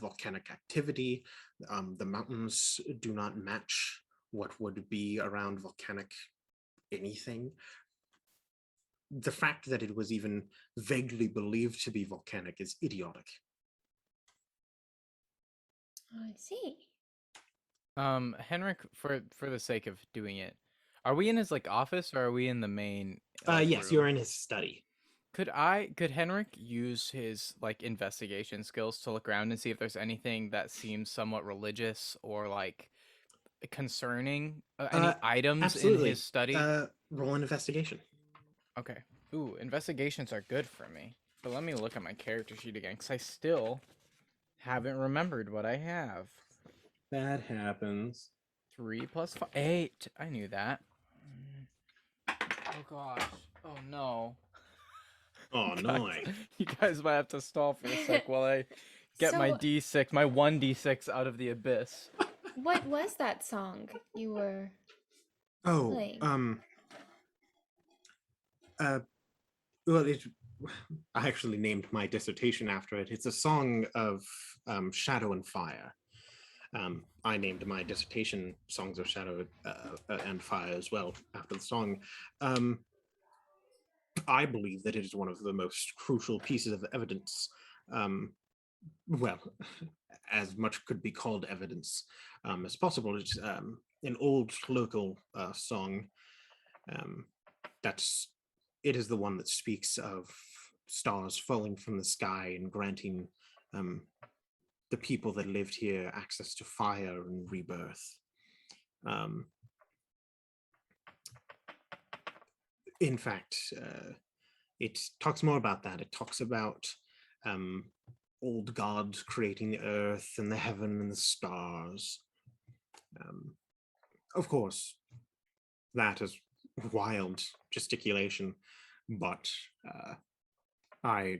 volcanic activity. The mountains do not match what would be around volcanic anything. The fact that it was even vaguely believed to be volcanic is idiotic. I see. Henrik, for the sake of doing it, are we in his like office or are we in the main? Yes, room? you're in his study. Could Henrik use his like investigation skills to look around and see if there's anything that seems somewhat religious or like concerning any items Absolutely. in his study? Roll an investigation. Okay. Ooh, investigations are good for me. But let me look at my character sheet again because I still haven't remembered what I have. That happens. 3 plus 5, 8. I knew that. Oh gosh. Oh no. Oh, no. You guys might have to stall for a sec while I get my So- D6, my 1d6 out of the abyss. What was that song you were Oh, playing? well, I actually named my dissertation after it. It's a song of Shadow and Fire. I named my dissertation Songs of Shadow and Fire as well after the song. I believe that it is one of the most crucial pieces of evidence. Well, as much could be called evidence as possible. It's an old local song. It is the one that speaks of stars falling from the sky and granting the people that lived here access to fire and rebirth. In fact, it talks more about that. It talks about old gods creating the earth and the heaven and the stars. Of course, that is wild gesticulation, but I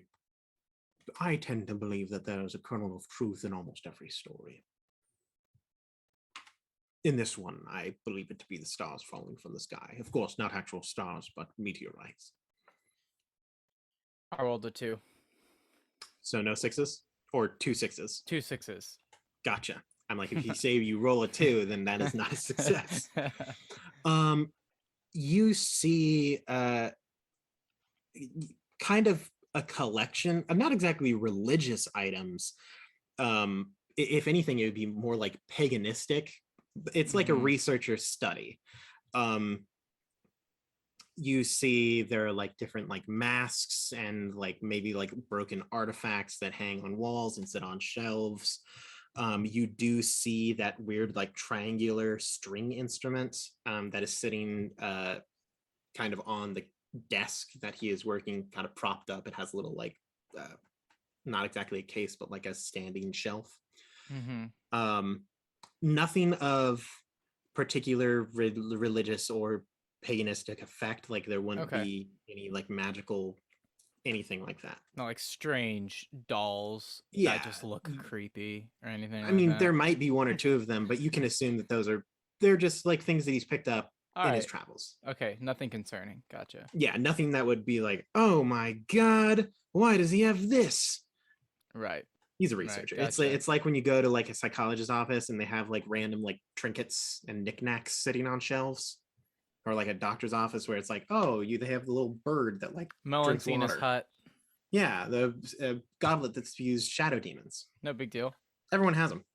tend to believe that there is a kernel of truth in almost every story. In this one, I believe it to be the stars falling from the sky. Of course, not actual stars, but meteorites. I rolled a 2. So no 6s? Or 2 6s? 2 6s. Gotcha. I'm like, if you say you roll a 2, then that is not a success. You see kind of a collection of not exactly religious items. If anything, it would be more like paganistic. It's like a researcher's study. You see there are like different like masks and like maybe like broken artifacts that hang on walls and sit on shelves. You do see that weird like triangular string instrument that is sitting kind of on the desk that he is working, kind of propped up. It has a little like not exactly a case, but like a standing shelf. Nothing of particular religious or paganistic effect. Like there wouldn't Okay. be any like magical anything like that. Not like strange dolls Yeah. that just look creepy or anything I like mean, that. there might be one or two of them, but you can assume that they're just like things that he's picked up All in his right. travels. Okay, nothing concerning. Gotcha. Yeah, nothing that would be like, oh my god, why does he have this? Right. He's a Right, researcher. gotcha. It's like when you go to like a psychologist's office and they have like random like trinkets and knickknacks sitting on shelves, or like a doctor's office where it's like, oh, they have the little bird that like drinks Melancena's water. hut. Yeah, the goblet that spews shadow demons. No big deal. Everyone has them.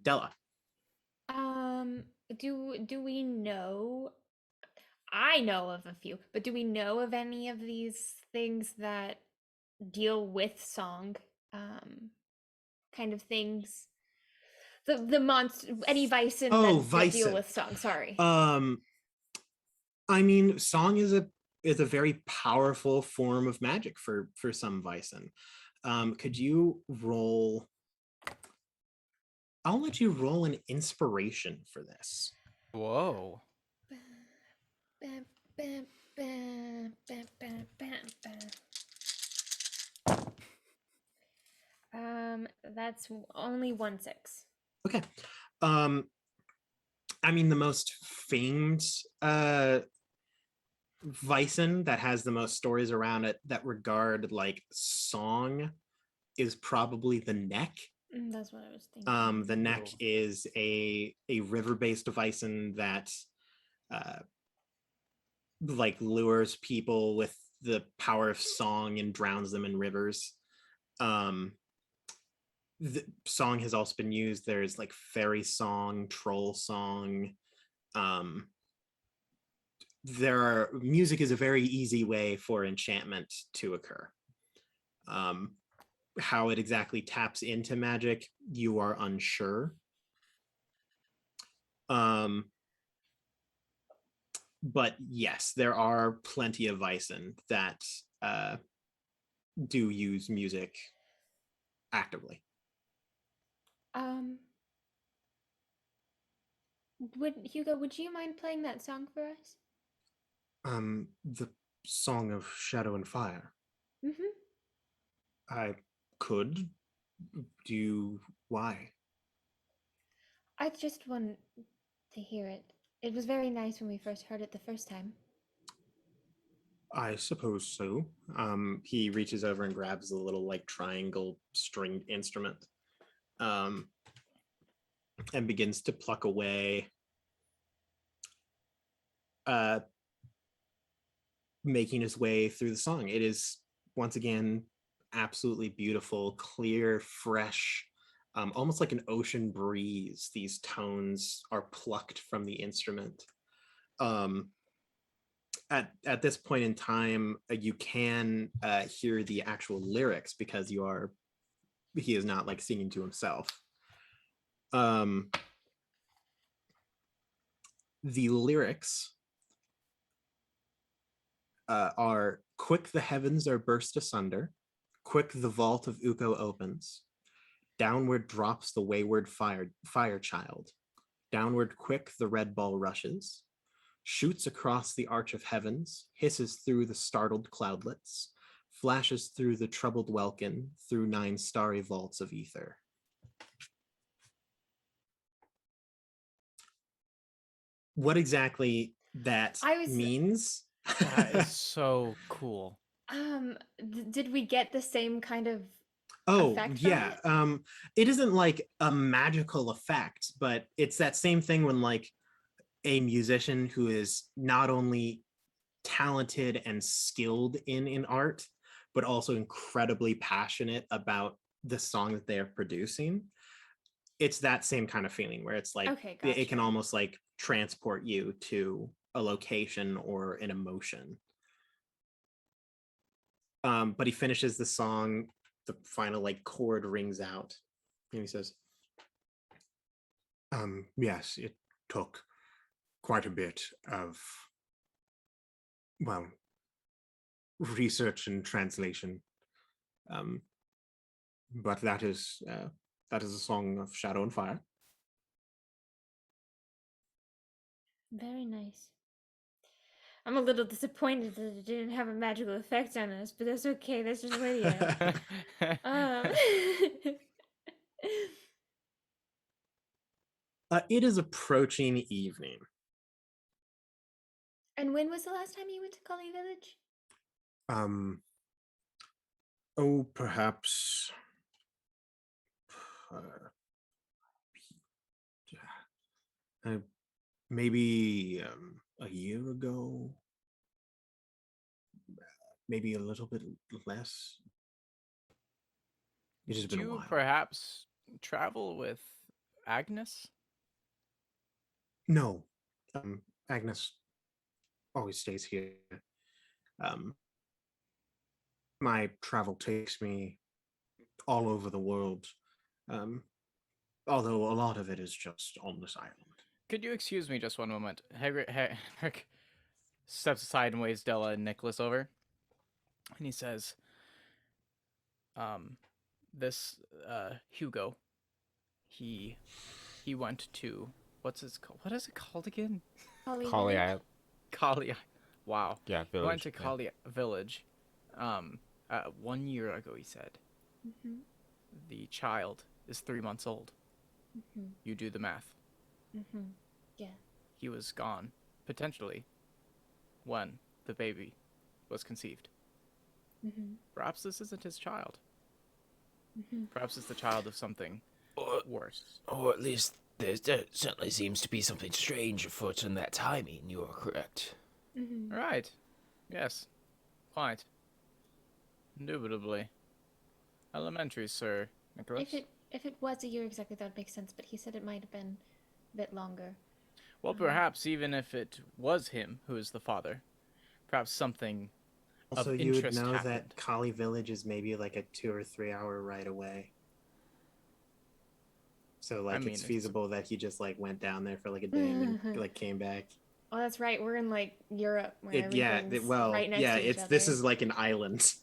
Della. Do we know? I know of a few, but do we know of any of these things that deal with song, kind of things? The monster, any Vaesen that deal Vaesen. with song. Sorry. I mean, song is a very powerful form of magic for some Vaesen. Could you roll? I'll let you roll an inspiration for this. Whoa. Bam, bam, bam, bam, bam, bam, bam. That's only 1-6. Okay. I mean, the most famed Vaesen that has the most stories around it that regard like song is probably the Neck. That's what I was thinking. The Neck Ooh. is a river-based Vaesen that like lures people with the power of song and drowns them in rivers. The song has also been used. There's like fairy song, troll song. Music is a very easy way for enchantment to occur. How it exactly taps into magic, you are unsure. But yes, there are plenty of Vaesen that do use music actively. Would you mind playing that song for us? The Song of Shadow and Fire. Mm-hmm. I could. Why? I just want to hear it. It was very nice when we first heard it the first time. I suppose so. He reaches over and grabs a little like triangle stringed instrument, and begins to pluck away, making his way through the song. It is once again absolutely beautiful, clear, fresh, almost like an ocean breeze. These tones are plucked from the instrument. At this point in time, you can hear the actual lyrics because he is not like singing to himself. The lyrics are: quick the heavens are burst asunder, quick the vault of Uko opens, downward drops the wayward fire child, downward quick the red ball rushes, shoots across the arch of heavens, hisses through the startled cloudlets, flashes through the troubled welkin, through 9 starry vaults of ether. What exactly that means? That is so cool. Did we get the same kind of Oh, effect yeah. from It isn't like a magical effect, but it's that same thing when like a musician who is not only talented and skilled in art, but also incredibly passionate about the song that they are producing. It's that same kind of feeling where it's like Okay, it can gotcha. almost like transport you to a location or an emotion. But he finishes the song, the final like chord rings out, and he says, yes, it took quite a bit of, well, research and translation. But that is a song of Shadow and Fire. Very nice. I'm a little disappointed that it didn't have a magical effect on us, but that's okay. That's just Lydia. um, It is approaching evening. and when was the last time you went to Kali Village? Oh, perhaps. Uh, maybe a year ago. Maybe a little bit less. It's just Did been a you while. perhaps travel with Agnes? No, Agnes always stays here. My travel takes me all over the world, although a lot of it is just on this island. Could you excuse me just one moment? Henrick steps aside and waves Della and Niklas over, and he says, this Hugo, he went to what is it called again? Kali Collie Village? Isle. Kali. Wow. Yeah, He village. went to yeah. Kali Village. 1 year ago, he said. Mm-hmm. The child is 3 months old. Mm-hmm. You do the math. Mm-hmm. Yeah. He was gone, potentially, when the baby was conceived. Mm-hmm. Perhaps this isn't his child. Mm-hmm. Perhaps it's the child of something worse. Or at least there certainly seems to be something strange afoot in that timing. You are correct. Mm-hmm. Right. Yes. Quite. Indubitably. Elementary, sir. Nicholas? If it was a year exactly, that would make sense. But he said it might have been a bit longer. Well, perhaps even if it was him who is the father, perhaps something Also, of you would interest know happened. that Kali Village is maybe like a 2 or 3 hour ride away. So like I mean, it's it's- feasible that he just like went down there for like a day and then like came back. Oh, that's right. We're in like Europe, where Yeah, everything's well, right next yeah, to each it's this other. is like an island.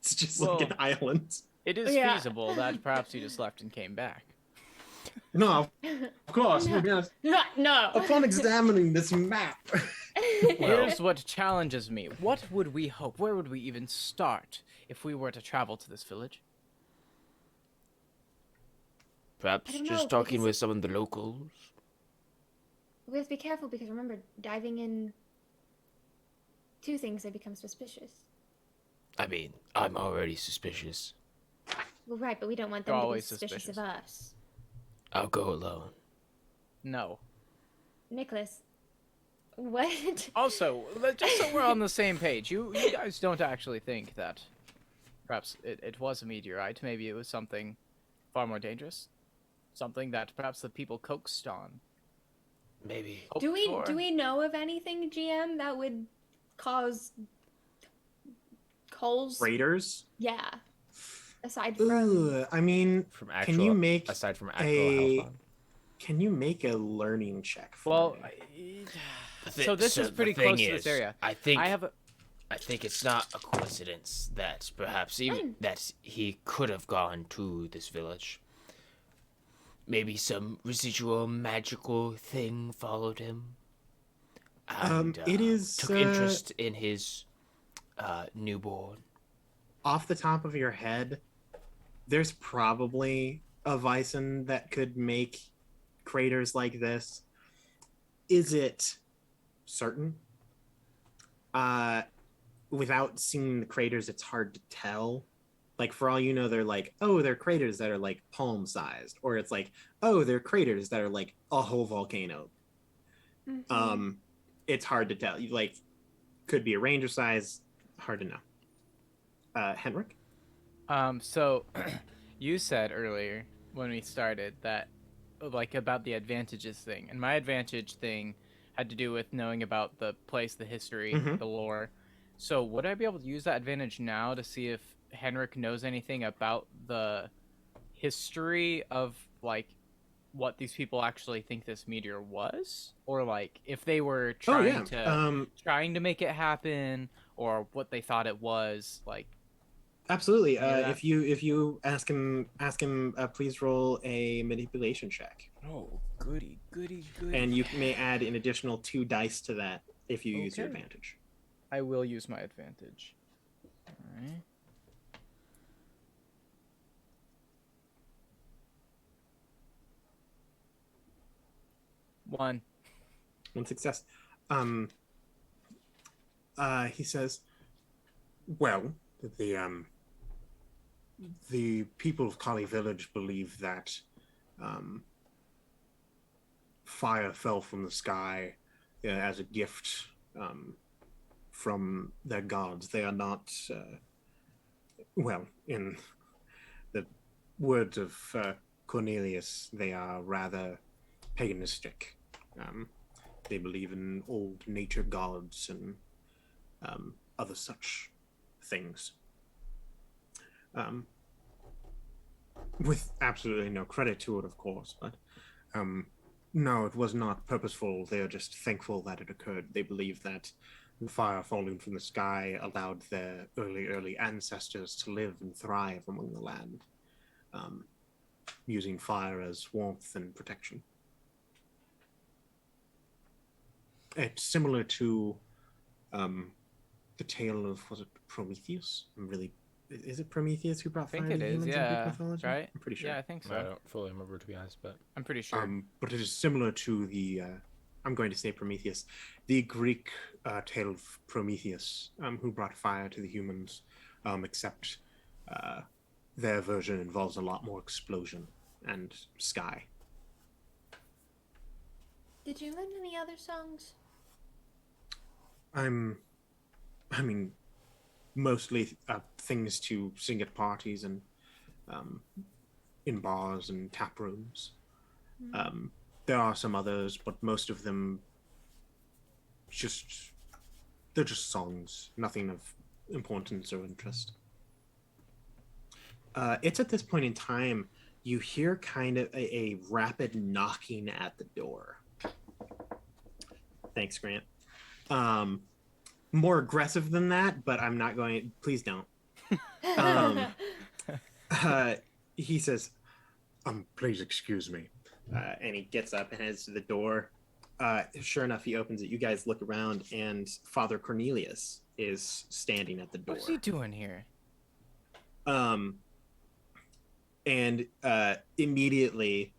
It's just Well, like an island. It is Yeah. feasible that perhaps he just left and came back. No, of course. No. No. Upon examining this map, Here's what challenges me. What would we hope? Where would we even start if we were to travel to this village? Perhaps I don't just know, talking because with some of the locals. We have to be careful because remember, diving in two things, they become suspicious. I mean, I'm already suspicious. Well, right, but we don't want You're them to be always suspicious of us. I'll go alone. No. Nicholas, what? Also, just so we're on the same page, you guys don't actually think that perhaps it was a meteorite. Maybe it was something far more dangerous. Something that perhaps the people coaxed on. Maybe. hoped Do for. we know of anything, GM, that would cause holes? raiders. Yeah. Aside from Ooh, I mean, From actual, can you make aside from actual a? health on? Can you make a learning check for Well, me? so this is pretty close to this area. I think I think it's not a coincidence that perhaps even that he could have gone to this village. Maybe some residual magical thing followed him. And, It is took interest in his newborn. off the top of your head. There's probably a Vaesen that could make craters like this. Is it certain? Without seeing the craters, it's hard to tell. Like, for all you know, they're like, oh, they're craters that are like palm sized, or it's like, oh, they're craters that are like a whole volcano. Mhm. It's hard to tell. You like, could be a ranger size, hard to know. Henrick? So you said earlier when we started that like about the advantages thing, and my advantage thing had to do with knowing about the place, the history, Mhm. the lore. So would I be able to use that advantage now to see if Henrik knows anything about the history of like what these people actually think this meteor was, or like if they were trying to make it happen, or what they thought it was? Like, Absolutely. Yeah. If you ask him, please roll a manipulation check. Oh, Goody, goody, goody. And you may add an additional 2 dice to that if you use your Okay. advantage. I will use my advantage. Alright. One. 1 success. He says, well, the people of Kali Village believe that fire fell from the sky as a gift from their gods. They are not, well, in the words of Cornelius, they are rather paganistic. They believe in old nature gods and other such things. With absolutely no credit to it, of course, but no, it was not purposeful. They are just thankful that it occurred. They believe that the fire falling from the sky allowed their early ancestors to live and thrive among the land, using fire as warmth and protection. It's similar to the tale of, was it Prometheus? Is it Prometheus who brought I think fire it to is, humans in yeah. Greek mythology? Right? I'm pretty sure. Yeah, I think so. I don't fully remember, to be honest, but I'm pretty sure. But it is similar to the, I'm going to say Prometheus, the Greek tale of Prometheus, who brought fire to the humans, except their version involves a lot more explosion and sky. Did you learn any other songs? I mean, mostly things to sing at parties and in bars and tap rooms. There are some others, but most of them they're just songs, nothing of importance or interest. It's at this point in time you hear kind of a rapid knocking at the door. Thanks, Grant. More aggressive than that, but I'm not going. Please don't. He says, please excuse me. And he gets up and heads to the door. Sure enough, he opens it. You guys look around, and Father Cornelius is standing at the door. What's he doing here? And immediately,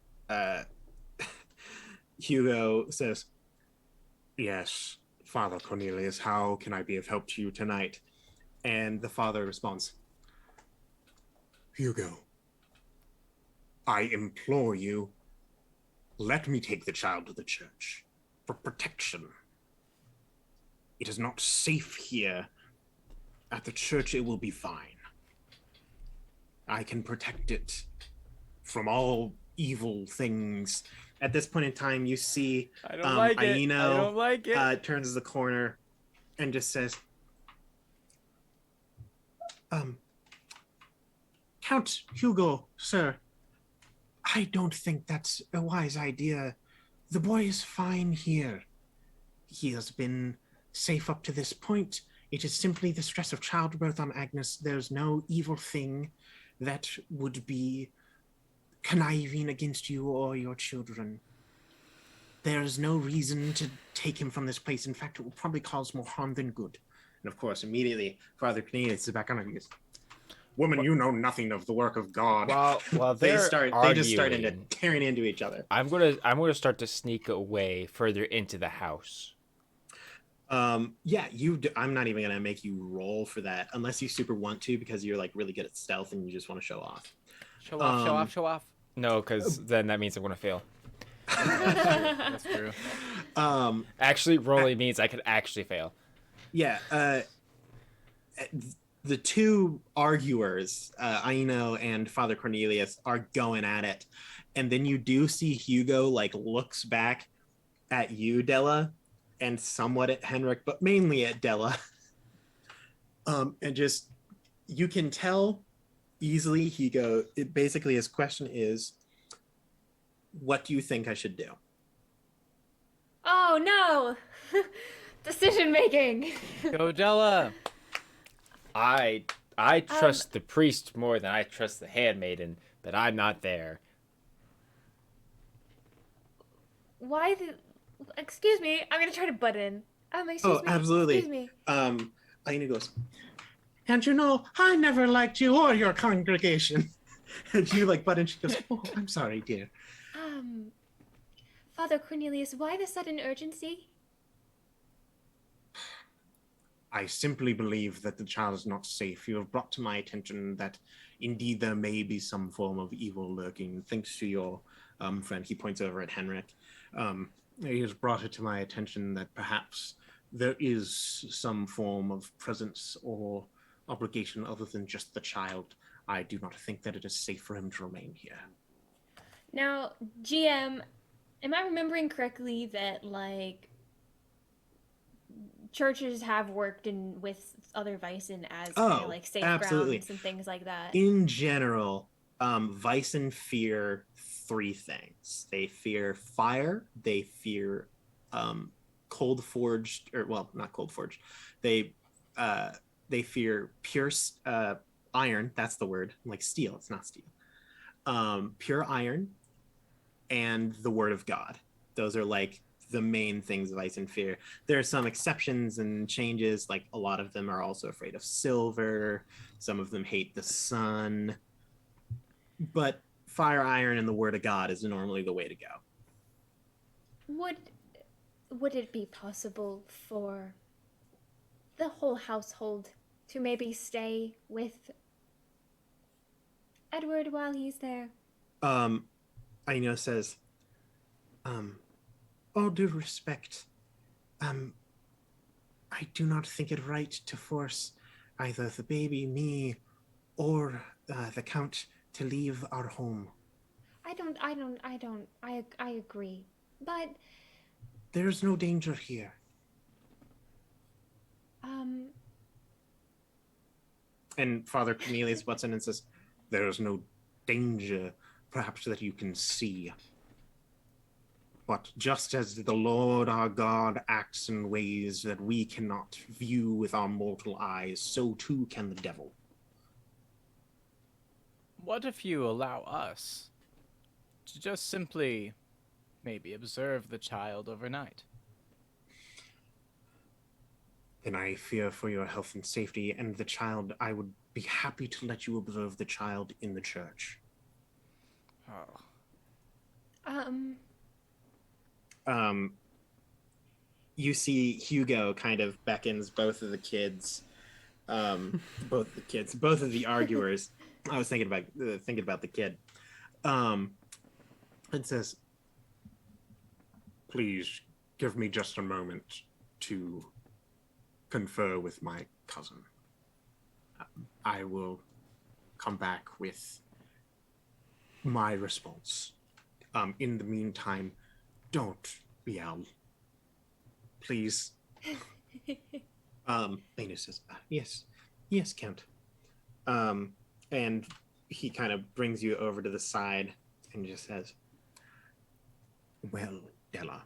Hugo says, yes, Father Cornelius, how can I be of help to you tonight? And the father responds, Hugo, I implore you, let me take the child to the church for protection. It is not safe here. At the church, it will be fine. I can protect it from all evil things. At this point in time, you see I don't like it. Aino, I don't like it. turns the corner and just says, Count Hugo, sir, I don't think that's a wise idea. The boy is fine here. He has been safe up to this point. It is simply the stress of childbirth on Agnes. There's no evil thing that would be conniving against you or your children. There is no reason to take him from this place. In fact, it will probably cause more harm than good. And of course, immediately, Father Cornelius is back on and goes, Woman, you know nothing of the work of God. While they just start arguing, into tearing into each other. I'm gonna start to sneak away further into the house. Yeah, I'm not even gonna make you roll for that unless you super want to, because you're like really good at stealth and you just want to show off. Show off, show off, show off. No, because then that means I'm gonna fail. That's true. Actually, rolling means I could actually fail. Yeah. The two arguers, Aino and Father Cornelius, are going at it, and then you do see Hugo like looks back at you, Della, and somewhat at Henrick, but mainly at Della. And just you can tell easily, Hugo. Basically, his question is, "What do you think I should do?" Oh no! Decision making. Go Della. I trust the priest more than I trust the handmaiden, but I'm not there. why the? Excuse me, I'm gonna try to butt in. Excuse Oh, me. absolutely. Excuse me. Aina goes, and you know, I never liked you or your congregation. And you like butt in. She goes, oh, I'm sorry, dear. Father Cornelius, why the sudden urgency? I simply believe that the child is not safe. You have brought to my attention that indeed there may be some form of evil lurking. Thanks to your friend, he points over at Henrick. He has brought it to my attention that perhaps there is some form of presence or obligation other than just the child. I do not think that it is safe for him to remain here. Now, GM, am I remembering correctly that like churches have worked in with other Vaesen as kind of like safe absolutely. grounds and things like that? In general, Vaesen fear three things. They fear fire, they fear cold forged, or well, not cold forged. They fear pure iron, that's the word, like steel, it's not steel. Pure iron and the word of God. Those are like the main things of Vaesen fear. There are some exceptions and changes, like a lot of them are also afraid of silver, some of them hate the sun, but fire, iron, and the word of God is normally the way to go. Would it be possible for the whole household to maybe stay with Edward while he's there? Aina says, all due respect, I do not think it right to force either the baby, me, or the Count to leave our home. I agree. But, There's no danger here. And Father Cornelius butts in and says, there is no danger, perhaps that you can see. But just as the Lord our God acts in ways that we cannot view with our mortal eyes, so too can the devil. What if you allow us to just simply maybe observe the child overnight? Then I fear for your health and safety, and the child, I would be happy to let you observe the child in the church. Oh. You see Hugo kind of beckons both of the kids, both of the arguers. I was thinking about the kid. And says, please give me just a moment to confer with my cousin. I will come back with my response. In the meantime, don't yell. Please. Aina says, yes, Count. And he kind of brings you over to the side and just says, well, Della,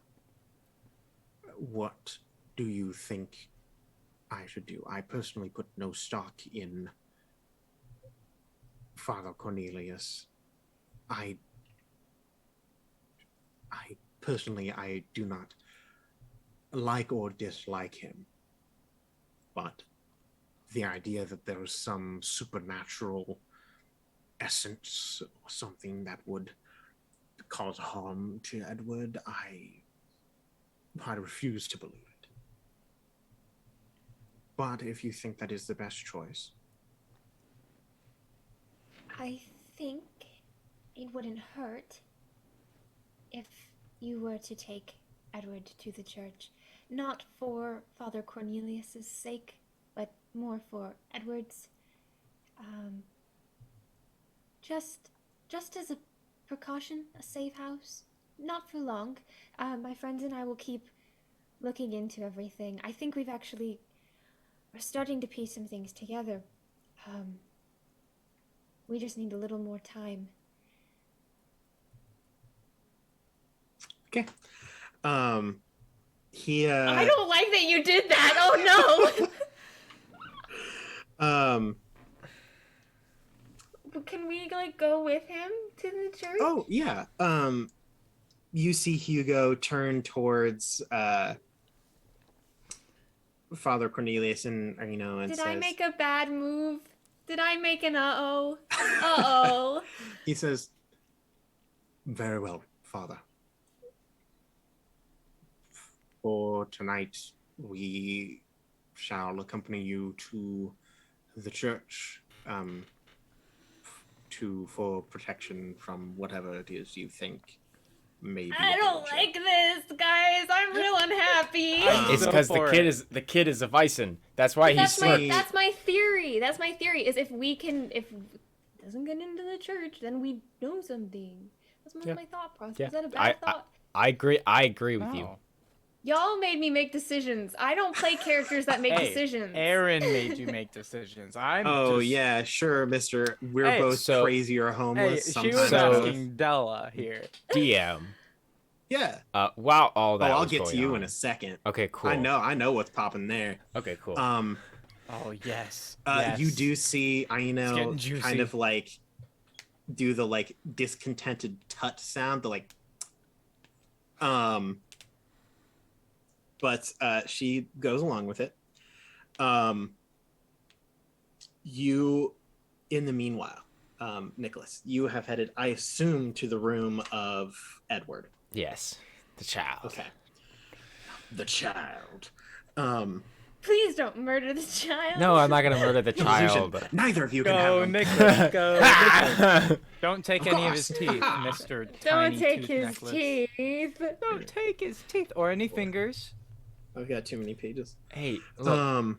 what do you think I should do? I personally put no stock in Father Cornelius. I personally, I do not like or dislike him. But the idea that there is some supernatural essence or something that would cause harm to Edward, I refuse to believe it. But if you think that is the best choice. I think it wouldn't hurt if you were to take Edward to the church. Not for Father Cornelius's sake, but more for Edward's. Just as a precaution, a safe house. Not for long. My friends and I will keep looking into everything. I think we're starting to piece some things together. We just need a little more time. Okay. He I don't like that you did that. Oh no. Can we like go with him to the church? Oh yeah. you see Hugo turn towards Father Cornelius and Did says, I make a bad move? Did I make an uh-oh? Uh-oh. he says, "Very well, Father. For tonight, we shall accompany you to the church, for protection from whatever it is you think may be. I a don't danger." like this, guys. I'm real unhappy. It's So because for the kid is a Vaesen. That's why he's That's my smart. that's my theory. That's my theory. Is if it doesn't get into the church, then we know something. That's Yeah. my thought process. Yeah. Is that a bad thought? I agree with you. Oh. Y'all made me make decisions. I don't play characters that make Hey, decisions. Aaron made you make decisions. I'm Oh just... yeah, sure, Mister. We're Hey, both so- crazy or Hey, homeless. she was Sometimes So- asking Della here. DM. yeah. While all that I'll was get to going you on. in a second. Okay, cool. I know what's popping there. Okay, cool. Oh yes. Yes. You do see It's getting juicy. kind of like do the like discontented tut sound, the like but she goes along with it. You, in the meanwhile, Nicholas, you have headed, I assume, to the room of Edward. Yes, the child. Okay. The child. Please don't murder the child. No, I'm not gonna murder the child. Illusion. Neither of you can Go, have him. Nicholas. Go. Nicholas. Don't take Of any of his course. teeth, Mister. Don't Tiny take Tooth his Necklace. teeth. Don't take his teeth or any fingers. I've got too many pages. Hey, look, No,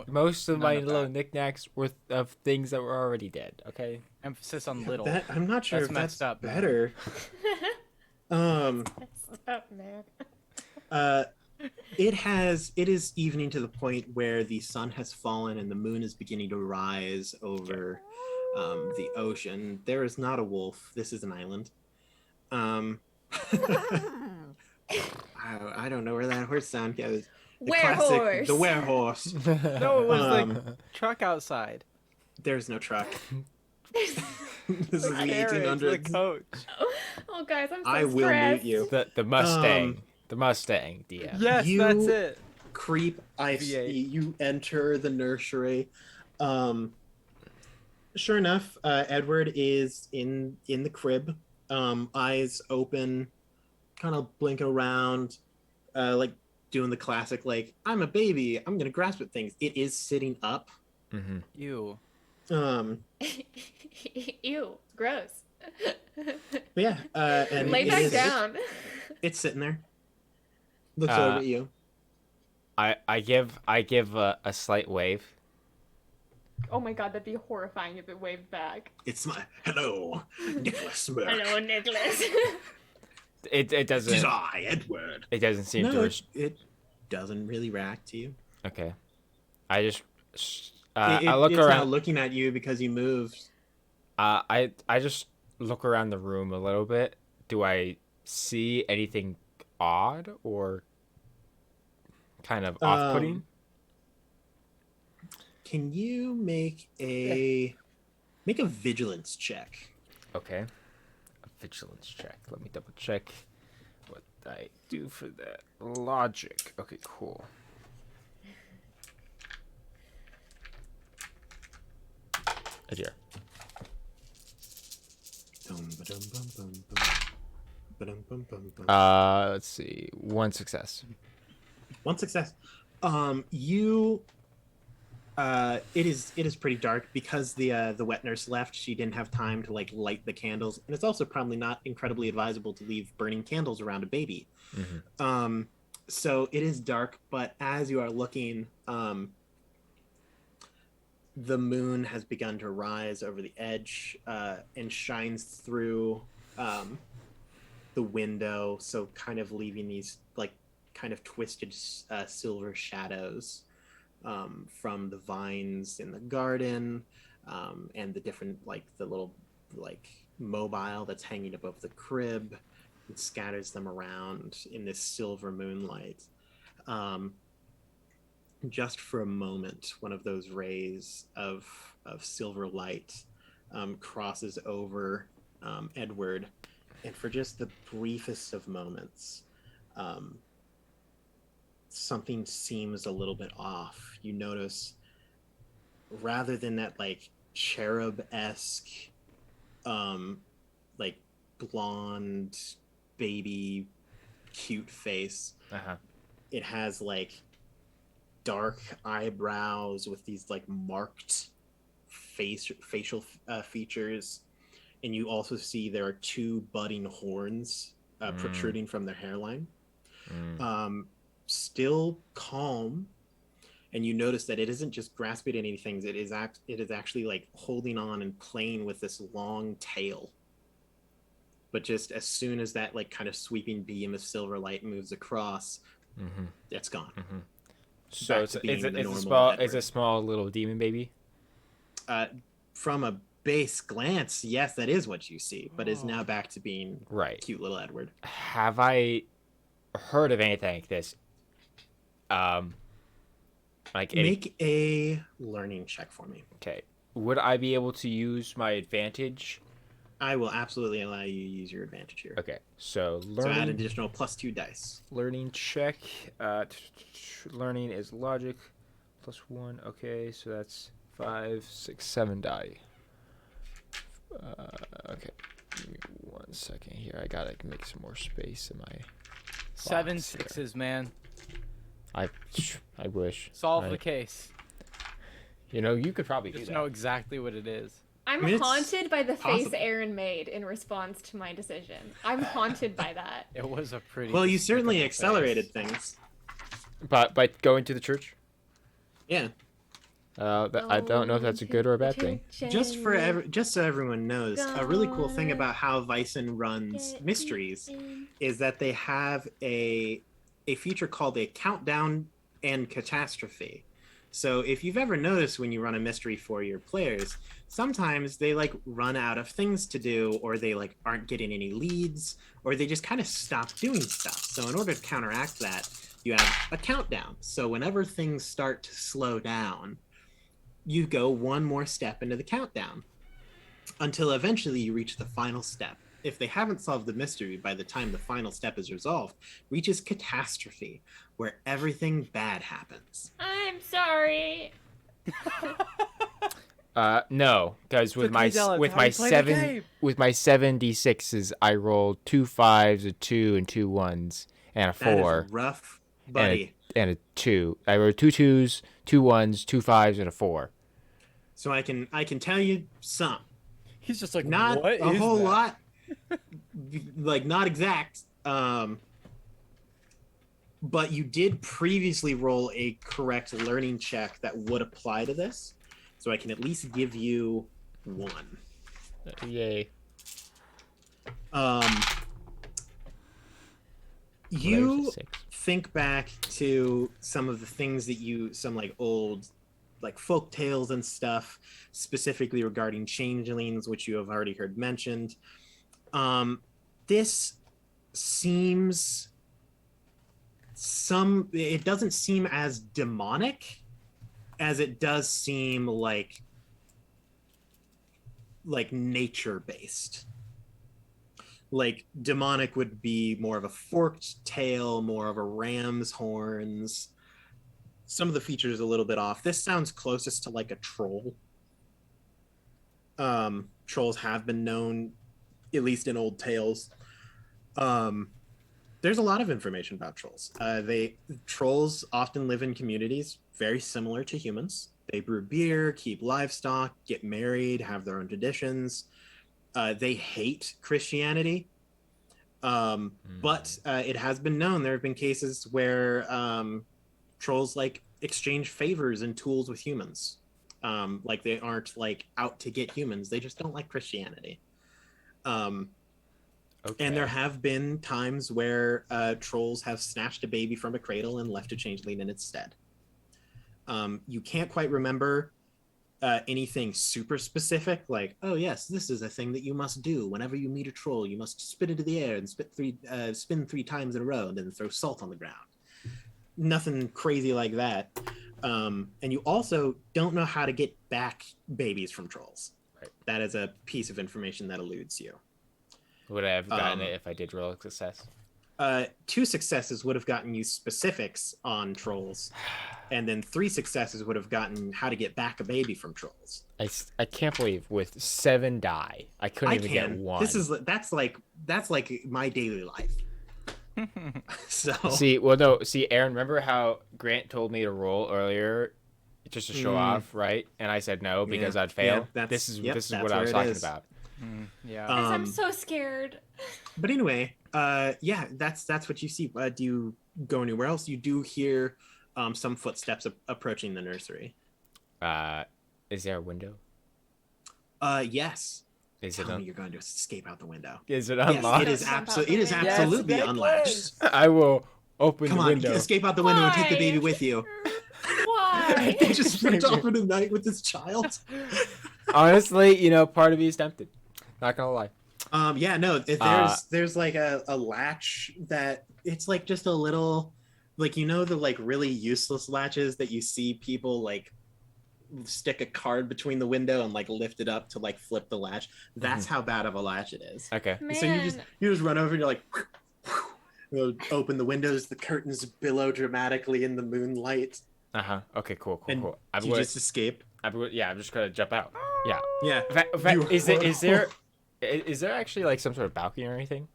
most of none my of little that. knickknacks were of things that were already dead. Okay. Emphasis on little. That, I'm not sure That's if messed that's up, man. better. Stop, man. It is evening to the point where the sun has fallen and the moon is beginning to rise over the ocean. There is not a wolf. This is an island. I don't know where that horse sound goes. The classic, Werehorse. the werehorse. No, it was Um, like truck outside. There's no truck. This is the Carriage, the 1800s. coach. Oh, guys, I'm so I will stressed. mute you. The Mustang. The Mustang, DM. Yes, You- that's it. Creep, I V8. you enter the nursery. Sure enough, Edward is in the crib, eyes open, kind of blinking around, like doing the classic, like, I'm a baby, I'm gonna grasp at things. It is sitting up. Mm-hmm. You. Ew, gross. But yeah, and Lay it back is- down. It's sitting there. Looks Uh, over at you. I give a slight wave. Oh my god, that'd be horrifying if it waved back. It's my hello, Nicholas Smirk. Hello, Nicholas. It It doesn't. is I, Edward. It doesn't seem to. No, it doesn't really react to you. Okay. I just. I I look it's not around. looking at you because you moved. I just look around the room a little bit. Do I see anything odd or kind of off-putting? Can you make a vigilance check? Okay. A vigilance check. Let me double check what I do for that. Logic. Okay, cool. A dear. Let's see. One success. One success. It is pretty dark because the wet nurse left. She didn't have time to like light the candles, and it's also probably not incredibly advisable to leave burning candles around a baby. Mm-hmm. So it is dark, but as you are looking, the moon has begun to rise over the edge and shines through the window, so kind of leaving these like kind of twisted silver shadows from the vines in the garden and the different like the little like mobile that's hanging above the crib. It scatters them around in this silver moonlight. Just for a moment, one of those rays of silver light crosses over Edward, and for just the briefest of moments, something seems a little bit off. You notice, rather than that like cherub-esque, like blonde baby cute face, it has like dark eyebrows with these like marked facial features, and you also see there are two budding horns protruding from their hairline. Still calm, and you notice that it isn't just grasping at anything. It is actually like holding on and playing with this long tail. But just as soon as that like kind of sweeping beam of silver light moves across, it's gone. So Back to being the normal it's a Edward. small little demon baby. From a base glance, yes, that is what you see, but is now back to being Right. cute little Edward. Have I heard of anything like this? Make a learning check for me. Okay. Would I be able to use my advantage? I will absolutely allow you to use your advantage here. Okay. So So learning add an additional +2 dice. learning check. Learning is logic +1. Okay, so that's 5, 6, 7 die. Okay. Give me 1 second here. I gotta make some more space in my 7 box here. 6s, man. I wish. Solve the Right. case. You know, you could probably do Just that. know exactly what it is. I'm I mean, it's haunted by the face possible. Aaron made in response to my decision. I'm haunted by that. It was a pretty. Well, you certainly despicable accelerated face. things. But by going to the church? Yeah. I don't know if that's a good or a bad thing. Just so everyone knows, a really cool thing about how Vaesen runs mysteries is that they have a feature called a countdown and catastrophe. So if you've ever noticed when you run a mystery for your players, sometimes they like run out of things to do, or they like aren't getting any leads, or they just kind of stop doing stuff. So in order to counteract that, you have a countdown. So whenever things start to slow down, you go one more step into the countdown until eventually you reach the final step. If they haven't solved the mystery by the time the final step is resolved, reaches catastrophe, where everything bad happens. I'm sorry. No, because with okay, my Della, with it's how my you play the 7 game. with my 7d6s, I rolled 2 5s, a 2, and 2 1s, and a That 4, is rough, buddy. and a 2. I rolled 2 2s, 2 1s, 2 5s, and a 4. So I can tell you some. He's just like, Not what a is whole that? lot. Like not exact. But you did previously roll a correct learning check that would apply to this. So I can at least give you 1. Yay. You 6. think back to some of the things that some like old like folk tales and stuff, specifically regarding changelings, which you have already heard mentioned. This seems it doesn't seem as demonic as it does seem like nature based. Like demonic would be more of a forked tail, more of a ram's horns. Some of the features a little bit off. This sounds closest to like a troll. Trolls have been known, at least in old tales. There's a lot of information about trolls. Trolls often live in communities very similar to humans. They brew beer, keep livestock, get married, have their own traditions. They hate Christianity. But it has been known, there have been cases where trolls like exchange favors and tools with humans. Like they aren't like out to get humans, they just don't like Christianity. Okay. And there have been times where trolls have snatched a baby from a cradle and left a changeling in its stead. You can't quite remember anything super specific, like, oh yes, this is a thing that you must do. Whenever you meet a troll, you must spit into the air and spin 3 times in a row and then throw salt on the ground. Nothing crazy like that. And you also don't know how to get back babies from trolls. Right. That is a piece of information that eludes you. Would I have gotten Um, it if I did roll a success? 2 successes would have gotten you specifics on trolls, and then 3 successes would have gotten how to get back a baby from trolls. I can't believe with 7 die, I couldn't I even get can. 1. That's like my daily life. So See, Aaron, remember how Grant told me to roll earlier just to show off, right? And I said no because Yeah. I'd fail. Yeah, This is that's what I where was it talking is. about. Yeah. Guys, I'm so scared. But anyway, yeah, that's what you see. Do you go anywhere else? You do hear some footsteps approaching the nursery. Is there a window? Yes. Is it Tell me you're going to escape out the window. Is it Yes, unlocked? it is Jump out absolutely. the It is window. absolutely Yes, unlatched. I will open Come the on, window. escape out the window and take the Why? baby with you. Why? They just sprint off in the night with this child. Honestly, part of me is tempted. Not gonna lie. Yeah, no, there's like a latch that it's like just a little, like, the like really useless latches that you see people like stick a card between the window and like lift it up to like flip the latch. That's how bad of a latch it is. Okay. Man. So you just run over and you're like open the windows, the curtains billow dramatically in the moonlight, Okay. Cool. and Cool. you just escape. I'm just gonna jump out. Yeah. Yeah. In fact, You- is there actually like some sort of balcony or anything?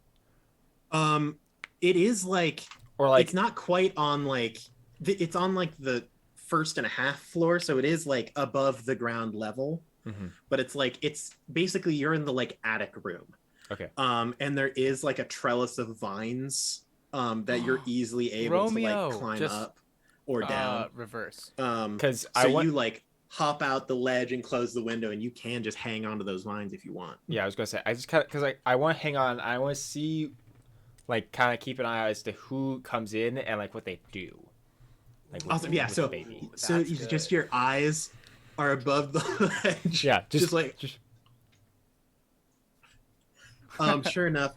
It is like, Or like it's not quite on like it's on like the first and a half floor, so it is like above the ground level, but it's like, it's basically you're in the like attic room. Okay. And there is like a trellis of vines that you're easily able to Romeo, like climb just, up or down. Reverse. Because So you like hop out the ledge and close the window, and you can just hang onto those vines if you want. Yeah, I was gonna say I just kind of because I want to hang on. I want to see, like, kind of keep an eye as to who comes in and like what they do. Like, with, Awesome. Yeah. with So the baby. so That's it's good. just your eyes are above the ledge. Yeah, just like just sure enough,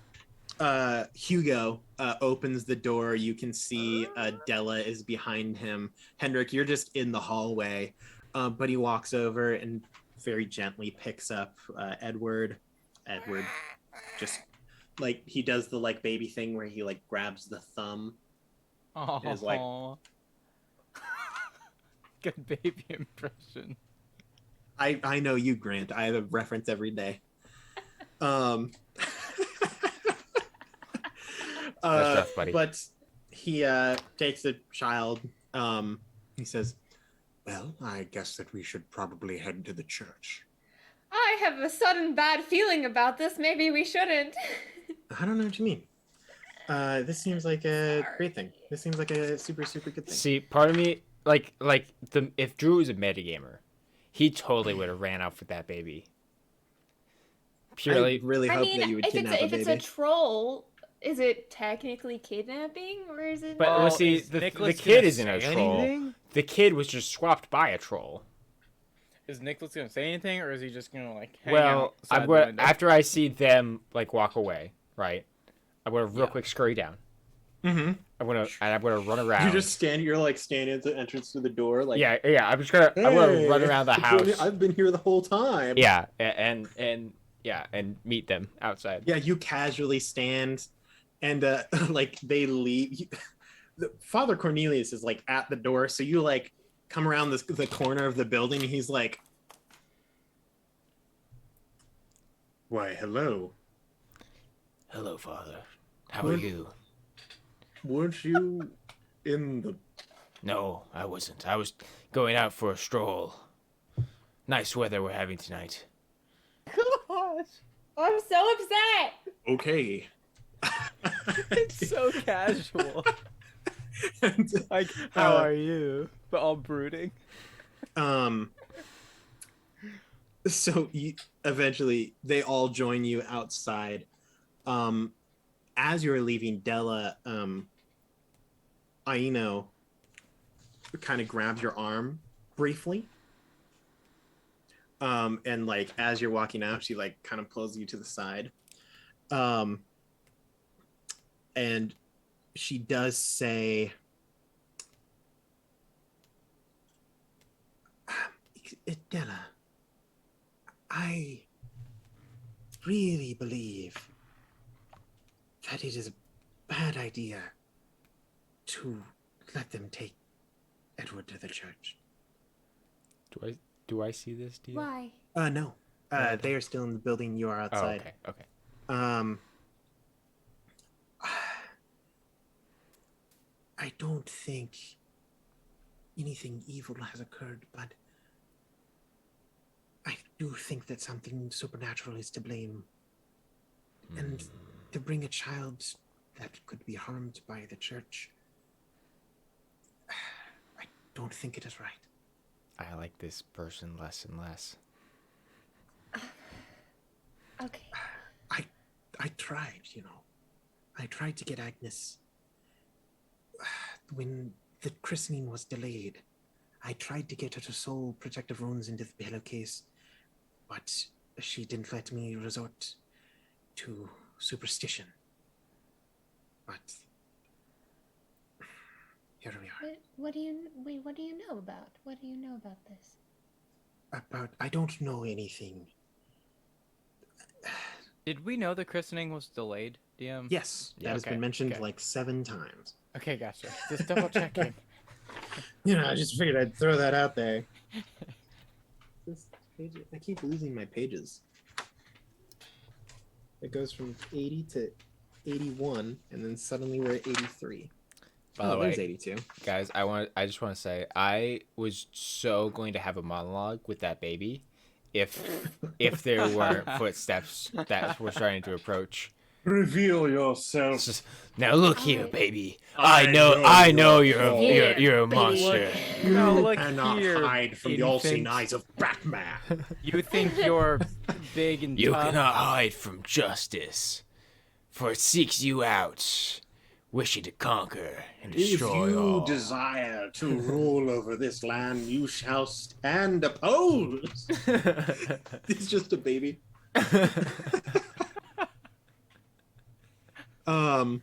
Hugo opens the door. You can see Della is behind him. Henrick, you're just in the hallway, but he walks over and very gently picks up Edward. Edward just like, he does the like baby thing where he like grabs the thumb. Oh, is like- good baby impression. I know you, Grant. I have a reference every day. That's rough, buddy. But he takes the child. He says, Well, I guess that we should probably head to the church. I have a sudden bad feeling about this. Maybe we shouldn't. I don't know what you mean. This seems like a great thing. This seems like a super, super good thing. see. Part of me if Drew was a metagamer, he totally would have ran out for that baby. Purely, I really I hope mean, that you would kidnap if a it's baby. a troll, is it technically kidnapping, or is it? But not? well, see, is the Niklas kid gonna isn't a say troll. anything? The kid was just swapped by a troll. Is Niklas gonna say anything, or is he just gonna like hang Well, outside I'm the gonna, window? after I see them like walk away, right? I'm gonna real quick scurry down. Mm-hmm. I'm gonna run around. You're like standing at the entrance to the door, like, yeah. I'm gonna run around the house. I've been here the whole time. Yeah, and meet them outside. Yeah, you casually stand, and like they leave. Father Cornelius is like at the door, so you like come around the corner of the building. And he's like, "Why, hello. Hello, Father. How are you? Weren't you in the?" No, I wasn't. I was going out for a stroll. Nice weather we're having tonight. Gosh, I'm so upset. Okay. it's so casual. And, Like, how Uh, are you? But all brooding. so eventually they all join you outside. As you're leaving, Della, Aino kind of grabs your arm briefly. And like as you're walking out, she like kind of pulls you to the side. And she does say, Della, I really believe that it is a bad idea to let them take Edward to the church. Do I see this deal? Why? No. They are still in the building. You are Oh, outside. okay. Okay. I don't think anything evil has occurred, but I do think that something supernatural is to blame. And to bring a child that could be harmed by the church, I don't think it is right. I like this person less and less. Okay. I tried, I tried to get Agnes. When the christening was delayed, I tried to get her to sew protective runes into the pillowcase, but she didn't let me resort to superstition. But here we are. What do you know about? What do you know about this? I don't know anything. Did we know the christening was delayed, DM? Yes, that Yeah, has okay, been mentioned okay. like 7 times. Okay, gotcha. Just double checking. I just figured I'd throw that out there. This page, I keep losing my pages. It goes from 80 to 81, and then suddenly we're at 83. By the way, there's 82. guys, I just want to say I was so going to have a monologue with that baby if there weren't footsteps that were starting to approach. Reveal yourself. It's just, now look here, baby. I I know know you're you're a baby. monster. No, look cannot here, hide from the all-seeing infant. eyes of Batman. You think you're big and You tough? cannot hide from justice, for it seeks you out, wishing to conquer and If destroy you all. desire to rule over this land, you shall stand opposed. It's just a baby. I'm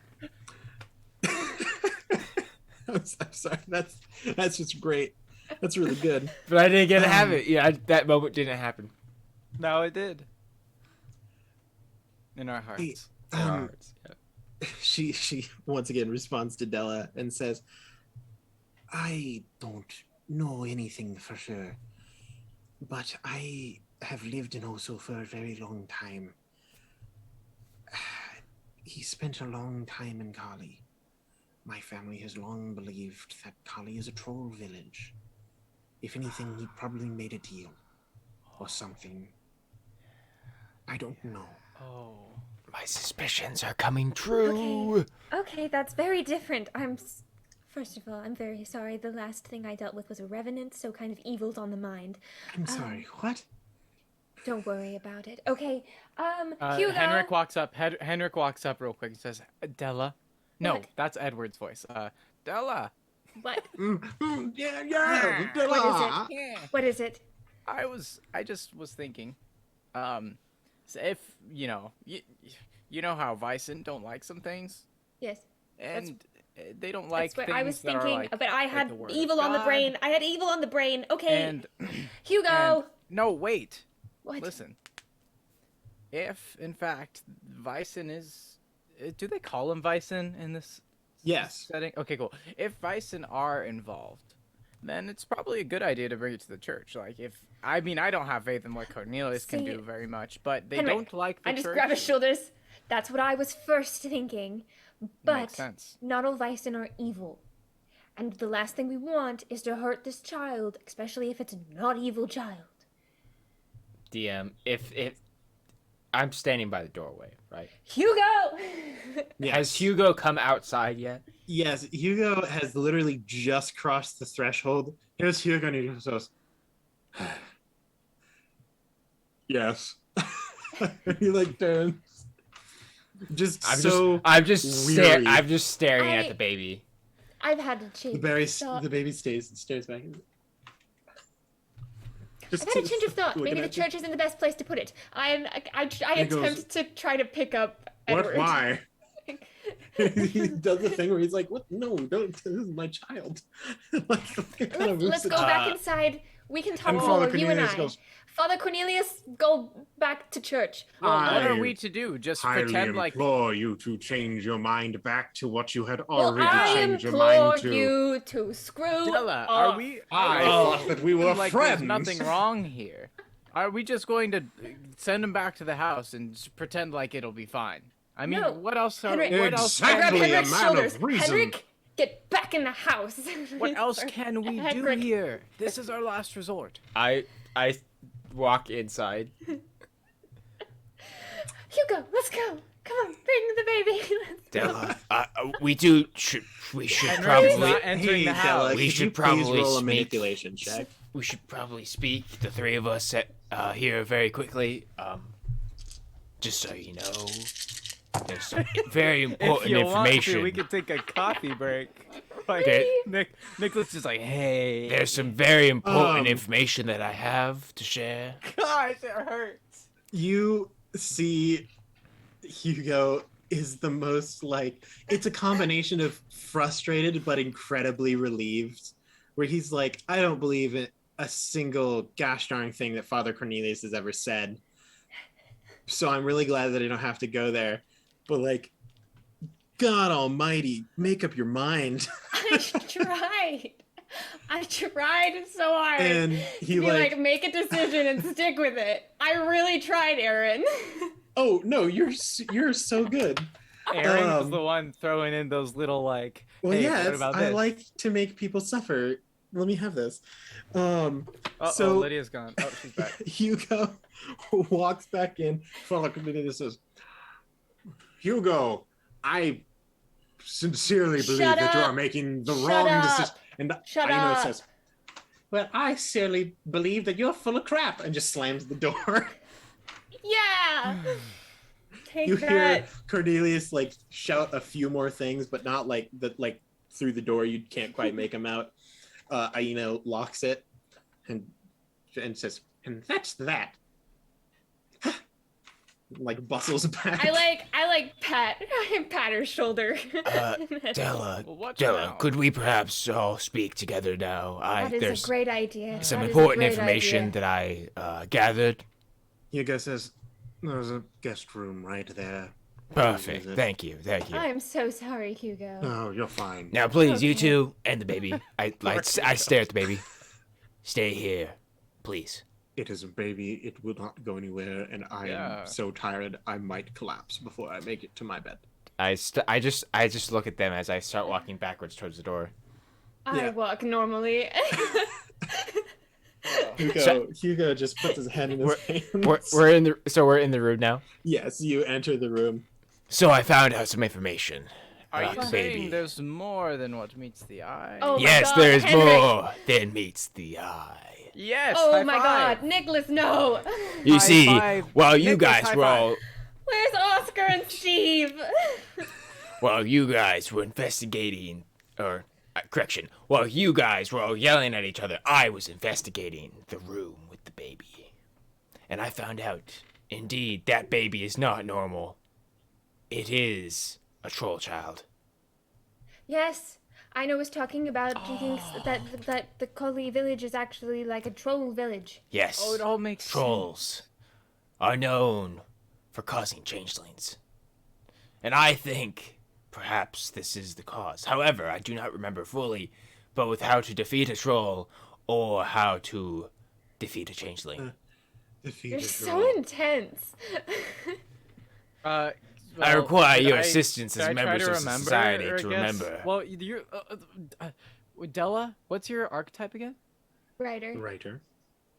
sorry. That's just great. That's really good. But I didn't get to have it. Yeah, that moment didn't happen. No, it did. In our hearts. Hey, In our hearts, yeah. She once again responds to Della and says, I don't know anything for sure, but I have lived in Oso for a very long time. He spent a long time in Kali. My family has long believed that Kali is a troll village. If anything, he probably made a deal or something. I don't know. Oh. My suspicions are coming true. Okay, that's very different. First of all, I'm very sorry. The last thing I dealt with was a revenant, so kind of evil's on the mind. I'm sorry, what? Don't worry about it. Okay, Hugo. Henrik walks up. Henrik walks up real quick and says, "Della." No, What? that's Edward's voice. Della. What? Yeah, What Della. is it? What is it? I just was thinking, so if you know how Vaesen don't like some things, Yes. and they don't like That's what things I was that are thinking, like, but I like had the word of evil on the God, brain. I had evil on the brain. Okay, And Hugo. and no, wait. What? Listen. If in fact Vaesen is, do they call him Vaesen in this Yes. setting? Okay, cool. If Vaesen are involved, then it's probably a good idea to bring it to the church. Like, I don't have faith in what Cornelius can See, do very much, but they Henrik, don't like the I just church. grab his shoulders. That's what I was first thinking. But Makes sense. not all Vaesen are evil. And the last thing we want is to hurt this child, especially if it's a not evil child. DM, if I'm standing by the doorway, right? Hugo! Has Hugo come outside yet? Yes, Hugo has literally just crossed the threshold. Here's Hugo and he just goes, yes. He like turns. I'm just weary. staring at I- the baby. I've had to change. The baby stares back. I've had a change of thought. Maybe the church isn't the best place to put it. I attempt to try to pick up Edward. What? Why? He does the thing where he's like, "What? No, don't! This is my child." Like, what kind of Let's go lucid- back inside. We can talk And Father more, you and Cornelius I. goes, Father Cornelius, go back to church. Well, what are I we to do? Just highly pretend like implore you to change your mind back to what you had Well, already I changed your implore mind to. you to screw Della, off. are we? I Oh, thought that we were like friends. there's nothing wrong here. Are we just going to send him back to the house and just pretend like it'll be fine? I mean, No. what else? Henrik. What else? I grab Exactly, a Henrik's man shoulders. of reason. Henrik, get back in the house. What else Sorry. can we do Henrik. here? This is our last resort. I walk inside. Hugo, let's go. Come on, bring the baby. Let's go. Della, we should Henrik's probably not entering the house. we could should you probably please roll a speak- manipulation check. we should probably speak, the three of us here very quickly. Just so you know, there's some very If important you want information. to, we could take a coffee break. Like There- Nicholas is like, hey. There's some very important Um, information that I have to share. Gosh, it hurts. You see Hugo is the most like, it's a combination of frustrated but incredibly relieved, where he's like, I don't believe in a single gosh darn thing that Father Cornelius has ever said, so I'm really glad that I don't have to go there. But like, God almighty, make up your mind. I tried. I tried so hard. And to he be like, make a decision and stick with it. I really tried, Aaron. oh no, you're so good. Aaron was Um, the one throwing in those little like. Well, hey, yeah, what it's, about I this? like to make people suffer. Let me have this. Oh, so Lydia's gone. Oh, she's back. Hugo walks back in. Father Cornelius says, Hugo, I sincerely believe Shut that you up. are making the Shut wrong up. decision. And Shut Aino up. says, well, I sincerely believe that you're full of crap, and just slams the door. Yeah. Take You that. hear Cornelius like shout a few more things, but not like through the door. You can't quite make him out. Aino locks it and says, and that's that. Like bustles back. I pat her shoulder. Della, Well, watch Della, out. could we perhaps all speak together now? That is There's a great idea. some That is a important great information idea. that I gathered. Hugo says, there's a guest room right there. Perfect. Is it? Thank you. I'm so sorry, Hugo. Oh, you're fine. Now, please, you Okay. two and the baby. I stare at the baby. Stay here, please. It is a baby. It will not go anywhere, and I Yeah. am so tired I might collapse before I make it to my bed. I just look at them as I start walking backwards towards the door. I Yeah. walk normally. Hugo just puts his hand in his hands. We're in the room now. Yes, you enter the room. So I found out some information Are about you the saying baby. there's more than what meets the eye? Oh my Yes, God, there is Henrik. more than meets the eye. Yes. Oh high my five. God, Nicholas, no. You High see, five. while you Nicholas, guys high were five. all Where's Oscar and Steve? while you guys were investigating, or correction, while you guys were all yelling at each other, I was investigating the room with the baby, and I found out, indeed, that baby is not normal. It is a troll child. Yes, Aino was talking about he thinks that the Koli village is actually like a troll village. Yes, Oh, it all makes trolls are known for causing changelings, and I think perhaps this is the cause. However, I do not remember fully both how to defeat a troll or how to defeat a changeling. Defeat You're a so troll. intense. I well, require could your I- assistance could as I try members to of remember, society or to guess? remember. Well, you're Della. What's your archetype again? Writer. Writer.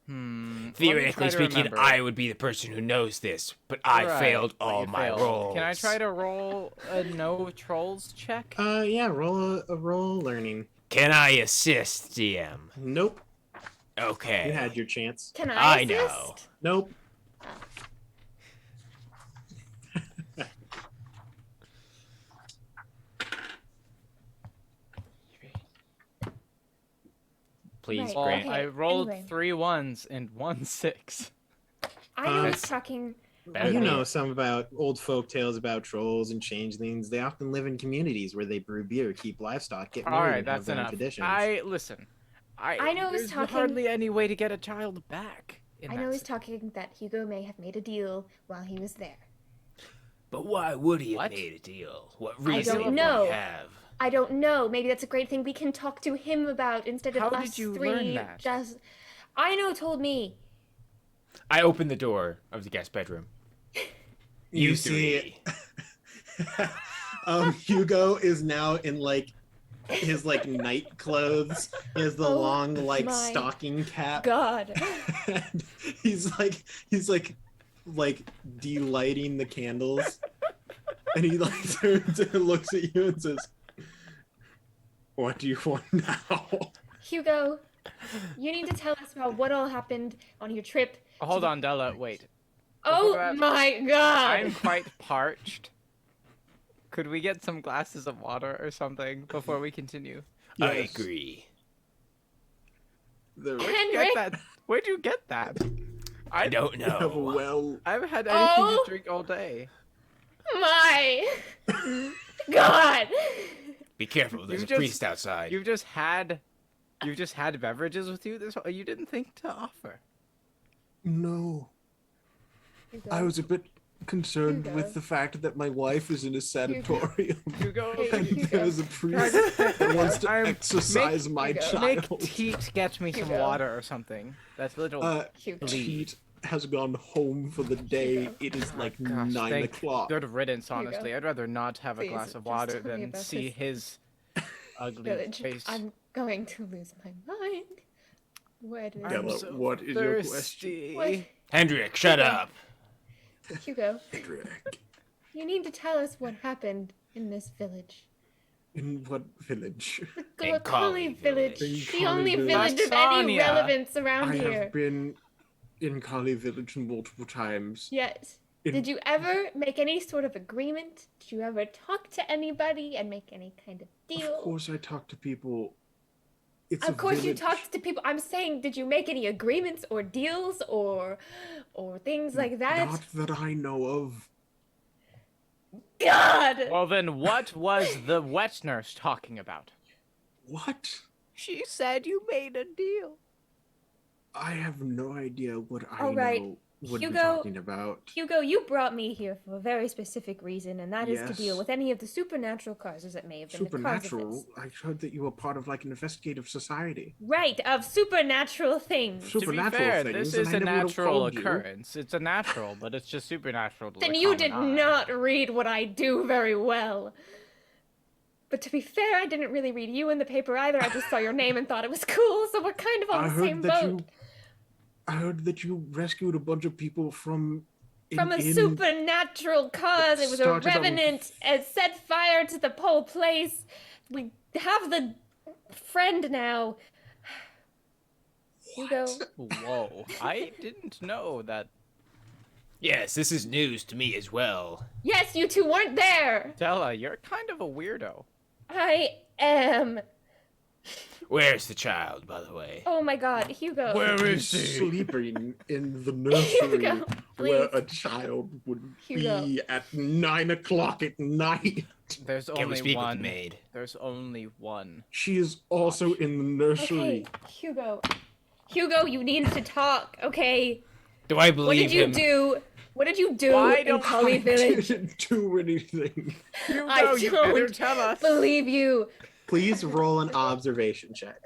Let me Theoretically try to speaking, remember. I would be the person who knows this, but I Right, failed but all you my failed. rolls. Can I try to roll a no trolls check? Yeah, roll a roll learning. Can I assist, DM? Nope. Okay. You had your chance. Can I assist? know. Nope. Please, Right. Well, Grant. Okay, I rolled anyway. 3 1s and 1 6. Aino was That's- talking. Better You than know me. some about old folk tales about trolls and changelings. They often live in communities where they brew beer, keep livestock, get All married, right, and have that's their own enough. traditions. Listen. I know he's there's talking- hardly any way to get a child back. I know he's talking that Hugo may have made a deal while he was there. But why would he have What? made a deal? What I reason don't would know. he have? I don't know. Maybe that's a great thing we can talk to him about instead of How us did you three. learn that? Just, I know told me. I open the door of the guest bedroom. You see, three. Hugo is now in like his like night clothes. He has the Oh long like my stocking cap. God. And he's like delighting the candles, and he like turns and looks at you and says, "What do you want now?" Hugo, you need to tell us about what all happened on your trip. Hold on, Della. Wait. Oh that- my God. I'm quite parched. Could we get some glasses of water or something before we continue? I Yes. agree. The- Henrick. Where'd you get that? I don't have a know. well. I haven't had anything Oh. to drink all day. My God. Be careful, there's You've a just- priest outside. You've just had beverages with you. You didn't think to offer. No, Hugo. I was a bit concerned Hugo. with the fact that my wife is in a sanatorium. Hugo, Hey, And Hugo. there's a priest that wants to I'm- exercise my Hugo. make child. Teat get me some Hugo. water or something. That's little. Hugo. Teat has gone home for the day. Hugo. It is like Gosh, 9 thank o'clock. Good riddance, Hugo. honestly. I'd rather not have a Please, glass of just water tell me than about see this his ugly Village. face. I'm going to lose my mind. What is I'm Della, so what is your question? thirsty. What? Hendrick, shut Hugo. up. Hugo, Henrick. you need to tell us what happened in this village. In what village? The In Collie Collie village. Village. The only Collie village of any Lasonia. relevance around I here. have been in Kali village multiple times. Yes. In- Did you ever make any sort of agreement? Did you ever talk to anybody and make any kind of deal? Of course, I talk to people. It's Of a course you village. talked to people. I'm saying, did you make any agreements or deals or things like that? Not that I know of. God! Well, then, what was the wet nurse talking about? What? She said you made a deal. I have no idea what I All right, know would be Hugo- talking about. Hugo, you brought me here for a very specific reason, and that is to Yes. deal with any of the supernatural causes that may have been the cause of Supernatural? this. I heard that you were part of like an investigative society. Right, of supernatural things. Supernatural to be fair, things. this is and a I never would've natural called you. occurrence. It's a natural, but it's just supernatural. To Then the you common did eye. not read what I do very well. But to be fair, I didn't really read you in the paper either. I just saw your name and thought it was cool, so we're kind of on I the heard same that boat. I heard that you rescued a bunch of people from From a supernatural cause. It was a started on- revenant and set fire to the whole place. We have the friend now. Hugo. Whoa! I didn't know that. Yes, this is news to me as well. Yes, you two weren't there. Della, you're kind of a weirdo. I am. Where's the child, by the way? Oh my god, Hugo. He's sleeping in the nursery Hugo, where please. a child would Hugo. be at 9 o'clock at night. There's Can we only speak with one. the maid? There's only one. She is also in the nursery. Okay, Hugo. Hugo, you need to talk, okay? Do I What believe did you him? do? What did you do Why in don't Collie I Village? didn't do anything. You I know, you better don't tell us. Believe you. Please roll an observation check.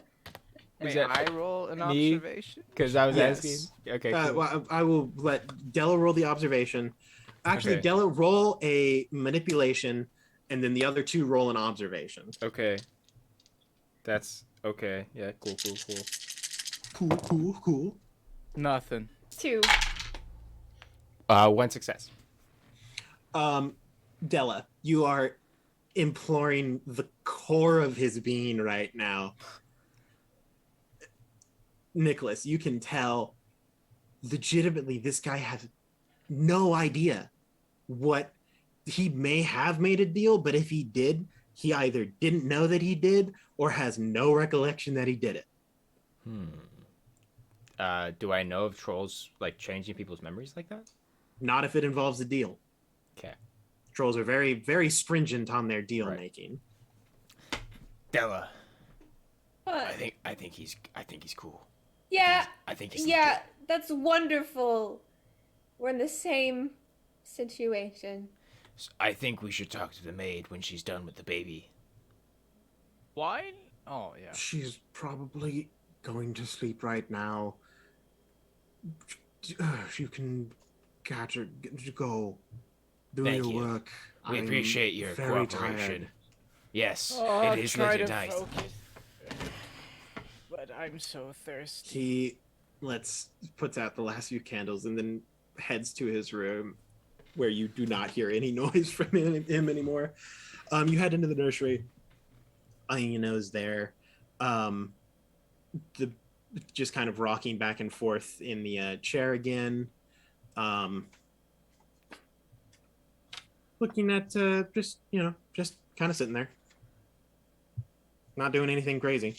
May that I roll an me? observation? Because I was Yes. asking. Okay, cool. Well, I will let Della roll the observation. Actually, Okay. Della, roll a manipulation, and then the other two roll an observation. Okay. That's okay. Yeah, cool. Cool. Nothing. 2. One success. Della, you are imploring the core of his being right now. Nicholas, you can tell legitimately this guy has no idea what he may have made a deal, but if he did, he either didn't know that he did or has no recollection that he did it. Do I know of trolls like changing people's memories like that? Not if it involves a deal. Okay. Trolls are very, very stringent on their deal Right. making. Della, I think he's cool. Yeah. I think he's Yeah, legit. that's wonderful. We're in the same situation. I think we should talk to the maid when she's done with the baby. Why? Oh yeah. She's probably going to sleep right now. You can catch her. Go. Do Thank your you. work. We I'm appreciate your very cooperation. tired. Yes, Oh, it is try legit to nice. focus. But I'm so thirsty. He puts out the last few candles and then heads to his room, where you do not hear any noise from him anymore. You head into the nursery. Is there. The just kind of rocking back and forth in the chair again. Looking at just kind of sitting there, not doing anything crazy.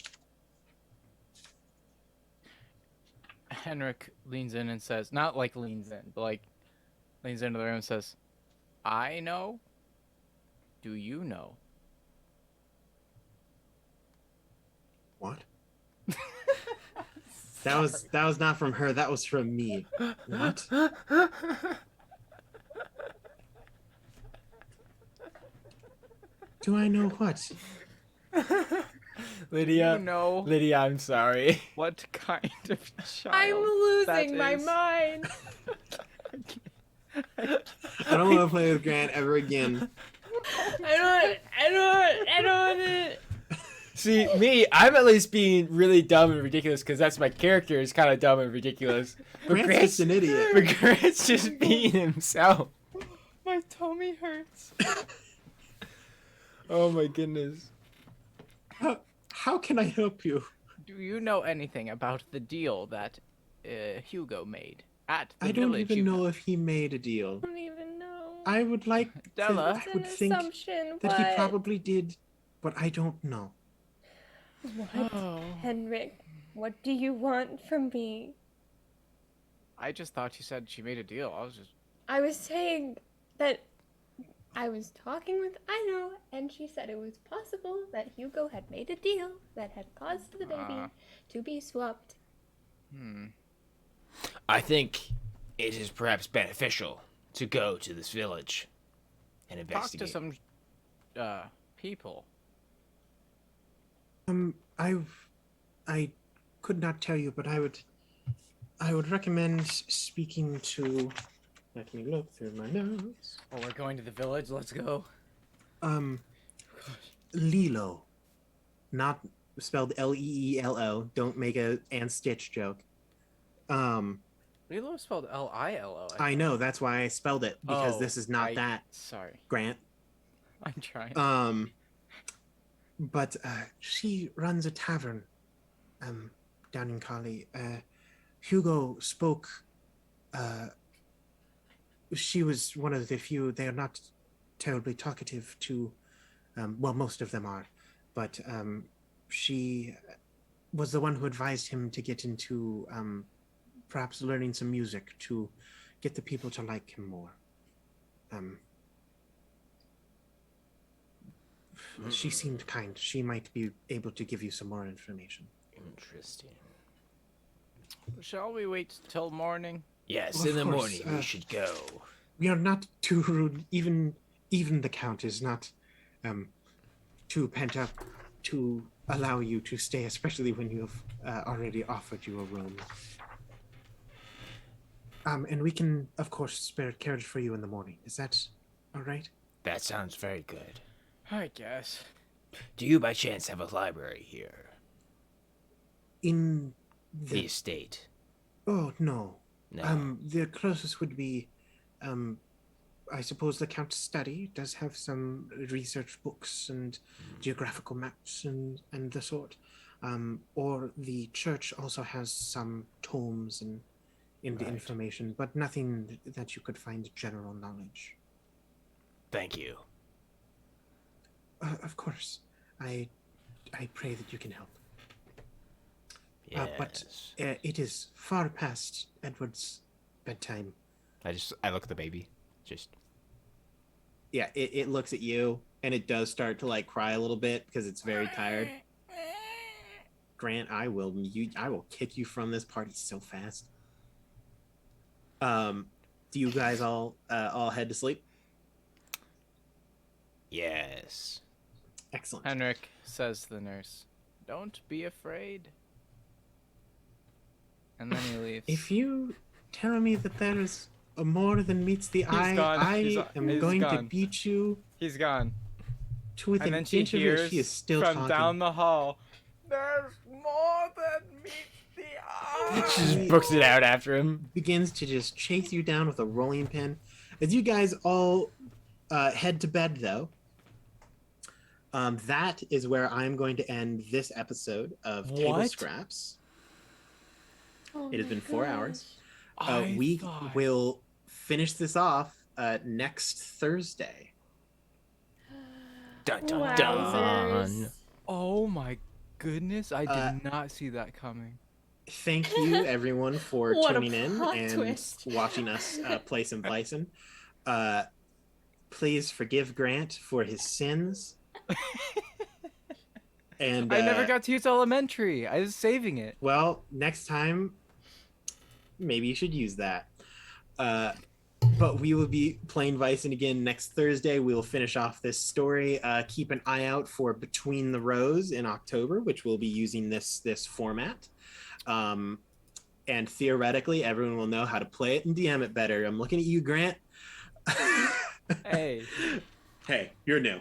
Henrik leans in and says, not like leans in, but like leans into the room and says, I know? Do you know? What? That was not from her. That was from me. What? Do I know what? Lydia, You know Lydia, I'm sorry. what kind of child I'm losing that my is? mind. I don't want to play with Grant ever again. I don't. See, me, I'm at least being really dumb and ridiculous because that's my character is kind of dumb and ridiculous. But Grant's just an idiot. but Grant's just being himself. My tummy hurts. Oh my goodness. How can I help you? Do you know anything about the deal that Hugo made at the I don't village? even know if he made a deal. I don't even know. I would like Della? I It's would an think assumption. that he What? probably did, but I don't know. What? Oh. Henrik, what do you want from me? I just thought you said she made a deal. I was saying that I was talking with Ino, and she said it was possible that Hugo had made a deal that had caused the baby to be swapped. I think it is perhaps beneficial to go to this village and Talk investigate. to some people. I could not tell you, but I would recommend speaking to. Let me look through my notes. Oh, we're going to the village. Let's go. Lilo, not spelled Leelo. Don't make a and Stitch joke. Lilo is spelled Lilo. I know, that's why I spelled it, because Oh, this is not that, Sorry, Grant. I'm trying. But she runs a tavern down in Kali. Hugo spoke. She was one of the few. They are not terribly talkative to. Well, most of them are, but she was the one who advised him to get into perhaps learning some music to get the people to like him more. She seemed kind. She might be able to give you some more information. Interesting. Shall we wait till morning? Yes, Well, in the of course, morning we should go. We are not too rude. Even the Count is not too pent up to allow you to stay, especially when you have already offered you a room. And we can, of course, spare a carriage for you in the morning. Is that all right? That sounds very good. I guess. Do you by chance have a library here? In The estate? Oh, no. No. The closest would be, I suppose the Count's study does have some research books and geographical maps and the sort. Or the church also has some tomes and Right. information, but nothing that you could find general knowledge. Thank you. Of course, I pray that you can help. Yes. But it is far past Edward's bedtime. I look at the baby. Just Yeah, it looks at you, and it does start to like cry a little bit because it's very tired. Grant, I will kick you from this party so fast. Do you guys all head to sleep? Yes. Excellent. Henrik, says the nurse, don't be afraid. And then he leaves. If you tell me that there is more than meets the eye, gone. I am He's going to gone. beat you He's gone. to within And an then she inch of your. hears She is still from talking. down the hall, there's more than meets the eye. She just books it out after him. Begins to just chase you down with a rolling pin. As you guys all head to bed, though, that is where I'm going to end this episode of Table What? Scraps. Oh It has my been 4 gosh. hours. I We thought- will finish this off next Thursday. Dun, dun, Wowzers. dun. Oh my goodness, I did Uh, not see that coming. Thank you, everyone, for What a tuning in plot and twist. watching us play some Vaesen. Please forgive Grant for his sins. And I never got to use elementary. I was saving it. well, next time, maybe you should use that. But we will be playing Vaesen again next Thursday. We will finish off this story. Keep an eye out for Between the Rows in October, which will be using this format. And theoretically, everyone will know how to play it and DM it better. I'm looking at you, Grant. Hey. Hey, you're new.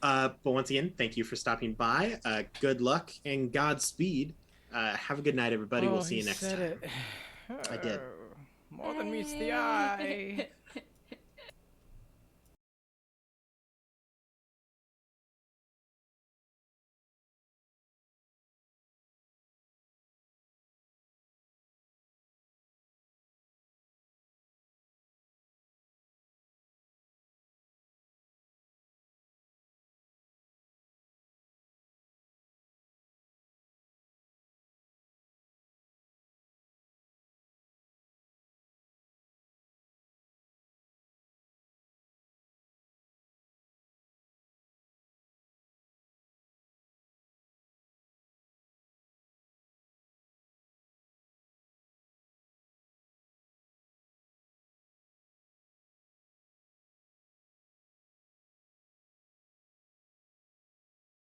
But once again, thank you for stopping by. Good luck and Godspeed. Have a good night, everybody. We'll see you next time. It. I did. More than meets the eye.